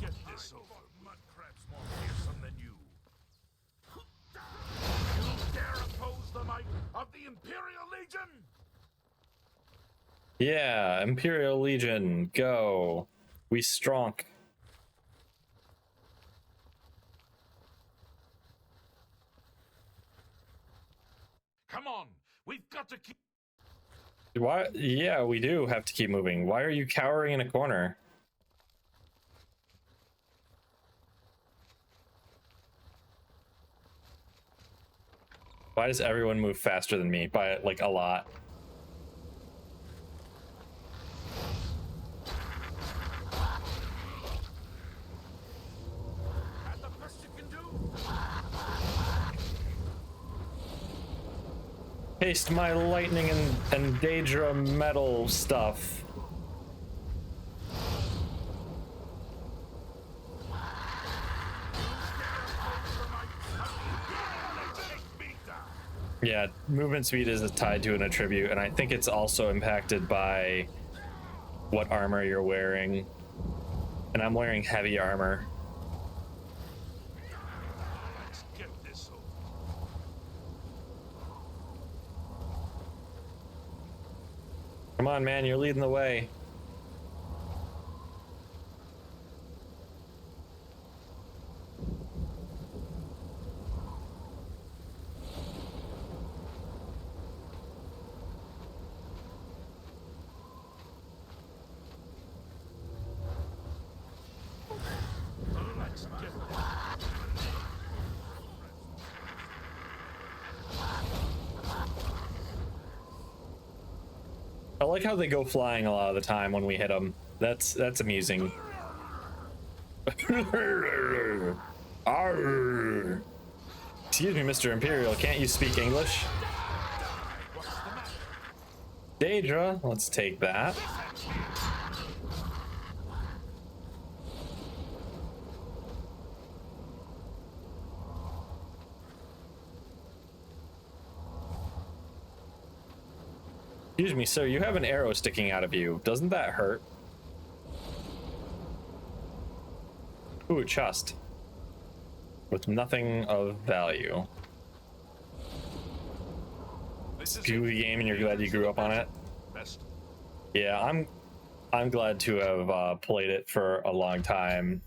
Get this over. Mudcrab's more fearsome than you. You dare oppose the might of the Imperial Legion? Yeah, Imperial Legion, go. We strong. Come on, we've got to keep. Why? Yeah, we do have to keep moving. Why are you cowering in a corner? Why does everyone move faster than me by like a lot? That's the best you can do. Taste my lightning and Daedra metal stuff. Yeah, movement speed is tied to an attribute, and I think it's also impacted by what armor you're wearing. And I'm wearing heavy armor. Let's get this over. Come on, man, you're leading the way. Let's get this. I like how they go flying a lot of the time when we hit them. That's amusing. Arr. Excuse me, Mr. Imperial, can't you speak English? Daedra, let's take that. Excuse me, sir, you have an arrow sticking out of you. Doesn't that hurt? Ooh, a chest. With nothing of value. It's a gooey game and you're glad you grew up on it? Best. Yeah, I'm glad to have played it for a long time.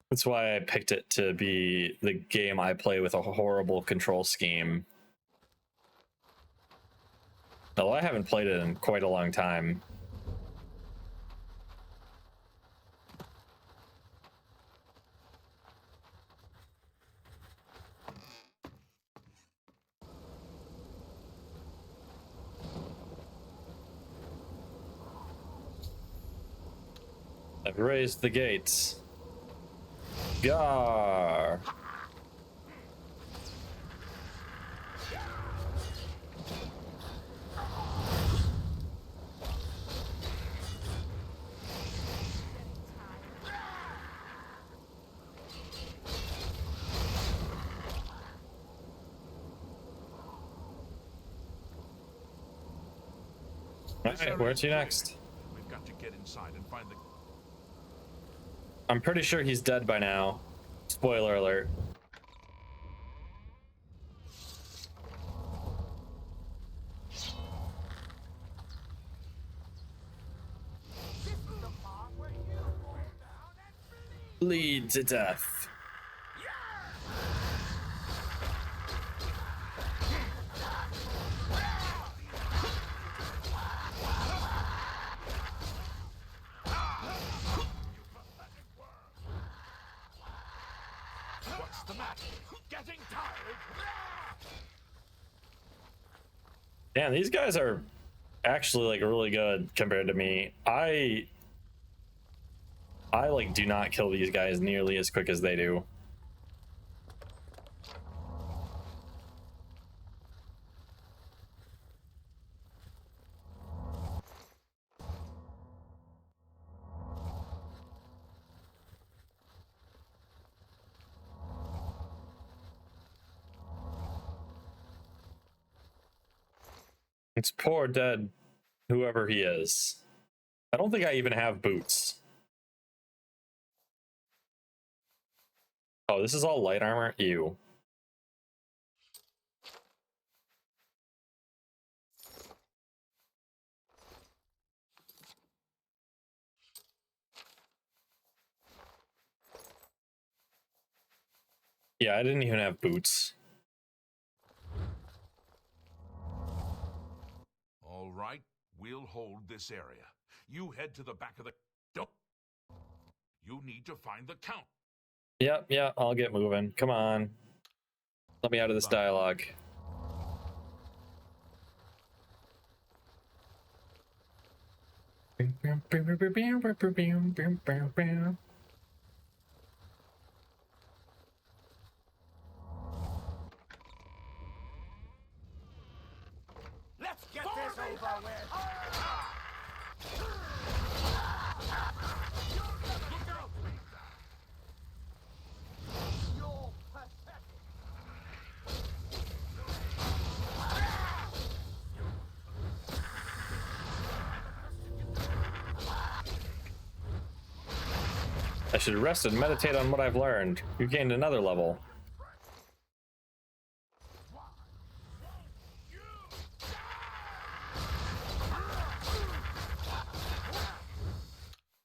That's why I picked it to be the game I play with a horrible control scheme. Although I haven't played it in quite a long time. I've raised the gates. Gar! Alright, where to next? We've got to get inside and find the. I'm pretty sure he's dead by now. Spoiler alert. Bleed to death. Getting tired? Damn, these guys are actually like really good compared to me. I like do not kill these guys nearly as quick as they do. It's poor dead whoever he is. I don't think I even have boots. Oh, this is all light armor? Ew. Yeah, I didn't even have boots. All right, we'll hold this area. You head to the back of the... Don't. You need to find the Count. Yep, I'll get moving. Come on. Let me out of this dialogue. Let's get this over with. You're pathetic. I should rest and meditate on what I've learned. You gained another level.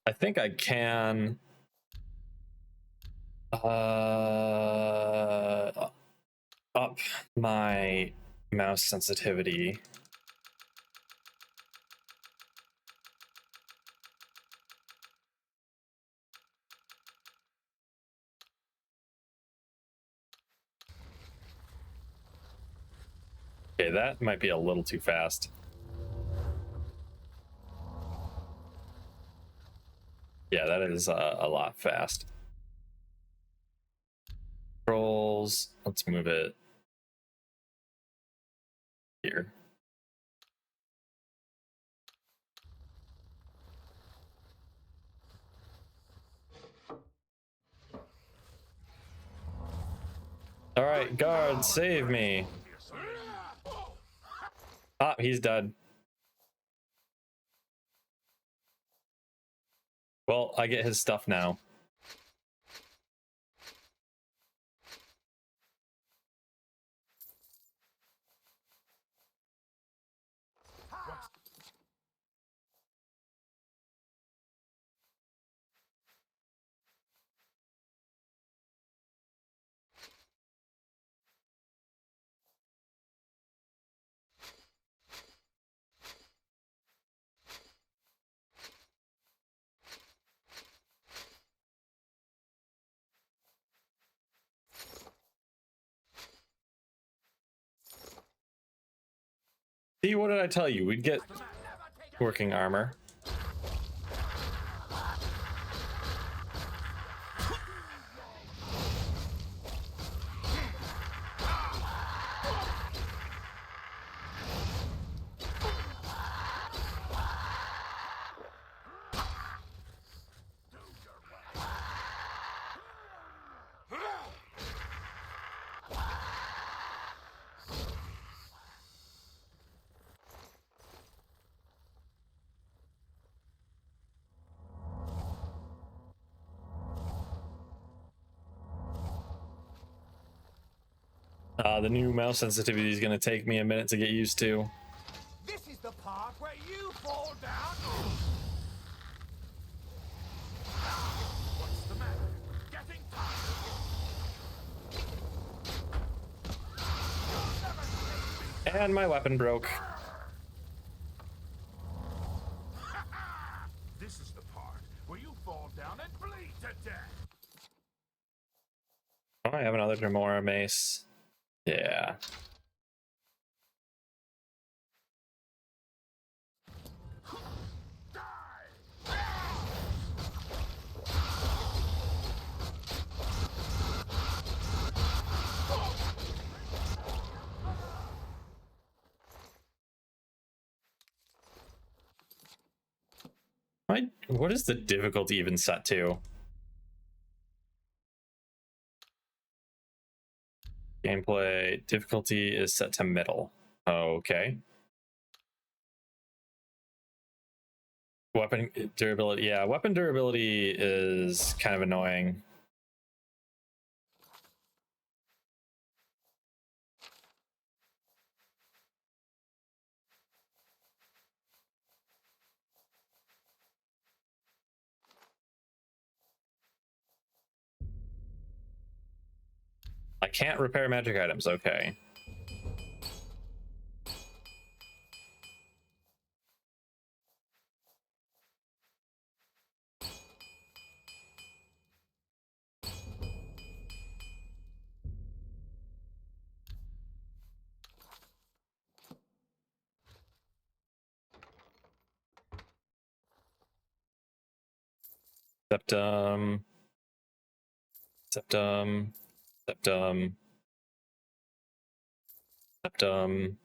I think I can up my mouse sensitivity. Okay, that might be a little too fast. Yeah, that is a lot fast. Controls, let's move it here. All right, guard, save me. Ah, he's dead. Well, I get his stuff now. See, what did I tell you? We'd get working armor. The new mouse sensitivity is going to take me a minute to get used to. This is the part where you fall down. What's the matter? Getting tired? And my weapon broke. This is the part where you fall down and bleed to death. Oh, I have another Demora mace? Yeah. What is the difficulty even set to? Gameplay difficulty is set to middle. Okay. Weapon durability. Yeah, weapon durability is kind of annoying. I can't repair magic items. Okay. Septum. Septum. Septum. Septum.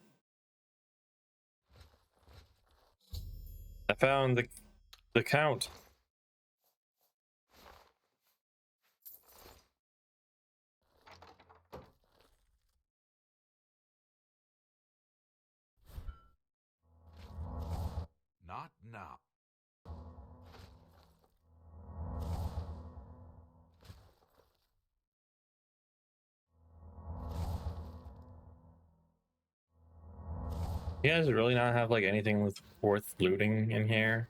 I found the count. Not now. You guys really not have like anything worth looting in here?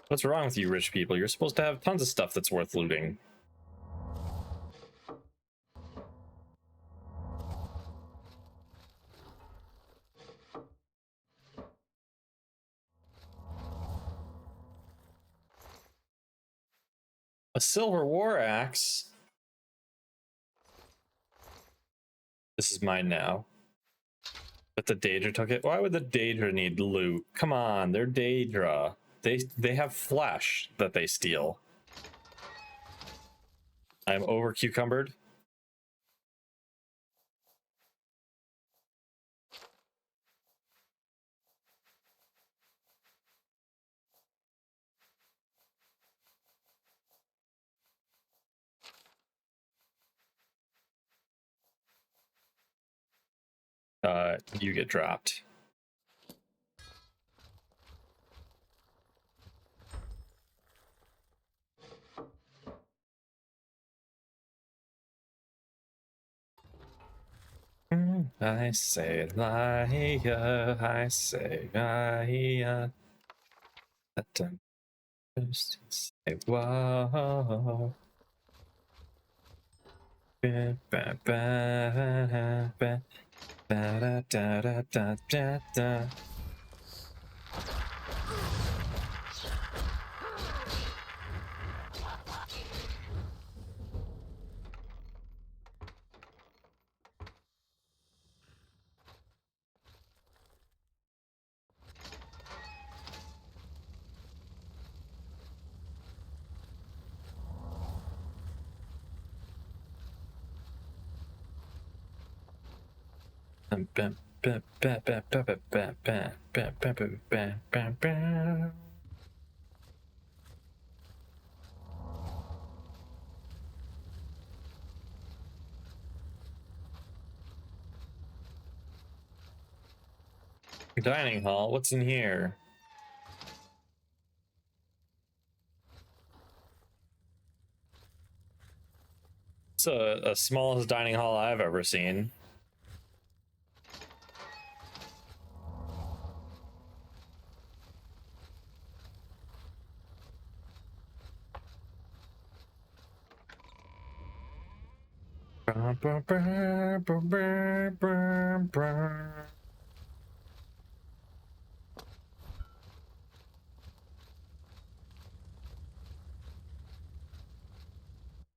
What's wrong with you rich people? You're supposed to have tons of stuff that's worth looting. A silver war axe? This is mine now. But the Daedra took it? Why would the Daedra need loot? Come on, they're Daedra. They have flesh that they steal. I'm over cucumbered. You get dropped. I say liar, I say liar. Just say whoa. Ba, ba, ba, ba, da, da, da, da, da, da. Dining hall, what's in here? It's a smallest dining hall I've ever seen.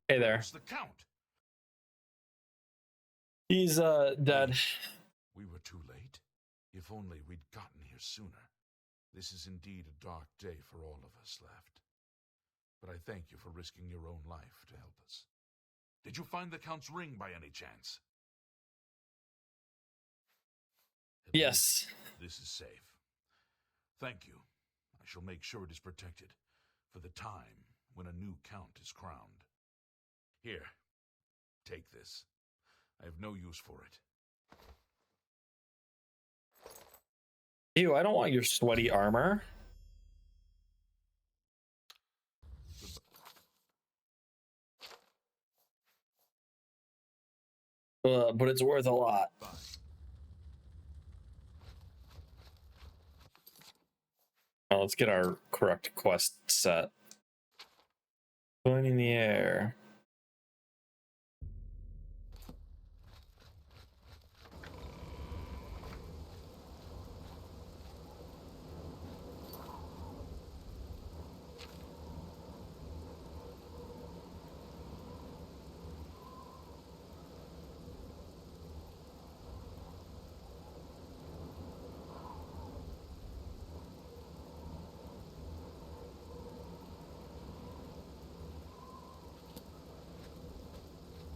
Hey there. It's the Count. He's dead. We were too late. If only we'd gotten here sooner. This is indeed a dark day for all of us left. But I thank you for risking your own life to help us. Did you find the Count's ring by any chance? At Yes. least this is safe. Thank you. I shall make sure it is protected for the time when a new Count is crowned. Here, take this. I have no use for it. Ew, I don't want your sweaty armor. But it's worth a lot. Bye. Well, let's get our correct quest set. Going in the air.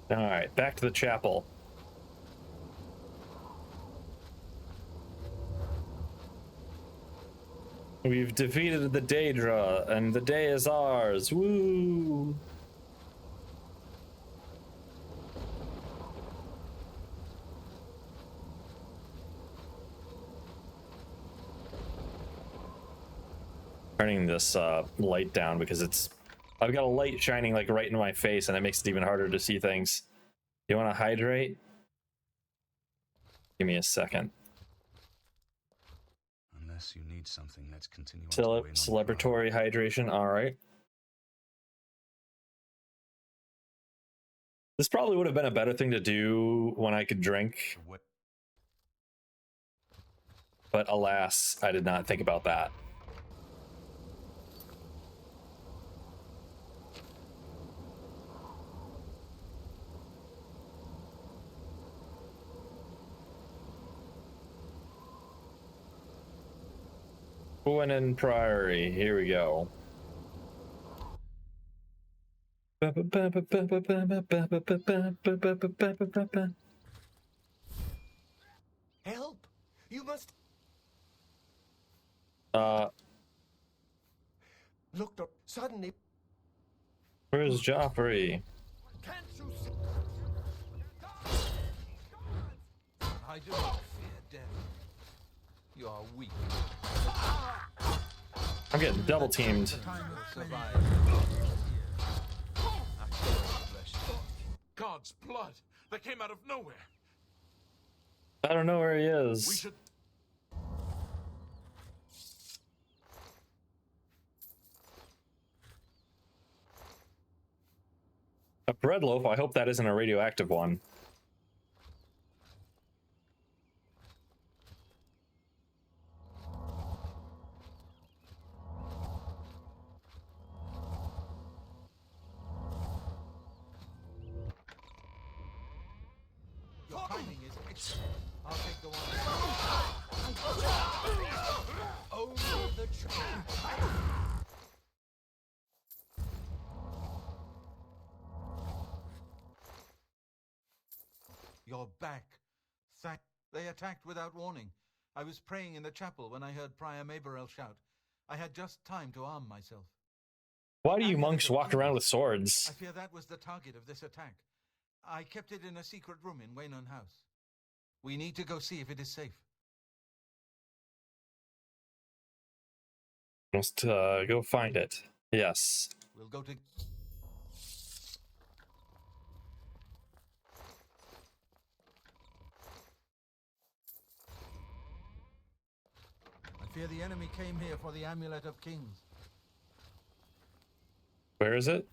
All right, back to the chapel. We've defeated the Daedra, and the day is ours. Woo! Turning this light down because I've got a light shining like right in my face, and it makes it even harder to see things. You want to hydrate? Give me a second. Unless you need something, let's continue. On to win on Celebratory hydration. All right. This probably would have been a better thing to do when I could drink. But alas, I did not think about that. Winning Priory, here we go. Help! You must looked up suddenly. Where's Joffrey? Can't you see? I do not fear death. You are weak. I'm getting double teamed. God's blood that came out of nowhere. I don't know where he is. We should. A bread loaf? I hope that isn't a radioactive one. Your timing is excellent. I'll take the one. Only the truth. You're back. They attacked without warning. I was praying in the chapel when I heard Prior Maberel shout. I had just time to arm myself. Why do you monks walk around with swords? I fear that was the target of this attack. I kept it in a secret room in Waynon House. We need to go see if it is safe. Must go find it. Yes. We'll go to... I fear the enemy came here for the Amulet of Kings. Where is it?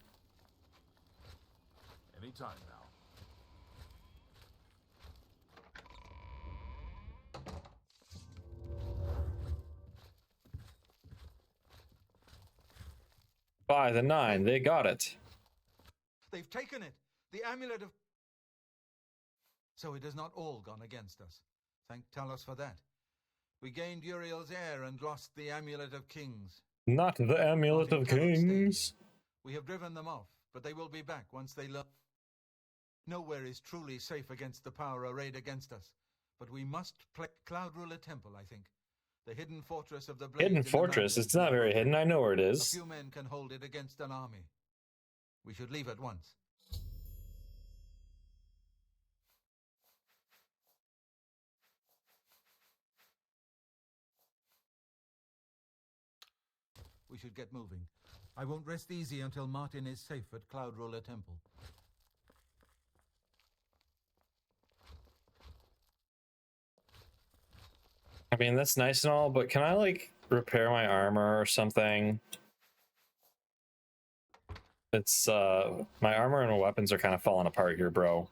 Anytime now. By the 9, they got it. They've They've taken it! The amulet of... So it has not all gone against us. Thank Talos for that. We gained Uriel's heir and lost the Amulet of Kings. Not the Amulet of Kings. We have driven them off, but they will be back once they learn. Nowhere is truly safe against the power arrayed against us. But we must play Cloud Ruler Temple, I think. The hidden fortress of the Blades. Hidden fortress? It's not very hidden. I know where it is. A few men can hold it against an army. We should leave at once. We should get moving. I won't rest easy until Martin is safe at Cloud Ruler Temple. I mean, that's nice and all, but can I, like, repair my armor or something? It's, my armor and weapons are kind of falling apart here, bro.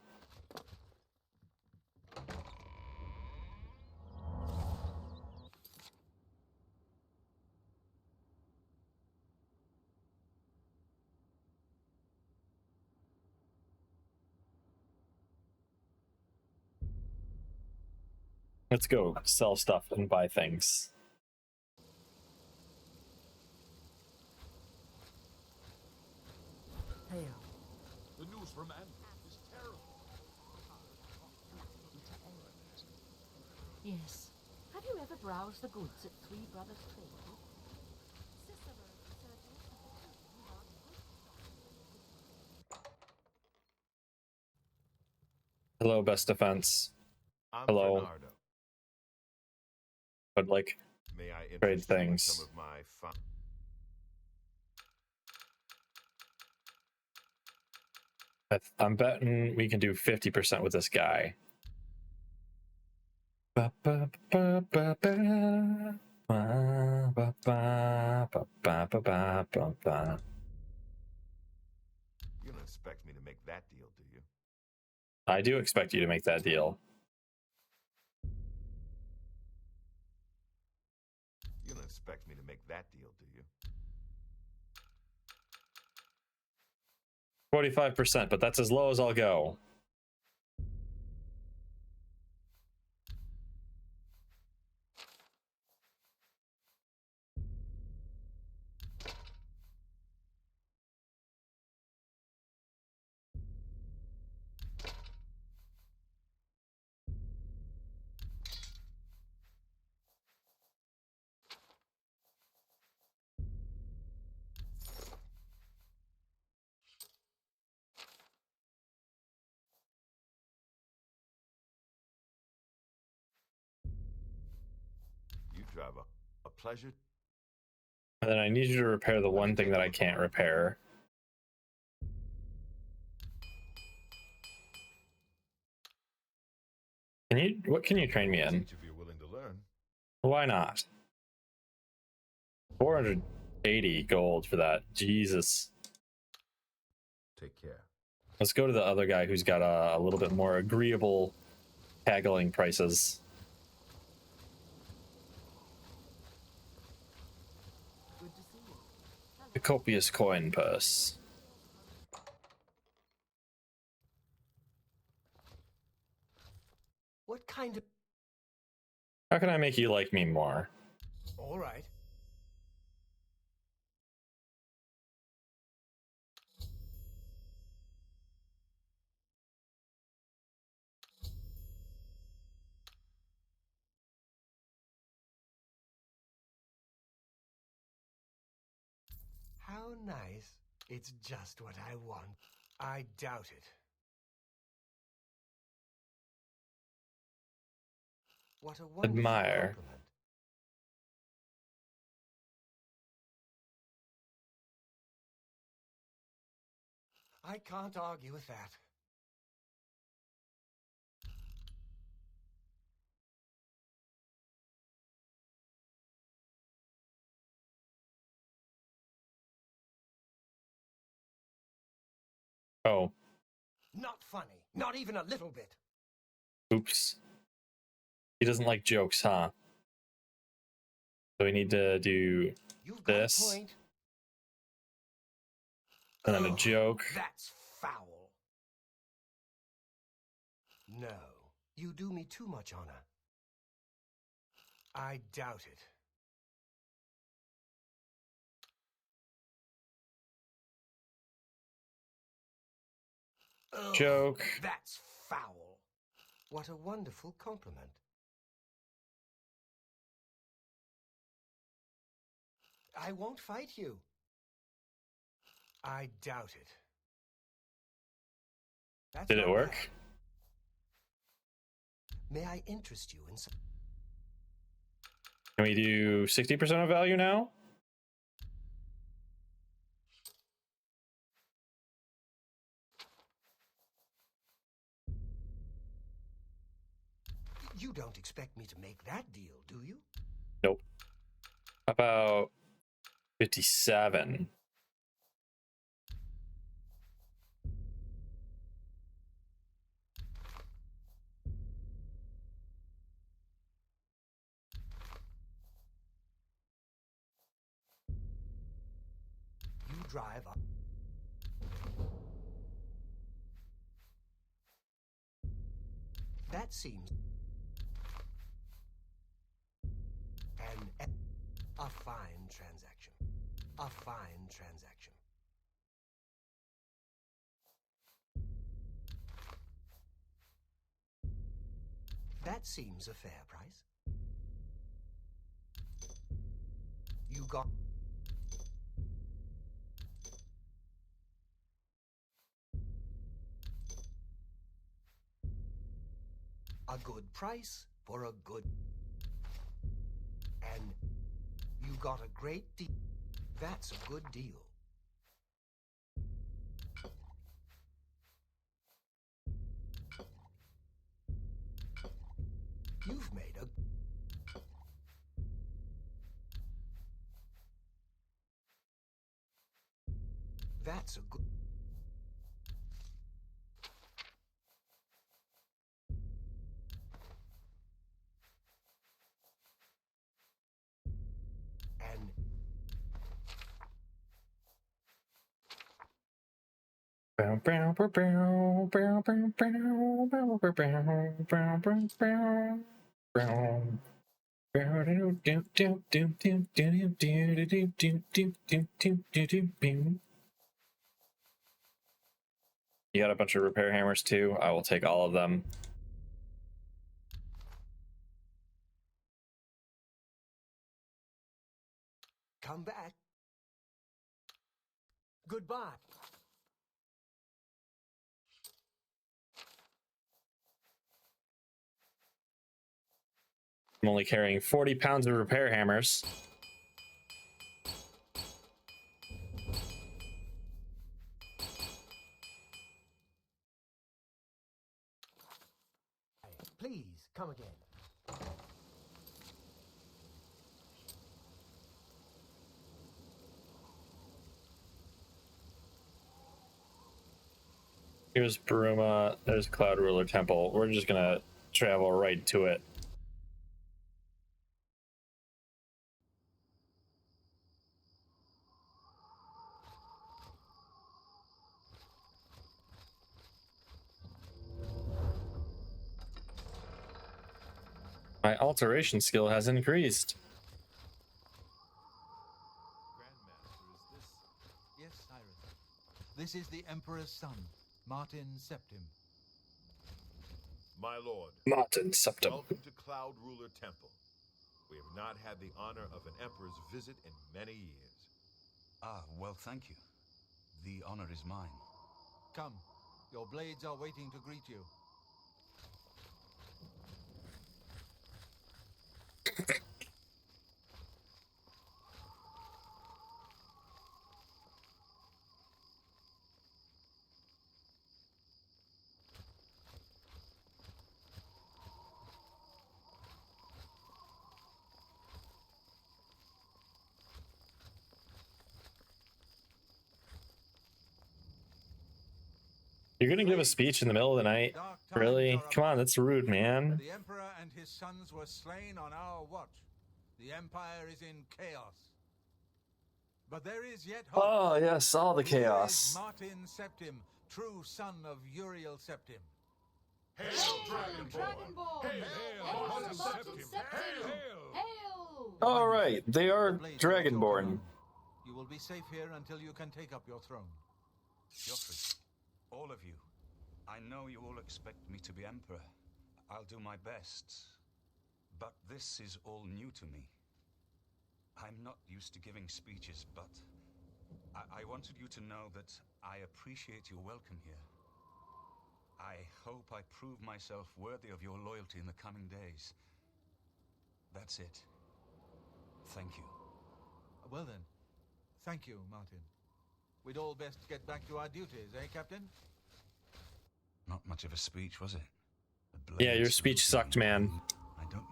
Let's go sell stuff and buy things. The news from Anne is terrible. Yes. Have you ever browsed the goods at Three Brothers Trade? Hello, best defense. Hello. Bernardo. But like, May I trade interest you in things. some of my I'm betting we can do 50% with this guy. Ba, ba, ba, ba, ba. Ba, ba, ba, ba, ba, ba, ba, ba, ba. You don't expect me to make that deal, do you? I do expect you to make that deal. You don't expect me to make that deal, do you? 45%, but that's as low as I'll go. You drive a pleasure. And then I need you to repair the one thing that I can't repair. What can you train me in? If you're willing to learn. Why not? 480 gold for that. Jesus. Take care. Let's go to the other guy who's got a little bit more agreeable haggling prices. A copious coin purse. What kind of... How can I make you like me more? All right. How nice. It's just what I want. I doubt it. What a wonderful Admire. compliment. I can't argue with that. Oh, Not funny. Not even a little bit. oops. He doesn't like jokes, huh? So we need to do You've got this. a point. And then a joke. That's foul. No, you do me too much honor. I doubt it. Ugh, Joke. that's foul. What a wonderful compliment. I won't fight you. I doubt it. That's Did it not work? bad. May I interest you in some... Can we do 60% of value now? You don't expect me to make that deal, do you? Nope. About 57. You drive up. That seems... a fine transaction. A fine transaction. That seems a fair price. You got... a good price for a good... and you got a great deal. That's a good deal. You've made a... that's a good... and... You got a bunch of repair hammers too. I will take all of them. come back. Goodbye. I'm only carrying 40 pounds of repair hammers. Please, come again. Here's Baruma. There's Cloud Ruler Temple. We're just gonna travel right to it. My alteration skill has increased. Yes, Cyrus. This is the Emperor's son, Martin Septim. My lord. Martin Septim. Welcome to Cloud Ruler Temple. We have not had the honor of an emperor's visit in many years. Ah, well, thank you. The honor is mine. Come, your blades are waiting to greet you. You're gonna give a speech in the middle of the night? Really? Come on, that's rude, man. The Emperor and his sons were slain on our watch. The Empire is in chaos. But there is yet hope. Oh, yes, all the Here is chaos. Martin Septim, true son of Uriel Septim. All right, they are Dragonborn. You will be safe here until you can take up your throne. Joffrey, all of you, I know you all expect me to be Emperor. I'll do my best. But this is all new to me. I'm not used to giving speeches, but I wanted you to know that I appreciate your welcome here. I hope I prove myself worthy of your loyalty in the coming days. That's it. Thank you. Well then, thank you, Martin. We'd all best get back to our duties, eh, Captain? Not much of a speech, was it? Yeah, your speech sucked, man. I don't...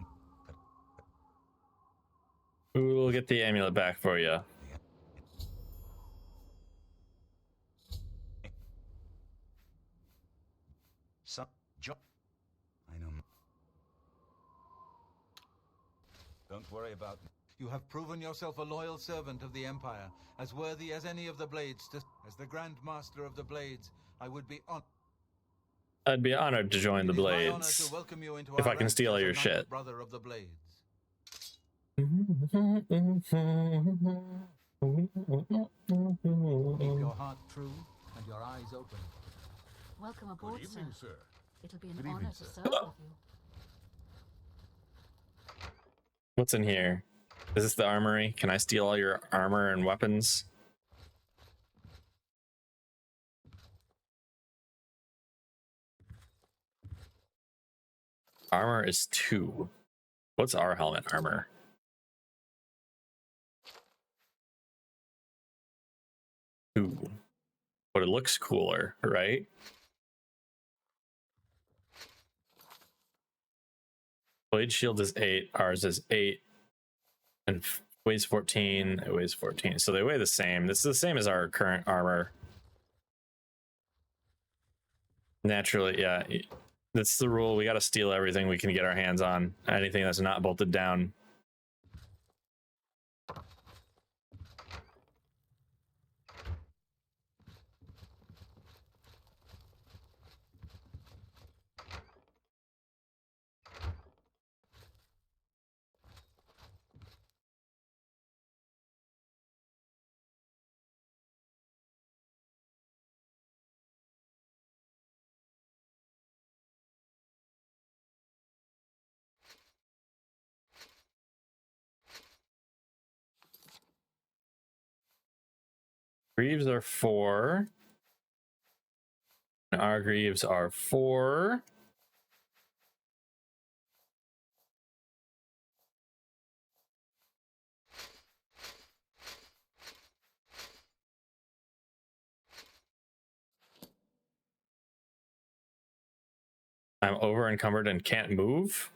We'll get the amulet back for you. I know. Don't worry about me. You have proven yourself a loyal servant of the Empire, as worthy as any of the Blades. As the Grand Master of the Blades, I would be honored. I'd be honored to join the Blades. If I can steal all your shit. Brother of the Blades. Keep your heart true and your eyes open. Welcome aboard, Good evening, sir. It'll be an Good honor evening, to sir. serve with you. What's in here? Is this the armory? Can I steal all your armor and weapons? Armor is 2. What's our helmet armor? 2. But it looks cooler, right? Blade shield is 8, ours is 8, and weighs 14, it weighs 14. So they weigh the same. This is the same as our current armor. Naturally, yeah. That's the rule. We got to steal everything we can get our hands on. Anything that's not bolted down. Greaves are 4. And our greaves are 4. I'm over encumbered and can't move.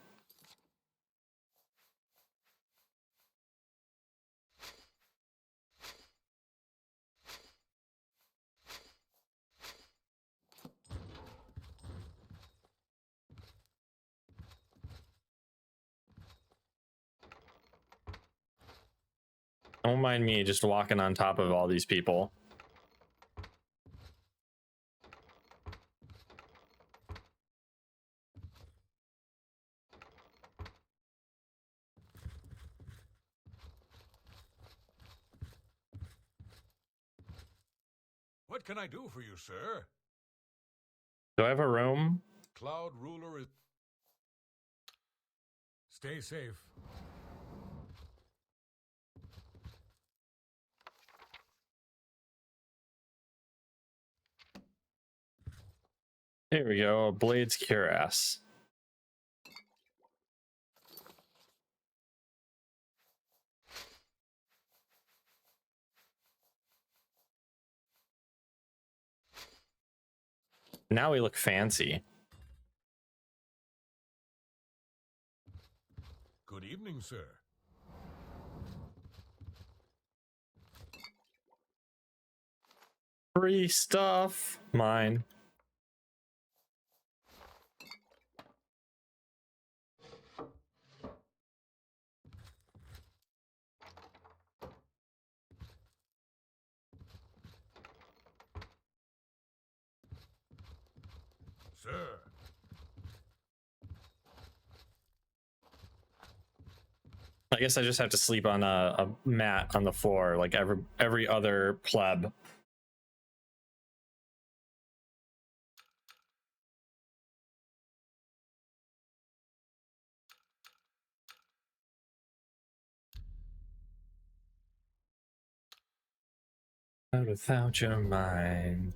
Don't mind me just walking on top of all these people. What can I do for you, sir? Do I have a room? Cloud Ruler is... Stay safe. Here we go. Blades cuirass. Now we look fancy. Good evening, sir. Free stuff. Mine. Sir. I guess I just have to sleep on a mat on the floor like every other pleb. Without your mind.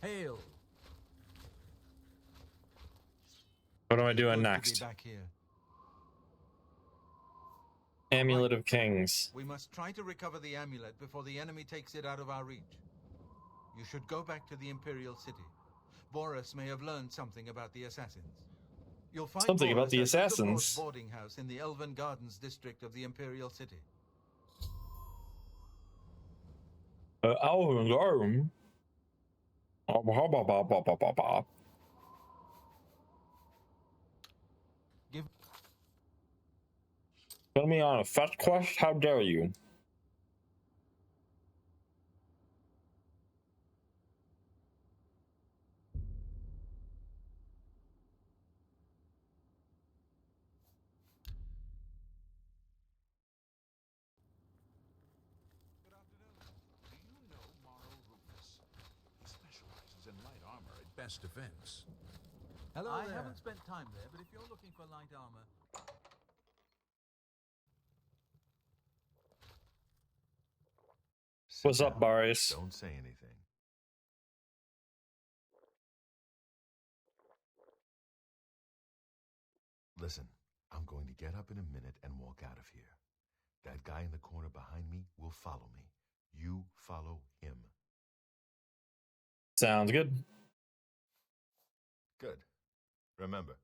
Hail! What am I doing Good to next? be back here. Amulet of Kings. We must try to recover the amulet before the enemy takes it out of our reach. You should go back to the Imperial City. Boris may have learned something about the assassins. You'll find Something about Boris the at Luther assassins. Broad's boarding house in the Elven Gardens district of the Imperial City. Elven Garden. Put me on a fetch quest? How dare you? In light armor at best defense. Hello I haven't spent time there, but if you're looking for light armor... What's up, Boris? Don't say anything. Listen, I'm going to get up in a minute and walk out of here. That guy in the corner behind me will follow me. You follow him. Sounds good. Good. Remember.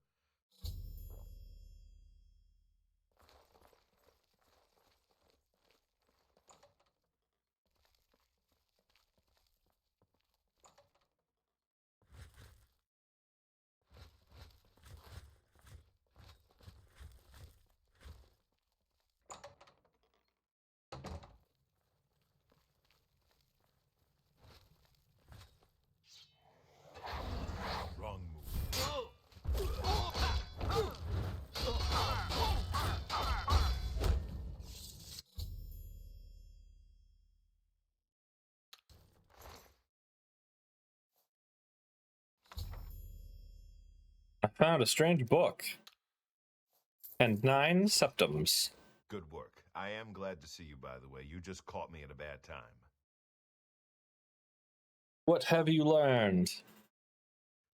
Wrong move. I found a strange book. And 9 septums. Good work. I am glad to see you, by the way. You just caught me at a bad time. What have you learned?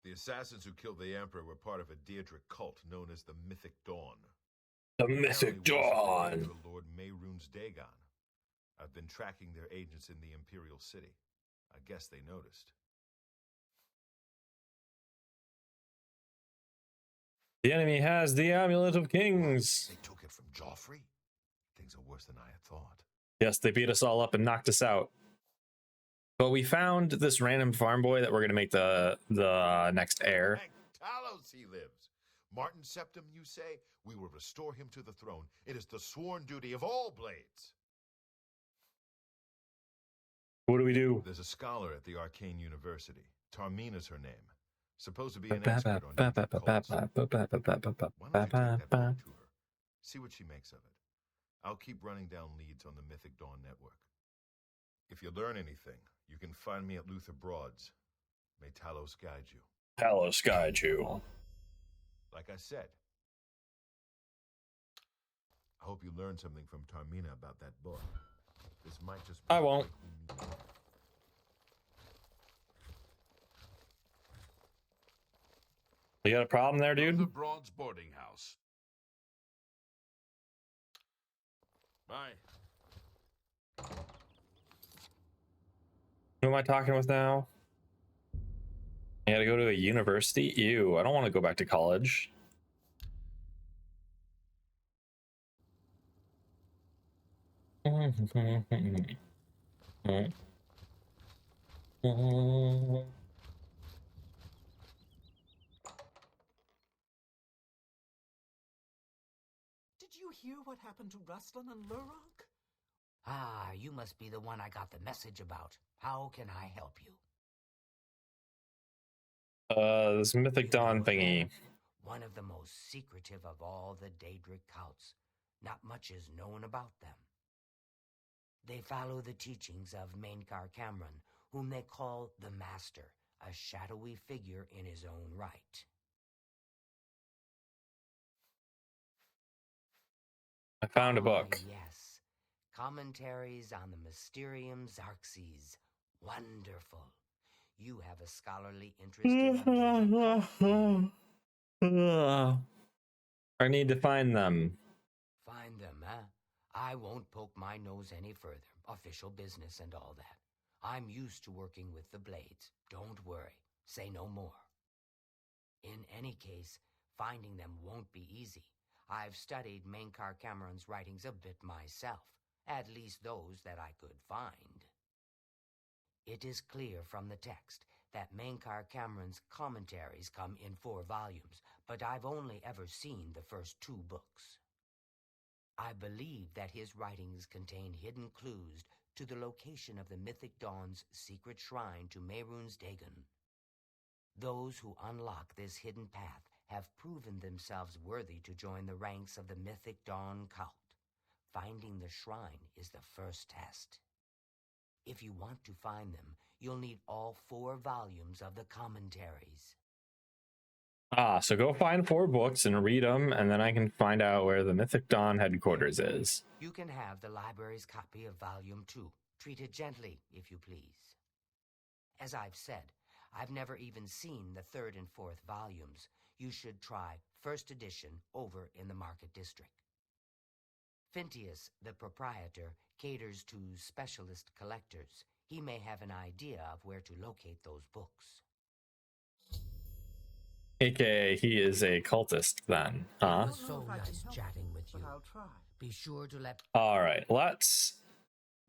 The assassins who killed the Emperor were part of a Daedric cult known as the Mythic Dawn. The Mythic Dawn. The Lord Mehrunes Dagon. I've been tracking their agents in the Imperial City. I guess they noticed. The enemy has the Amulet of Kings. They took it from Joffrey? Things are worse than I had thought. Yes, they beat us all up and knocked us out. But we found this random farm boy that we're going to make the next heir. Talos he lives. Martin Septim, you say? We will restore him to the throne. It is the sworn duty of all blades. What do we do? There's a scholar at the Arcane University. Tarmina's her name. Supposed to be an expert on Daedric cults. Why don't you take that book to her? See what she makes of it. I'll keep running down leads on the Mythic Dawn network. If you learn anything, you can find me at Luther Broad's. May Talos guide you. Talos guide you. Like I said, I hope you learned something from Tarmina about that book. This might just be... I won't. You got a problem there, dude? The Broad's boarding house. Bye. Who am I talking with now? I gotta go to a university? Ew, I don't want to go back to college. Mm. Did you hear what happened to Ruslan and Lurok? Ah, you must be the one I got the message about. How can I help you? This Mythic Dawn thingy. One of the most secretive of all the Daedric cults. Not much is known about them. They follow the teachings of Mainkar Cameron, whom they call the Master, a shadowy figure in his own right. I found a book. Yes. Commentaries on the Mysterium Xarxes. Wonderful. You have a scholarly interest in I need to find them. Find them, huh? I won't poke my nose any further. Official business and all that. I'm used to working with the blades. Don't worry. Say no more. In any case, finding them won't be easy. I've studied Mainkar Cameron's writings a bit myself. At least those that I could find. It is clear from the text that Mainkar Cameron's commentaries come in 4 volumes, but I've only ever seen the first 2 books. I believe that his writings contain hidden clues to the location of the Mythic Dawn's secret shrine to Mehrunes Dagon. Those who unlock this hidden path have proven themselves worthy to join the ranks of the Mythic Dawn cult. Finding the shrine is the first test. If you want to find them, you'll need all 4 volumes of the commentaries. So go find 4 books and read them, and then I can find out where the Mythic Dawn headquarters is. You can have the library's copy of Volume 2. Treat it gently, if you please. As I've said, I've never even seen the 3rd and 4th volumes. You should try first edition over in the Market District. Phintius, the proprietor, caters to specialist collectors. He may have an idea of where to locate those books. AKA, he is a cultist then, huh? So nice chatting with you. Be sure to let... All right, let's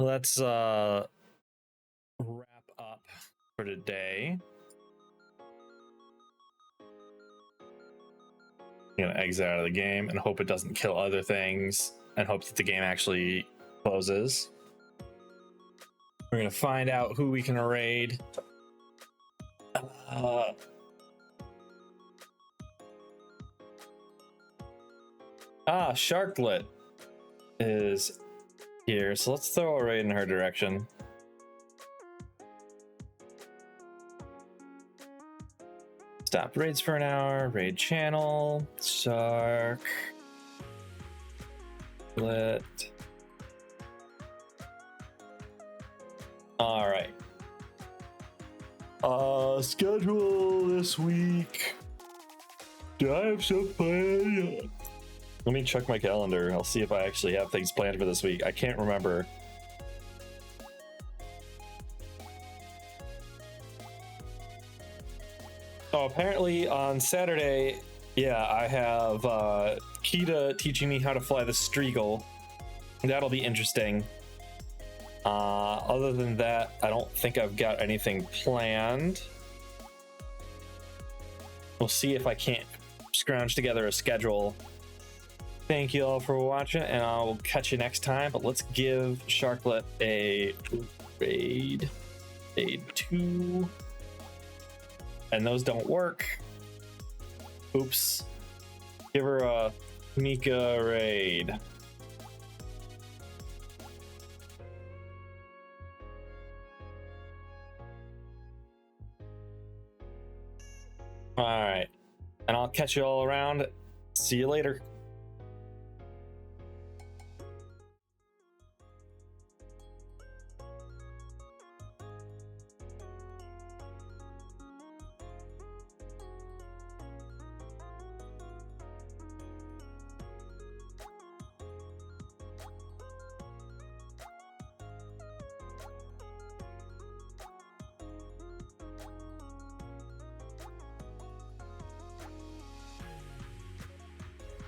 wrap up for today. I'm gonna exit out of the game and hope it doesn't kill other things, and hope that the game actually closes. We're gonna find out who we can raid. Sharklet is here, so let's throw a raid in her direction. Stop raids for an hour. Raid channel. Sharklet. All right. Schedule this week. Do I have stuff planned? Let me check my calendar. I'll see if I actually have things planned for this week. I can't remember. Oh, apparently on Saturday, yeah, I have Kita teaching me how to fly the Strigel. That'll be interesting. Other than that, I don't think I've got anything planned. We'll see if I can't scrounge together a schedule. Thank you all for watching, and I'll catch you next time. But let's give Sharklet a raid 2. And those don't work. Oops. Give her a Mikha raid. All right. And I'll catch you all around. See you later.